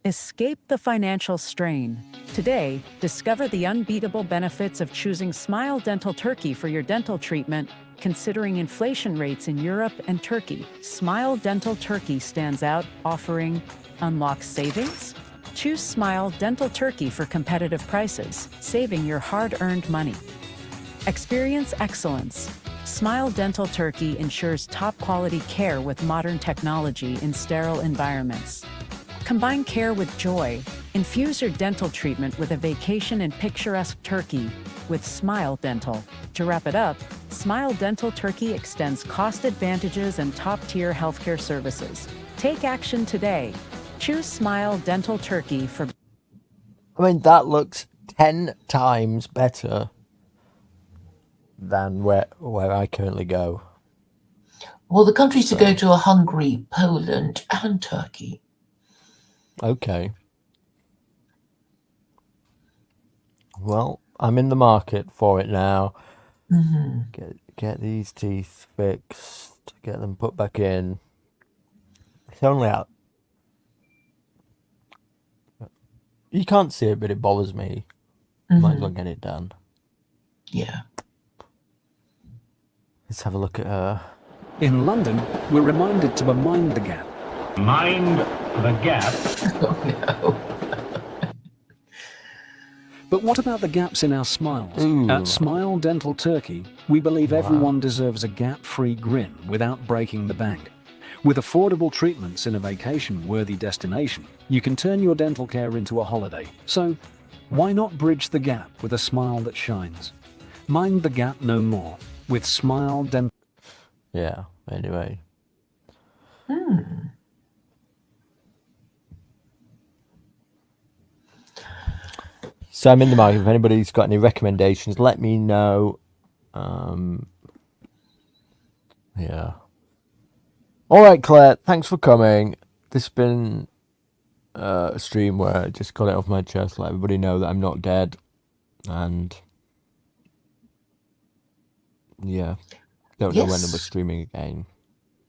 Speaker 5: Escape the financial strain. Today, discover the unbeatable benefits of choosing Smile Dental Turkey for your dental treatment. Considering inflation rates in Europe and Turkey, Smile Dental Turkey stands out, offering unlock savings. Choose Smile Dental Turkey for competitive prices, saving your hard-earned money. Experience excellence. Smile Dental Turkey ensures top-quality care with modern technology in sterile environments. Combine care with joy. Infuse your dental treatment with a vacation in picturesque Turkey with Smile Dental. To wrap it up, Smile Dental Turkey extends cost advantages and top-tier healthcare services. Take action today. Choose Smile Dental Turkey for...
Speaker 1: I mean, that looks 10 times better than where I currently go.
Speaker 2: Well, the countries to go to are Hungary, Poland, and Turkey.
Speaker 1: Okay. Well, I'm in the market for it now.
Speaker 2: Hmm.
Speaker 1: Get these teeth fixed, get them put back in. It's only out. You can't see it, but it bothers me. Might as well get it done.
Speaker 2: Yeah.
Speaker 1: Let's have a look at her.
Speaker 6: In London, we're reminded to mind the gap.
Speaker 7: Mind the gap.
Speaker 2: Oh no.
Speaker 6: But what about the gaps in our smiles?
Speaker 1: Ooh.
Speaker 6: At Smile Dental Turkey, we believe everyone deserves a gap-free grin without breaking the bank. With affordable treatments in a vacation-worthy destination, you can turn your dental care into a holiday. So, why not bridge the gap with a smile that shines? Mind the gap no more with Smile Dental.
Speaker 1: Yeah, anyway. So I'm in the market. If anybody's got any recommendations, let me know. Yeah. All right, Claire. Thanks for coming. This has been a stream where I just got it off my chest, let everybody know that I'm not dead, and yeah, don't know when we're
Speaker 2: Yes.
Speaker 1: streaming again.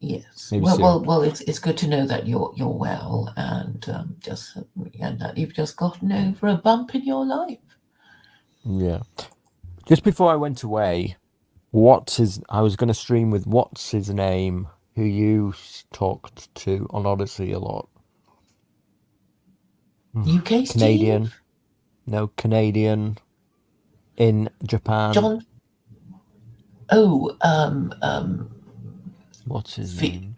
Speaker 2: Yes.
Speaker 1: Maybe
Speaker 2: Well,
Speaker 1: soon.
Speaker 2: well. It's good to know that you're well, and that you've just gotten over a bump in your life.
Speaker 1: Yeah. Just before I went away, I was going to stream with what's his name, who you talked to on Odyssey a lot.
Speaker 2: UK
Speaker 1: Canadian.
Speaker 2: Steve?
Speaker 1: No, Canadian in Japan.
Speaker 2: John? Oh,
Speaker 1: What's his
Speaker 2: Fe-
Speaker 1: name?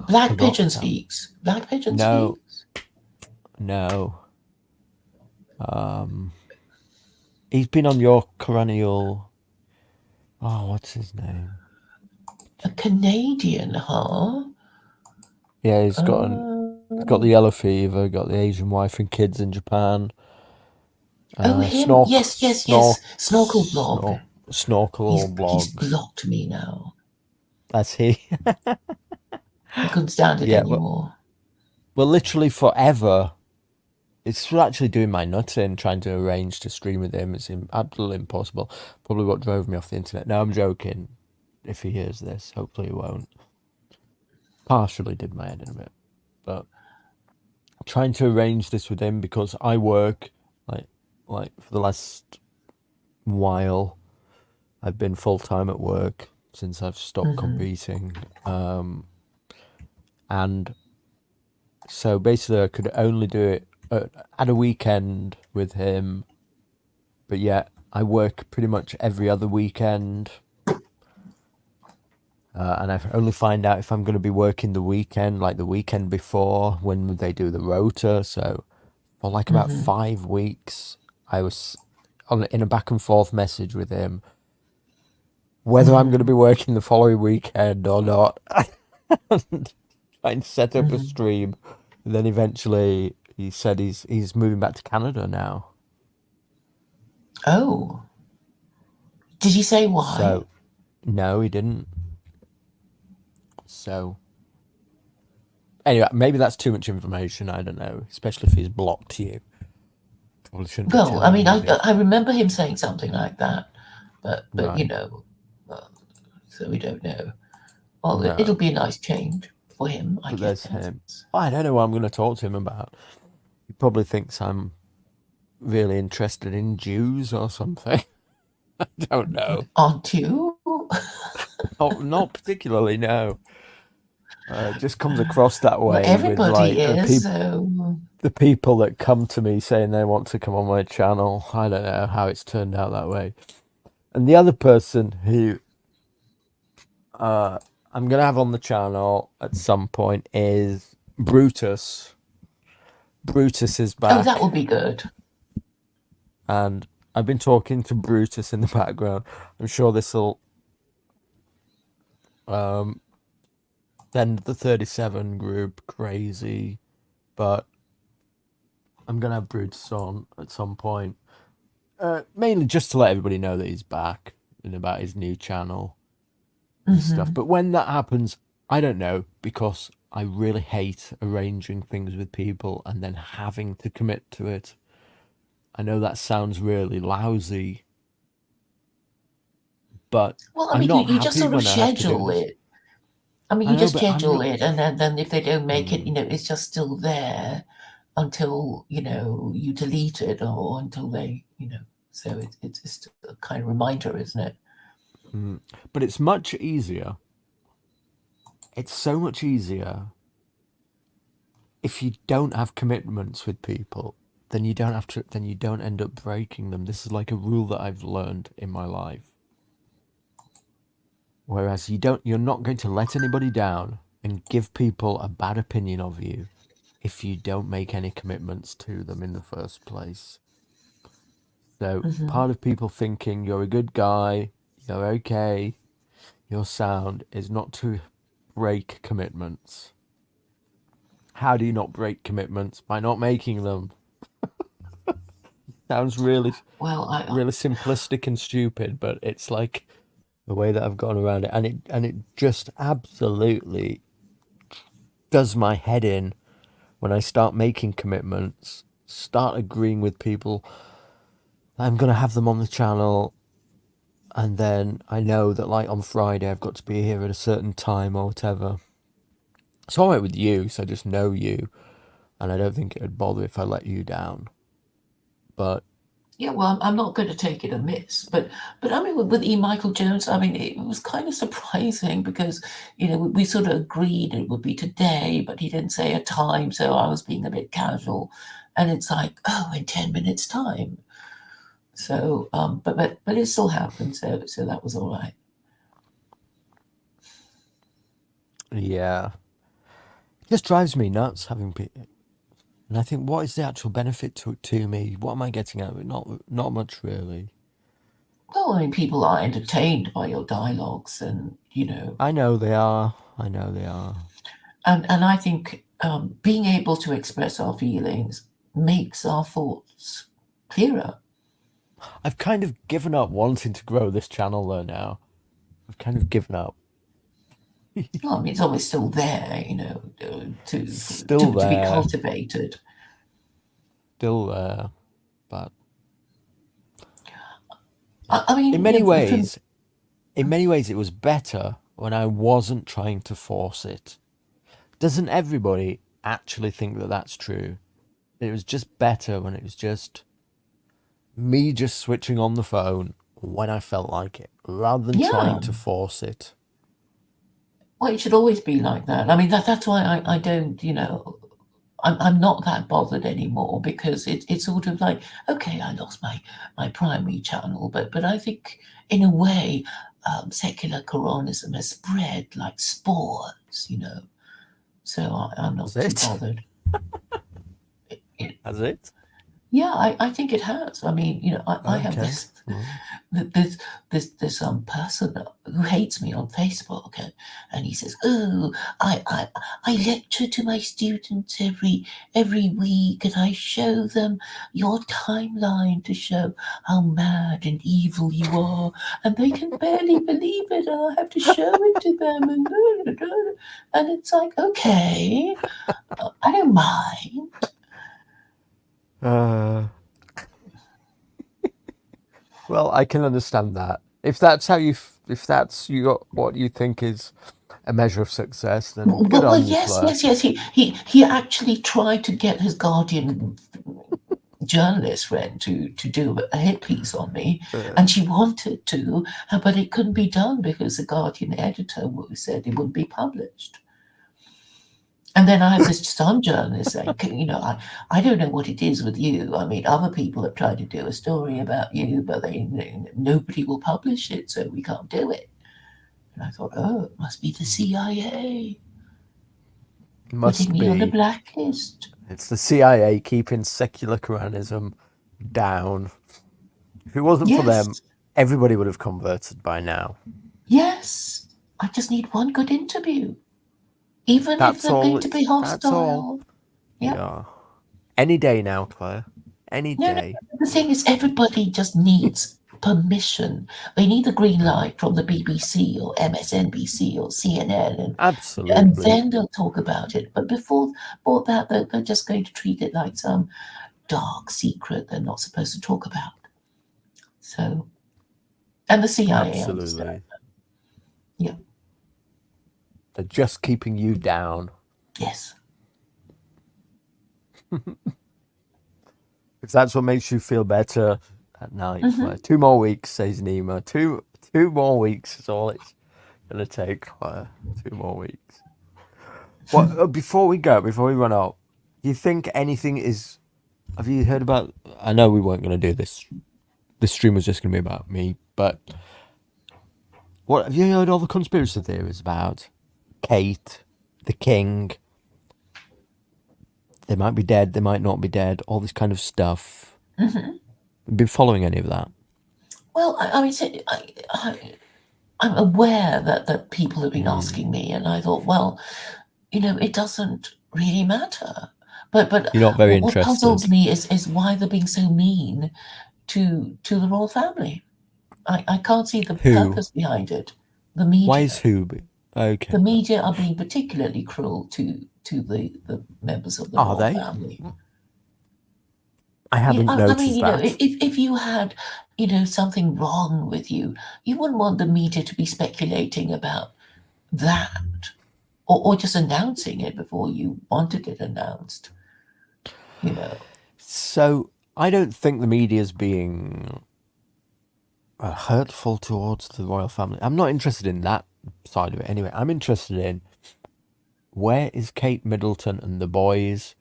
Speaker 2: Black
Speaker 1: forgot
Speaker 2: Pigeon
Speaker 1: now.
Speaker 2: Speaks. Black Pigeon
Speaker 1: No.
Speaker 2: Speaks.
Speaker 1: No. He's been on your perennial. Oh, what's his name?
Speaker 2: A Canadian, huh?
Speaker 1: Yeah, he's got the yellow fever, got the Asian wife and kids in Japan.
Speaker 2: Oh, him?
Speaker 1: Snork-
Speaker 2: Yes.
Speaker 1: Snork-
Speaker 2: Snorkel blog.
Speaker 1: Snorkel
Speaker 2: He's
Speaker 1: blogs.
Speaker 2: blocked me now.
Speaker 1: That's he.
Speaker 2: I couldn't stand it
Speaker 1: Yeah,
Speaker 2: anymore.
Speaker 1: Well, literally forever. It's actually doing my nuts in trying to arrange to stream with him. It's absolutely impossible. Probably what drove me off the internet. No, I'm joking. If he hears this, hopefully he won't. Partially did my head in a bit, but trying to arrange this with him because I work like for the last while. I've been full time at work since I've stopped competing, and so basically I could only do it at a weekend with him, but yet I work pretty much every other weekend. And I only find out if I'm going to be working the weekend, like the weekend before when they do the rota. So for like about 5 weeks, I was in a back and forth message with him, whether I'm going to be working the following weekend or not. Trying to set up a stream. And then eventually he said he's moving back to Canada now.
Speaker 2: Oh. Did he say why?
Speaker 1: So, no, he didn't. So, anyway, maybe that's too much information. I don't know, especially if he's blocked you. Probably shouldn't be
Speaker 2: Well, I
Speaker 1: telling
Speaker 2: mean,
Speaker 1: you this.
Speaker 2: I remember him saying something like that, but
Speaker 1: Right.
Speaker 2: you know, so we don't know. Well,
Speaker 1: No.
Speaker 2: it'll be a nice change for him, I
Speaker 1: But
Speaker 2: guess.
Speaker 1: there's him. I don't know what I'm going to talk to him about. He probably thinks I'm really interested in Jews or something. I don't know.
Speaker 2: Aren't you?
Speaker 1: Not particularly, no. It just comes across that way.
Speaker 2: Well, everybody
Speaker 1: with, like,
Speaker 2: is. So
Speaker 1: the people that come to me saying they want to come on my channel. I don't know how it's turned out that way. And the other person who I'm going to have on the channel at some point is Brutus. Brutus is back.
Speaker 2: oh, that will be good.
Speaker 1: And I've been talking to Brutus in the background. I'm sure this will send the 37 group crazy, but I'm going to have Brutus on at some point. Mainly just to let everybody know that he's back and about his new channel and stuff. But when that happens, I don't know, because I really hate arranging things with people and then having to commit to it. I know that sounds really lousy, but
Speaker 2: Well, I
Speaker 1: I'm
Speaker 2: mean,
Speaker 1: not
Speaker 2: you just
Speaker 1: happy
Speaker 2: sort of
Speaker 1: when I have to do
Speaker 2: schedule
Speaker 1: this.
Speaker 2: it. I mean,
Speaker 1: I
Speaker 2: you
Speaker 1: know,
Speaker 2: just
Speaker 1: but I'm
Speaker 2: schedule
Speaker 1: not.
Speaker 2: it, and then if they don't make it,
Speaker 1: Mm,
Speaker 2: it's just still there until, you delete it, or until they, so it's just a kind of reminder, isn't it?
Speaker 1: mm. But it's much easier. It's so much easier if you don't have commitments with people. Then you don't have to. Then you don't end up breaking them. This is like a rule that I've learned in my life. Whereas you're not going to let anybody down and give people a bad opinion of you if you don't make any commitments to them in the first place. So
Speaker 2: Hmm.
Speaker 1: part of people thinking you're a good guy, you're okay, you're sound is not to break commitments. How do you not break commitments? By not making them. Sounds really,
Speaker 2: Well,
Speaker 1: really simplistic and stupid, but it's like the way that I've gone around it, and it just absolutely does my head in when I start making commitments, start agreeing with people. I'm gonna have them on the channel, and then I know that like on Friday I've got to be here at a certain time or whatever. It's alright with you, so I just know you, and I don't think it'd bother if I let you down. But
Speaker 2: yeah, well, I'm not going to take it amiss, but I mean, with E. Michael Jones, I mean, it was kind of surprising because we sort of agreed it would be today, but he didn't say a time, so I was being a bit casual, and it's like, oh, in 10 minutes time. So, but it still happened, so that was all right.
Speaker 1: yeah, it just drives me nuts having people. And I think, what is the actual benefit to me? What am I getting out of it? Not much really.
Speaker 2: Well, I mean, people are entertained by your dialogues, and
Speaker 1: I know they are. I know they are.
Speaker 2: and I think being able to express our feelings makes our thoughts clearer.
Speaker 1: I've kind of given up wanting to grow this channel though now. I've kind of given up.
Speaker 2: Well, I mean, it's always still there,
Speaker 1: Still
Speaker 2: to be
Speaker 1: there,
Speaker 2: cultivated.
Speaker 1: still there, but
Speaker 2: I mean,
Speaker 1: in many ways, it was better when I wasn't trying to force it. Doesn't everybody actually think that that's true? It was just better when it was just me just switching on the phone when I felt like it, rather than
Speaker 2: yeah.
Speaker 1: trying to force it.
Speaker 2: Well, it should always be like that. I mean, that's why I don't, I'm not that bothered anymore because it's sort of like, okay, I lost my primary channel, but I think in a way, secular Quranism has spread like spores. So I'm
Speaker 1: Has
Speaker 2: not too
Speaker 1: it?
Speaker 2: bothered. It,
Speaker 1: Has it?
Speaker 2: yeah, I think it has. I mean, I have
Speaker 1: Okay.
Speaker 2: this
Speaker 1: Well,
Speaker 2: this person who hates me on Facebook, and he says, "Oh, I lecture to my students every week, and I show them your timeline to show how mad and evil you are, and they can barely believe it, and I have to show it to them, and it's like, okay, I don't mind."
Speaker 1: uh, well, I can understand that. If that's how if that's what you think is a measure of success, then good
Speaker 2: Well,
Speaker 1: on you,
Speaker 2: yes,
Speaker 1: Claire.
Speaker 2: yes, yes. He actually tried to get his Guardian journalist friend to do a hit piece on me, and she wanted to, but it couldn't be done because the Guardian editor said it wouldn't be published. And then I had this some journalist saying, I don't know what it is with you. I mean, other people have tried to do a story about you, but nobody will publish it, so we can't do it. And I thought, oh, it must be the CIA putting
Speaker 1: Must
Speaker 2: me on the
Speaker 1: be.
Speaker 2: blacklist.
Speaker 1: It's the CIA keeping secular Quranism down. If it wasn't for them,
Speaker 2: Yes,
Speaker 1: everybody would have converted by now.
Speaker 2: yes. I just need one good interview, even if
Speaker 1: That's
Speaker 2: they're
Speaker 1: all.
Speaker 2: going to be
Speaker 1: That's all.
Speaker 2: hostile. Yeah.
Speaker 1: Yeah. Any day now, Claire. Any
Speaker 2: No, no.
Speaker 1: day.
Speaker 2: The thing is, everybody just needs permission. They need the green light from the BBC or MSNBC or CNN, and
Speaker 1: Absolutely.
Speaker 2: then they'll talk about it. But before that, they're just going to treat it like some dark secret they're not supposed to talk about. So, and the CIA understand.
Speaker 1: Absolutely.
Speaker 2: Yeah.
Speaker 1: They're just keeping you down.
Speaker 2: Yes.
Speaker 1: If that's what makes you feel better at night. Claire. 2 more weeks, says Nima. Two more weeks is all it's gonna take, Claire. 2 more weeks. Well, before we run out, do you think anything is? Have you heard about? I know we weren't gonna do this. This stream was just gonna be about me, but what have you heard? All the conspiracy theories about Kate, the King. They might be dead. They might not be dead. All this kind of stuff. Been following any of that?
Speaker 2: Well, I mean, I'm aware that people have been asking me, and I thought, well, it doesn't really matter. But
Speaker 1: You're not very
Speaker 2: what
Speaker 1: interested.
Speaker 2: puzzles me is why they're being so mean to the royal family. I can't see the
Speaker 1: Who?
Speaker 2: purpose behind it. The media.
Speaker 1: Why is who? Okay.
Speaker 2: The media are being particularly cruel to the members of the
Speaker 1: Are
Speaker 2: royal
Speaker 1: they?
Speaker 2: family.
Speaker 1: I haven't noticed
Speaker 2: I mean,
Speaker 1: that.
Speaker 2: if you had, something wrong with you, you wouldn't want the media to be speculating about that, or just announcing it before you wanted it announced.
Speaker 1: So I don't think the media's being hurtful towards the royal family. I'm not interested in that side of it anyway. I'm interested in where is Kate Middleton and the boys.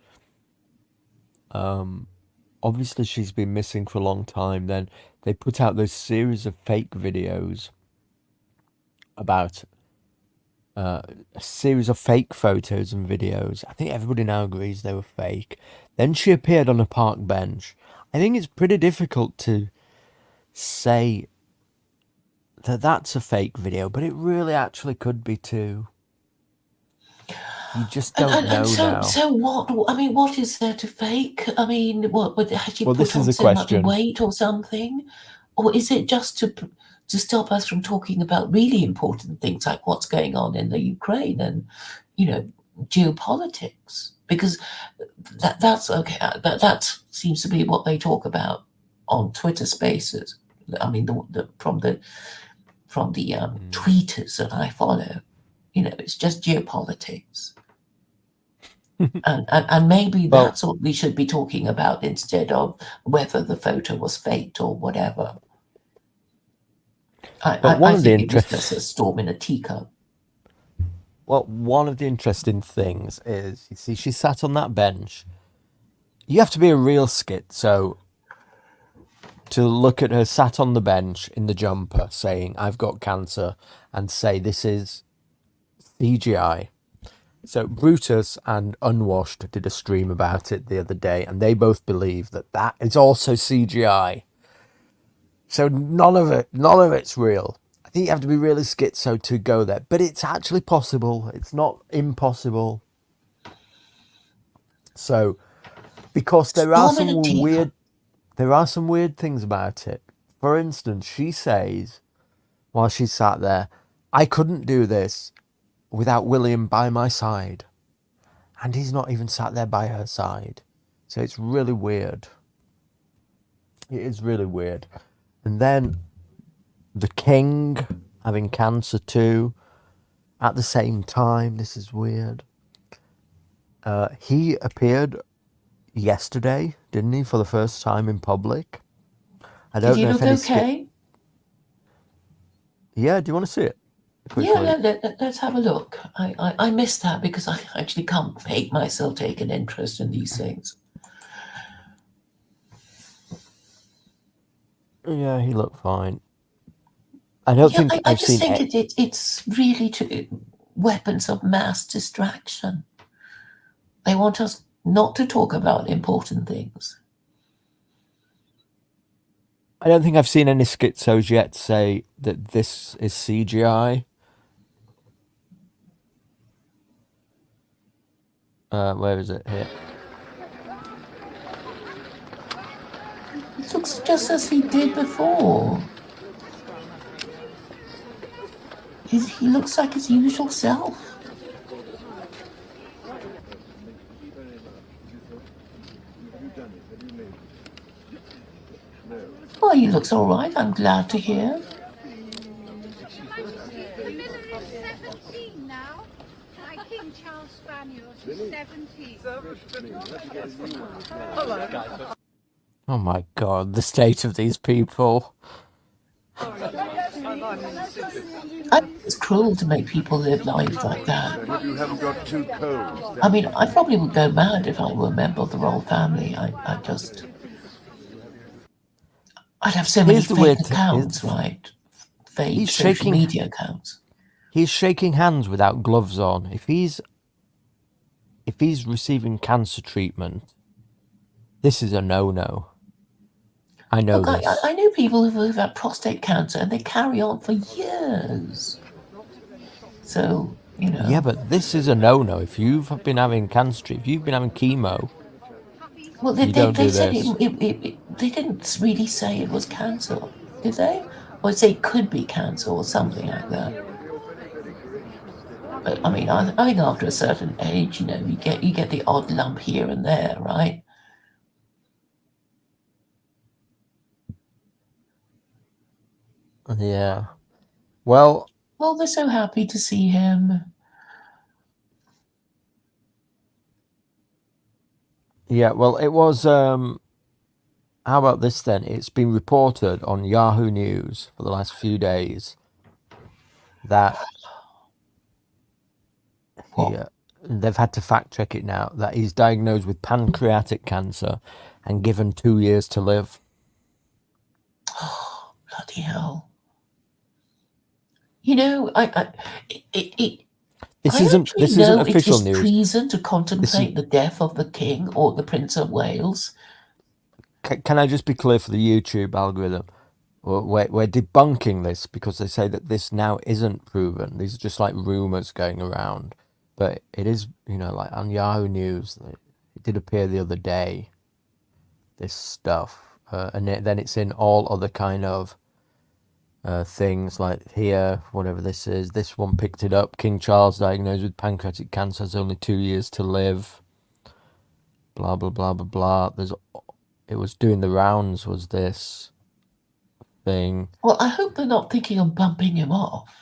Speaker 1: Obviously she's been missing for a long time. Then they put out those series of fake videos about a series of fake photos and videos. I think everybody now agrees they were fake. Then she appeared on a park bench. I think it's pretty difficult to say that that's a fake video, but it really actually could be too. You just don't know now.
Speaker 2: So what? I mean, what is there to fake? I mean, what has she
Speaker 1: Well, this
Speaker 2: put
Speaker 1: is
Speaker 2: on
Speaker 1: the
Speaker 2: so much
Speaker 1: question.
Speaker 2: weight or something, or is it just to stop us from talking about really important things like what's going on in the Ukraine and geopolitics? Because that's okay. That seems to be what they talk about on Twitter Spaces. I mean, from the tweeters that I follow, it's just geopolitics. and maybe that's what we should be talking about instead of whether the photo was faked or whatever. I think it was just a storm in a teacup.
Speaker 1: Well, one of the interesting things is, you see, she sat on that bench. You have to be a real skit, so to look at her sat on the bench in the jumper saying, I've got cancer, and say this is CGI. So Brutus and Unwashed did a stream about it the other day, and they both believe that is also CGI. So none of it's real. I think you have to be really schizo to go there, but it's actually possible. It's not impossible. So, because there are some weird things about it. For instance, she says, while she sat there, I couldn't do this without William by my side. And he's not even sat there by her side. So it's really weird. It is really weird. And then the king having cancer too at the same time. This is weird. He appeared yesterday, didn't he, for the first time in public? I don't know if any
Speaker 2: okay?
Speaker 1: Yeah, do you want to see it?
Speaker 2: Quickly. Yeah, let's have a look. I missed that because I actually can't make myself take an interest in these things.
Speaker 1: Yeah, he looked fine. I don't think
Speaker 2: I just think it's really weapons of mass distraction. They want us not to talk about important things.
Speaker 1: I don't think I've seen any schizos yet say that this is CGI. Where is it? Here.
Speaker 2: It looks just as he did before. He looks like his usual self. Well, he looks all right. I'm glad to hear.
Speaker 8: Now, my King Charles Spaniel, she's 17.
Speaker 1: Oh my god, the state of these people.
Speaker 2: It's cruel to make people live lives like that.
Speaker 9: You haven't got too cold.
Speaker 2: I mean, I probably would go mad if I were a member of the royal family. I'd have so many
Speaker 1: Here's the
Speaker 2: fake
Speaker 1: weird
Speaker 2: accounts, right? Fake
Speaker 1: He's
Speaker 2: social
Speaker 1: shaking-
Speaker 2: media accounts.
Speaker 1: He's shaking hands without gloves on. If he's receiving cancer treatment, this is a no-no. I know
Speaker 2: Look,
Speaker 1: this.
Speaker 2: I know people who've had prostate cancer and they carry on for years. So, you know.
Speaker 1: Yeah, but this is a no-no. If you've been having cancer, if you've been having chemo,
Speaker 2: Well, they
Speaker 1: don't do
Speaker 2: said
Speaker 1: this.
Speaker 2: they didn't really say it was cancer, did they? Or say it could be cancer or something like that. But I mean, I think after a certain age, you know, you get the odd lump here and there, right?
Speaker 1: Yeah. Well,
Speaker 2: they're so happy to see him.
Speaker 1: yeah, well, it was, how about this then? It's been reported on Yahoo News for the last few days that they've had to fact check it now, that he's diagnosed with pancreatic cancer and given 2 years to live.
Speaker 2: Oh, bloody hell. You know,
Speaker 1: This isn't official
Speaker 2: it is
Speaker 1: news.
Speaker 2: treason to contemplate the death of the King or the Prince of Wales.
Speaker 1: Can I just be clear for the YouTube algorithm? We're debunking this because they say that this now isn't proven. These are just like rumors going around. But it is, you know, like on Yahoo News, it did appear the other day, this stuff. And then it's in all other kind of things like here, whatever this is. This one picked it up. King Charles diagnosed with pancreatic cancer, has only 2 years to live. Blah, blah, blah, blah, blah. It was doing the rounds, was this thing.
Speaker 2: Well, I hope they're not thinking of bumping him off.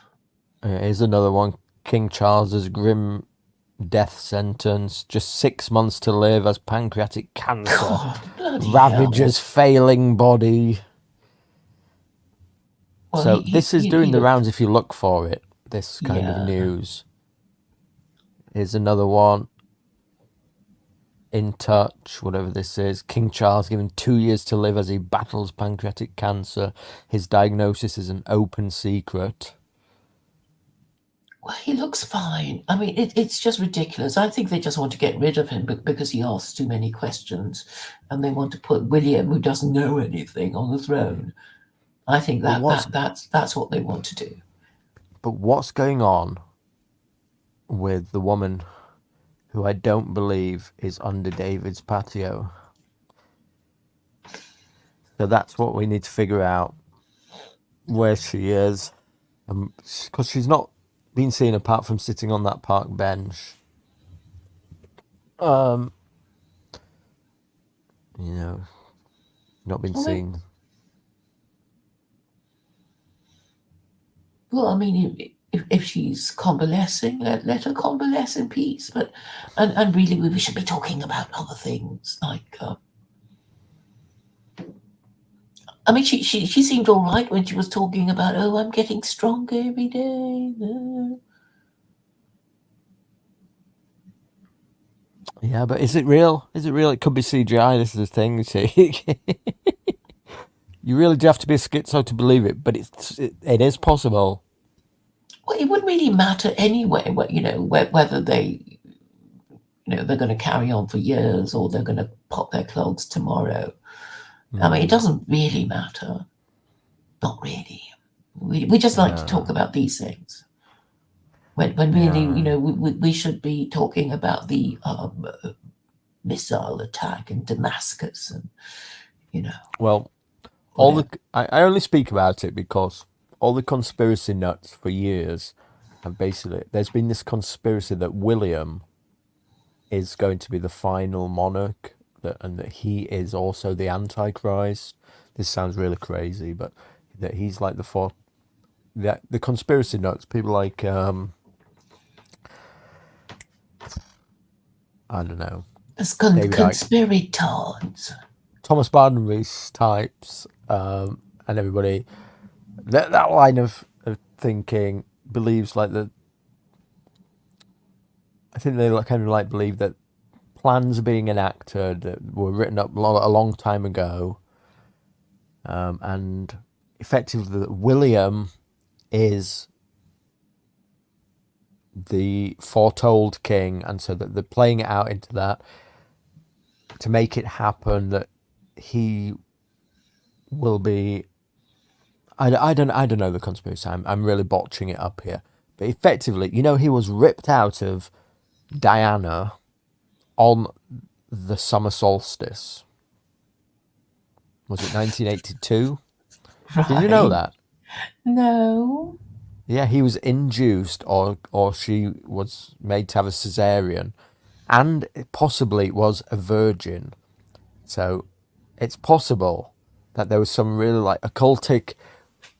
Speaker 1: Here's another one. King Charles's grim death sentence. Just 6 months to live as pancreatic cancer.
Speaker 2: God, bloody
Speaker 1: ravages
Speaker 2: hell.
Speaker 1: failing body.
Speaker 2: Well,
Speaker 1: So this is doing the rounds if you look for it. This kind
Speaker 2: Yeah.
Speaker 1: of news. Here's another one. In touch, whatever this is. King Charles given 2 years to live as he battles pancreatic cancer. His diagnosis is an open secret.
Speaker 2: Well, he looks fine. I mean, it's just ridiculous. I think they just want to get rid of him because he asks too many questions, and they want to put William, who doesn't know anything, on the throne. I think that's what they want to do.
Speaker 1: But what's going on with the woman who I don't believe is under David's patio? So that's what we need to figure out, where she is. Because she's not been seen apart from sitting on that park bench. You know, not been seen.
Speaker 2: Well, I mean, if she's convalescing, let her convalesce in peace. But and really, we should be talking about other things like. I mean, she seemed all right when she was talking about, oh, I'm getting stronger every day.
Speaker 1: Yeah, but is it real? Is it real? It could be CGI. This is the thing. You see. You really do have to be a schizo to believe it, but it is possible.
Speaker 2: Well, it wouldn't really matter anyway. You know, whether they, you know, they're going to carry on for years or they're going to pop their clogs tomorrow. I mean, it doesn't really matter. Not really. We just like to talk about these things. When really, you know, we should be talking about the missile attack in Damascus, and you know.
Speaker 1: Well, I only speak about it because all the conspiracy nuts for years have basically, there's been this conspiracy that William is going to be the final monarch, and that he is also the Antichrist. this sounds really crazy, but that he's like the conspiracy nuts, people like I don't know,
Speaker 2: It's
Speaker 1: David Icke,
Speaker 2: conspirators.
Speaker 1: Thomas Barnum types, and everybody. That line of thinking believes like that. I think they kind of like believe that plans are being enacted that were written up a long time ago, and effectively William is the foretold king, and so that they're playing it out into that to make it happen that he will be. I don't know the conspiracy. I'm really botching it up here, but effectively, he was ripped out of Diana on the summer solstice. Was it 1982?
Speaker 2: Right.
Speaker 1: Did you know that?
Speaker 2: No.
Speaker 1: Yeah, he was induced, or she was made to have a cesarean, and possibly was a virgin. So it's possible that there was some really like occultic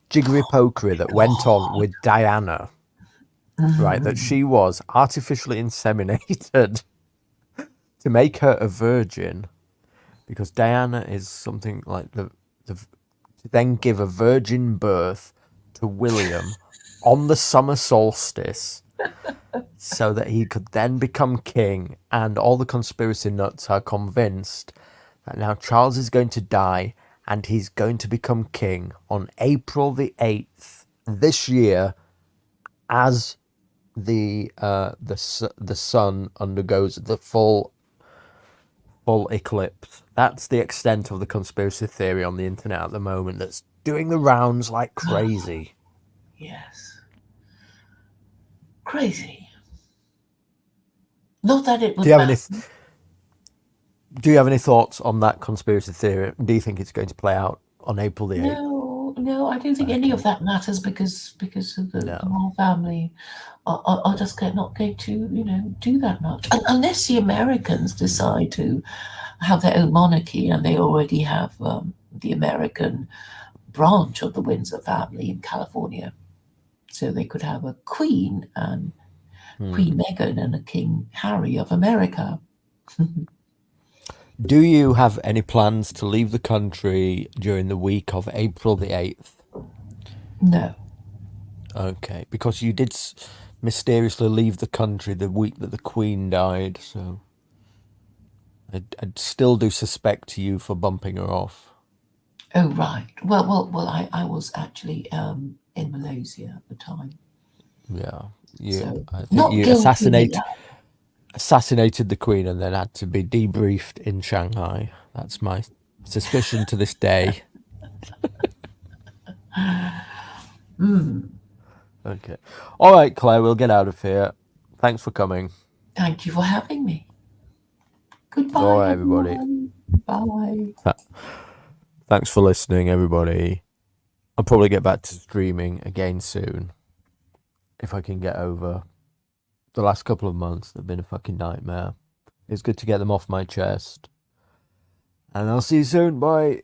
Speaker 1: jiggery pokery that went on with Diana, right? That she was artificially inseminated to make her a virgin, because Diana is something like to then give a virgin birth to William on the summer solstice, so that he could then become king. And all the conspiracy nuts are convinced that now Charles is going to die and he's going to become king on April the 8th this year, as the sun undergoes the full eclipse. That's the extent of the conspiracy theory on the internet at the moment, that's doing the rounds like crazy.
Speaker 2: Yes. Crazy. Not that it would
Speaker 1: Do you have any thoughts on that conspiracy theory? Do you think it's going to play out on April the 8th?
Speaker 2: No, I don't think any of that matters because of the royal family are just not going to, do that much. Unless the Americans decide to have their own monarchy, and they already have the American branch of the Windsor family in California. So they could have a queen and Queen Meghan and a King Harry of America.
Speaker 1: Do you have any plans to leave the country during the week of April the 8th?
Speaker 2: No.
Speaker 1: Okay, because you did mysteriously leave the country the week that the Queen died, so I'd still do suspect you for bumping her off.
Speaker 2: Oh, right. Well, I was actually in Malaysia at the time.
Speaker 1: Yeah,
Speaker 2: So,
Speaker 1: I think
Speaker 2: not
Speaker 1: you
Speaker 2: guilty.
Speaker 1: assassinated the Queen and then had to be debriefed in Shanghai. That's my suspicion to this day. Okay. All right, Claire, we'll get out of here. Thanks for coming.
Speaker 2: Thank you for having me. Goodbye,
Speaker 1: All right, everybody.
Speaker 2: everyone. Bye.
Speaker 1: Thanks for listening, everybody. I'll probably get back to streaming again soon, if I can get over the last couple of months. They've been a fucking nightmare. It's good to get them off my chest. And I'll see you soon. Bye.